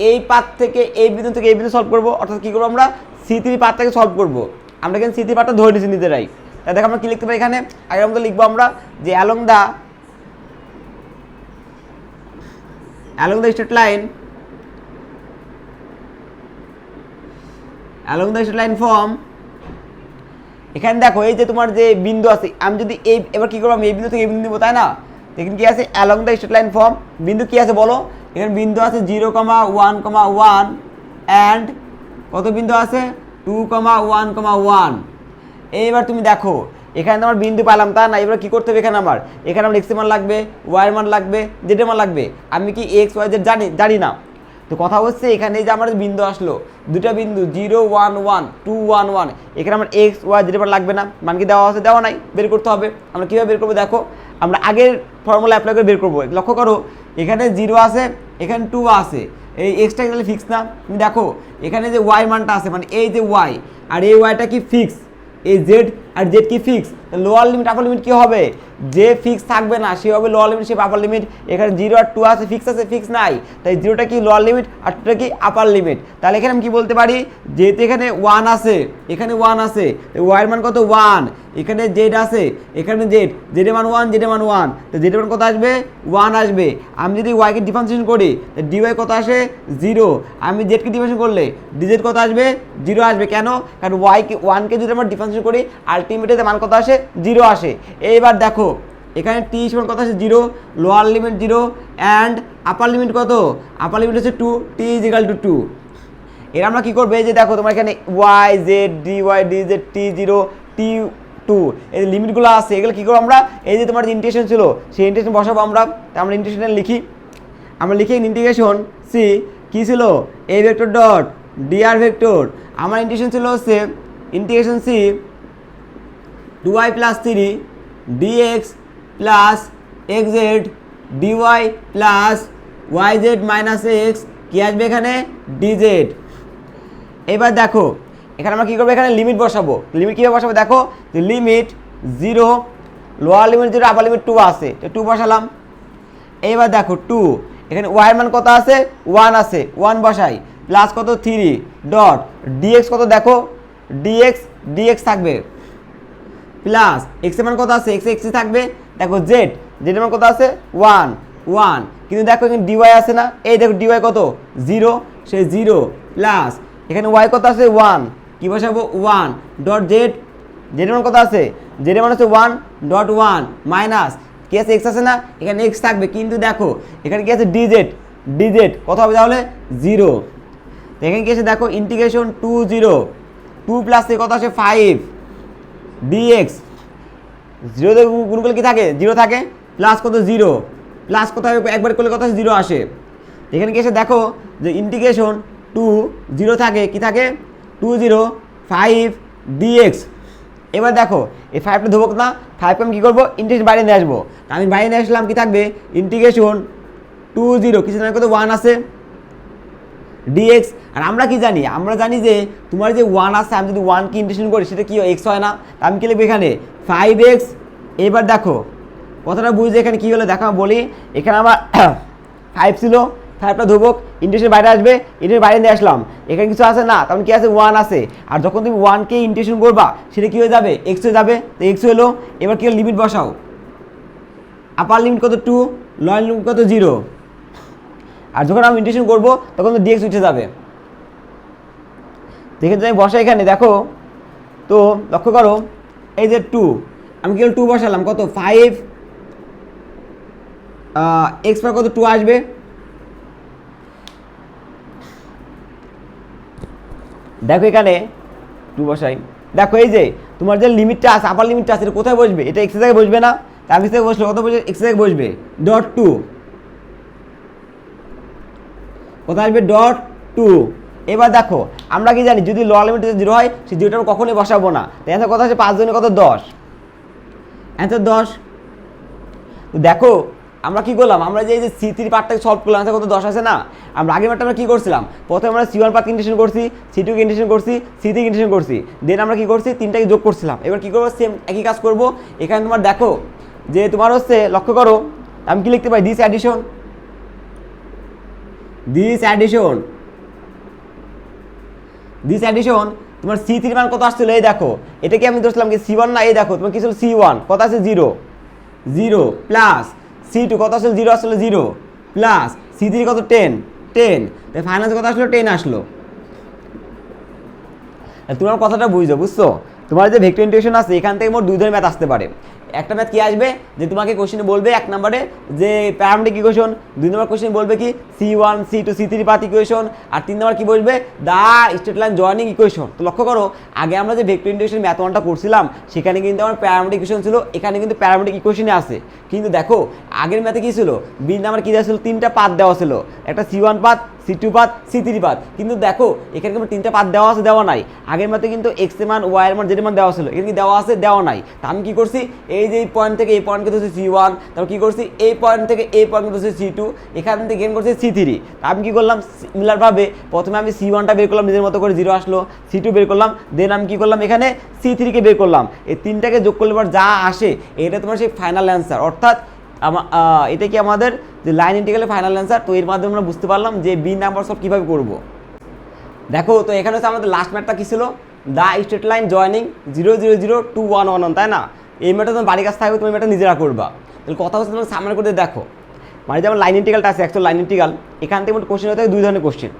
এই পাথ থেকে এই বিন্দু থেকে এই বিন্দু সলভ করবো, অর্থাৎ কী করবো আমরা C3 পাথ থেকে সলভ করবো। আমরা এখানে C3 পাথটা ধরে নিচ্ছি নিজেরাই। তাই দেখো আমরা কী লিখতে পারি এখানে, আগের মতো লিখবো আমরা যে along the straight line form. এখানে দেখো এই যে তোমার যে বিন্দু আছে, আমি যদি এই এবার কী করবো, আমি এই বিন্দু থেকে এই বিন্দু নেবো, তাই না? এখানে কি আছে, along the straight line form. বিন্দু কি আছে বলো, এখানে বিন্দু আছে 0,1,1 অ্যান্ড কত বিন্দু আছে 2,1,1। এইবার তুমি দেখো এখানে আমার বিন্দু পেলাম, তা না? এবার কী করতে হবে, এখানে আমার এক্স এর মান লাগবে, ওয়াই এর মান লাগবে, জেড এর মান লাগবে। আমি কি এক্স ওয়াই জেড জানি না। তো কথা হচ্ছে এখানে যে আমার বিন্দু আসলো, দুটা বিন্দু 0, 1, 1, 2, 1, 1, এখানে আমার এক্স ওয়াই জেড এর লাগবে না, মান কি দেওয়া আছে, দেওয়া নাই, বের করতে হবে। আমরা কীভাবে বের করবো দেখো, আমরা আগের ফর্মুলা অ্যাপ্লাই করে বের করবো। লক্ষ্য করো এখানে 0 আছে, এখানে 2 আছে, এই এক্সটা গেলে ফিক্স না? তুমি দেখো এখানে যে ওয়াই মানটা আছে, মানে এই যে ওয়াই আর এই ওয়াইটা কি ফিক্স, এই জেড আর জেড কি fix. Lower limit upper limit কী হবে, যে ফিক্স থাকবে না সে হবে লোয়ার লিমিট, সে আপার লিমিট। এখানে 0 আর 2 আছে, ফিক্স নাই, তাই 0টা কি লোয়ার লিমিট আর 2টা কি আপার লিমিট। তাহলে এখানে আমি কি বলতে পারি, যেহেতু এখানে 1 আছে, এখানে 1 আছে, ওয়াই এর মান কত 1, এখানে জেড আছে, এখানে জেড এর মান 1, তো জেড এর মান কত আসবে 1 আসবে। আমি যদি ওয়াইকে ডিফারেন্সিয়েশন করি ডিওয়াই কত আসে 0, আমি জেডকে ডিফারেন্সিয়েশন করলে ডিজেড কত আসবে 0 আসবে। কেন, কারণ ওয়াইকে 1কে যদি আমরা ডিফারেন্সিয়েশন করি আলটিমেটলি মান কত আসে 0 আসে। এইবার দেখো এখানে টি সমান কত আছে 0, lower limit 0 and upper limit কত, আপার লিমিট হচ্ছে 2, টি ইজ ইকাল টু 2। এর আমরা কী করবো, এই যে দেখো তোমার এখানে Y Z dy DZ T0 T2 এই লিমিটগুলো আছে, এগুলো কী করবো আমরা, এই যে তোমার যে ইন্টিগ্রেশন ছিল সেই ইন্টিগ্রেশন বসাবো আমরা। আমরা ইন্টিগ্রেশন লিখি, আমরা লিখি ইন্টিগ্রেশন সি কী ছিল, A vector dot DR vector. আমার ইন্টিগ্রেশন ছিল হচ্ছে integration c 2y + 3 dx plus xz dy plus yz minus x কী আসবে এখানে dz। এবার দেখো এখানে আমরা কী করবো, এখানে লিমিট বসাবো। লিমিট কীভাবে বসাবো দেখো, যে limit 0, lower limit 0, upper limit 2 আছে, তো 2 বসালাম। এইবার দেখো 2, এখানে y এর মান কত আছে 1 আছে, 1 বসাই, প্লাস কত 3 ডট dx কত দেখো, dx থাকবে, প্লাস x এর মান কত আছে, x থাকবে। দেখো জেড এর মান কত আছে 1, কিন্তু দেখো এখানে dy আছে না, এই দেখো dy কত 0, সে 0 প্লাস এখানে y কত আছে 1, কি বসাবো 1 ডট জেড এর মান কত আছে, জেড এর মান হচ্ছে 1 ডট 1 মাইনাস কি আছে x আছে না, এখানে x থাকবে, কিন্তু দেখো এখানে কি আছে dz কত হবে তাহলে 0। এখানে কি আছে দেখো ইন্টিগ্রেশন 2 প্লাস কত আসে 5 dx, 0 দিয়ে গুণ করলে কি থাকে 0 থাকে, প্লাস কত 0 প্লাস কত হবে একবার করলে কত 0 আসে। এখানে কি এসে দেখো যে ইন্টিগ্রেশন 0 থাকে, কি থাকে 2 5 dx। এবার দেখো এই 5টা ধোবক না, 5কে আমি কী করবো ইন্টিগ্রেশন বাইরে নিয়ে আসবো। আমি বাইরে নিয়ে আসলাম, কি থাকবে ইন্টিগ্রেশন 2 কিছু না কত 1 আছে dx। আর আমরা কি জানি, আমরা জানি যে তোমার যে 1 আছে, আমি যদি 1কে ইন্টিগ্রেশন করি সেটা কি x হয় না, আমি কি লিখবো এখানে 5x। এবার দেখো কথাটা বুঝতে এখানে কী হলো দেখো বলি, এখানে আমার 5 ছিল, 5টা ধোবক ইন্টিগ্রেশন বাইরে আসবে, ইন্টিগ্রেশন বাইরে নিয়ে আসলাম, এখানে কিছু আছে না, তখন কি আছে 1 আছে। আর যখন তুমি 1কে ইন্টিগ্রেশন করবা সেটা কী হয়ে যাবে x হয়ে যাবে, তো x হলো। এবার কি লিমিট বসাও, আপার লিমিট কত 2, লোয়ার লিমিট কত 0, আর যখন আমি ইন্টিগ্রেশন করবো তখন তো dx উঠে যাবে। দেখে আমি বসা এখানে দেখো, তো লক্ষ্য করো এই যে 2, আমি কি 2 বসালাম, কত 5 x পর কত 2 আসবে, দেখো এখানে 2 বসাই। দেখো এই যে তোমার যে লিমিটটা আছে, আপার লিমিটটা আছে, এটা কোথায় বসবে, এটা x এর জায়গায় বসবে না, তার আমি থেকে বসলে কত বসবে x এর জায়গায় বসবে ডট 2, কোথায় আসবে ডট 2 এবার দেখো আমরা কি জানি যদি লোয়ার লিমিট 0 হয় সেই 0টা আমরা কখনোই বসাবো না। তাই অ্যান্সার কথা হচ্ছে 5 জনে কত 10, অ্যান্সার 10। তো দেখো আমরা কি করলাম, আমরা যে C3 পার্টটাকে সলভ করলাম অ্যান্সার কত 10 আছে না। আমরা আগের পার্টটা আমরা কি করছিলাম, প্রথমে আমরা C1 পার্ট ইন্টিগ্রেশন করছি, C2 কে ইন্টিগ্রেশন করছি, C3 কে ইন্টিগ্রেশন করছি, দেন আমরা কি করছি তিনটাকে যোগ করছিলাম। এবার কি করবো, সেম একই কাজ করব। এখানে তোমার দেখো যে তোমার হচ্ছে লক্ষ্য করো আমি কি লিখতে পারি, this addition, this addition, this addition তোমার C3 মান কত আসছিল, এই দেখো এটা কি আমি ধরছিলাম কি C1 না, এই দেখো তোমার কি ছিল C1 কত আছে 0 0 প্লাস C2 কত আসলে 0 আসলে 0 প্লাস C3 কত 10 10, তাই ফাইনাল কত আসলো 10 আসলো। তোমার কথাটা বুঝছো, তোমার যে ভেক্টর ইন্টিগ্রেশন আছে এখান থেকে মোট দুই ধরনের ম্যাথ আসতে পারে। একটা ম্যাথ কি আসবে যে তোমাকে কোশ্চেনে বলবে এক নম্বরে যে প্যারামেট্রিক ইকুয়েশন, দুই নম্বর কোশ্চেন বলবে কি C1 C2 C3 path equation, আর তিন নম্বর কি বলবে দা স্ট্রেট লাইন জয়েনিং ইকুয়েশন। তো লক্ষ্য করো আগে আমরা যে ভেক্টর ইন্টিগ্রেশন ম্যাথ 1টা করছিলাম সেখানে কিন্তু আমার প্যারামেট্রিক ইকুয়েশন ছিল, এখানে কিন্তু প্যারামেট্রিক ইকুয়েশনে আছে। কিন্তু দেখো আগের ম্যাথে কি ছিল, বি নাম্বার কি দেওয়া ছিল, তিনটা পাথ দেওয়া ছিল, একটা C1 path, C2 path, C3 path. কিন্তু দেখো এখানে কিন্তু তিনটা পাথ দেওয়া আছে দেওয়া নাই। আগের ম্যাথে কিন্তু x এর মান y এর মান z এর মান দেওয়া ছিল, এখানে কি দেওয়া আছে দেওয়া নাই। তা আমি কি করছি, এই যে এই পয়েন্ট থেকে এই পয়েন্ট কিন্তু হচ্ছে C1, তারপর কি করছি এই পয়েন্ট থেকে এই পয়েন্ট কিন্তু হচ্ছে C2, এখান থেকে গেন করছি C3। তা আমি কি করলাম সিমিলারভাবে প্রথমে আমি C1টা বের করলাম নিজের মতো করে 0 আসলো, C2 বের করলাম, দেন আমি কি করলাম এখানে C3 কে বের করলাম। এই তিনটাকে যোগ করলে পর যা আসে এটা তোমার সেই ফাইনাল অ্যান্সার, অর্থাৎ এটা কি আমাদের যে লাইন ইন্টিগ্রালের ফাইনাল অ্যান্সার। তো এর মাধ্যমে আমরা বুঝতে পারলাম যে বি নাম্বার সলভ কীভাবে করব। দেখো তো এখানে হচ্ছে আমাদের লাস্ট ম্যাথটা কী ছিল, দ্য স্ট্রেট লাইন জয়েনিং 0 0 0 2 1 1 1, তাই না। এই ম্যাথটা তোমার বাড়ির কাছে থাকবে, তুমি ম্যাথটা নিজেরা করবা। তাহলে কথা হচ্ছে তোমার সামনে করে দেখো, মানে যেমন লাইন ইন্টিগ্রালটা আছে অ্যাকচুয়াল লাইন ইন্টিগ্রাল, এখান থেকে কোশ্চেন হতে দুই ধরনের কোশ্চেন।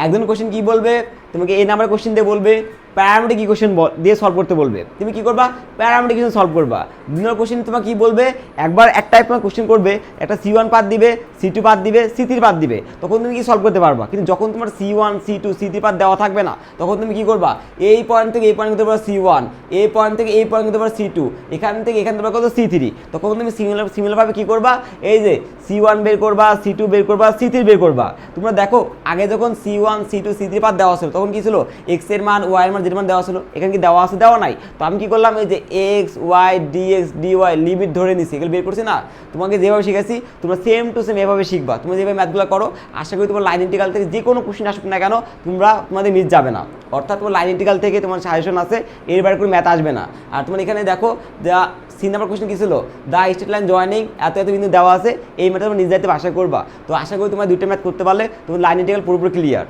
একজন কোশ্চেন কি বলবে, তোমাকে এই নাম্বার কোশ্চেন দিয়ে বলবে প্যারামেট্রিক ইকুয়েশন দিয়ে সলভ করতে বলবে, তুমি কি করবা প্যারামেট্রিক ইকুয়েশন সলভ করবা। দুই নম্বর কোশ্চেন তোমাকে কি বলবে, একবার এক টাইপ তোমার কোশ্চেন করবে, একটা C1 পাথ দিবে, C2 পাথ দিবে, C3 পাথ দিবে, তখন তুমি কি সলভ করতে পারবা। কিন্তু যখন তোমার C1 C2 C3 পাথ দেওয়া থাকবে না, তখন তুমি কি করবা এই পয়েন্ট থেকে এই পয়েন্ট করতে পারো C1, এই পয়েন্ট থেকে এই পয়েন্ট করতে পারো C2, এখান থেকে এখান থেকে কত C3, তখন তুমি সিমিলারভাবে কি করবা, এই যে C1 বের করবা, C2 বের করবা, C3 বের করবা। তোমরা দেখো আগে যখন C1 C2 C3 পাথ দেওয়া ছিল তখন কি ছিল x এর মান y এর মান z এর মান দেওয়া ছিল, এখানে কি দেওয়া আছে দেওয়া নাই। তো আমি কি করলাম এই যে x y dx dy limit ধরে নিছি, এগুলো বের করছি না। তোমাকে যেভাবে শিখেছি তোমরা সেম টু সেম এভাবে শিখবা। তুমি যেভাবে ম্যাথগুলো করো আশা করি তোমার লাইন ইন্টিগ্রাল থেকে যে কোনো কোশ্চেন আসুক না কেন তোমাদের মিস যাবে না। অর্থাৎ তোমার লাইন ইন্টিগ্রাল থেকে তোমার সাজেশন আছে, এর বাইরে কোনো ম্যাথ আসবে না। আর তোমার এখানে দেখো যা সি নাম্বার কোশ্চেন কী ছিল, দ্য স্ট্রেট লাইন জয়েনিং এত এত বিন্দু দেওয়া আছে, এই ম্যাথটা তোমরা নিজে যাইতে আশা করবা। তো আশা করি তোমার দুইটা ম্যাথ করতে পারলে তোমার লাইন ইন্টিগ্রাল পুরোপুরি ক্লিয়ার।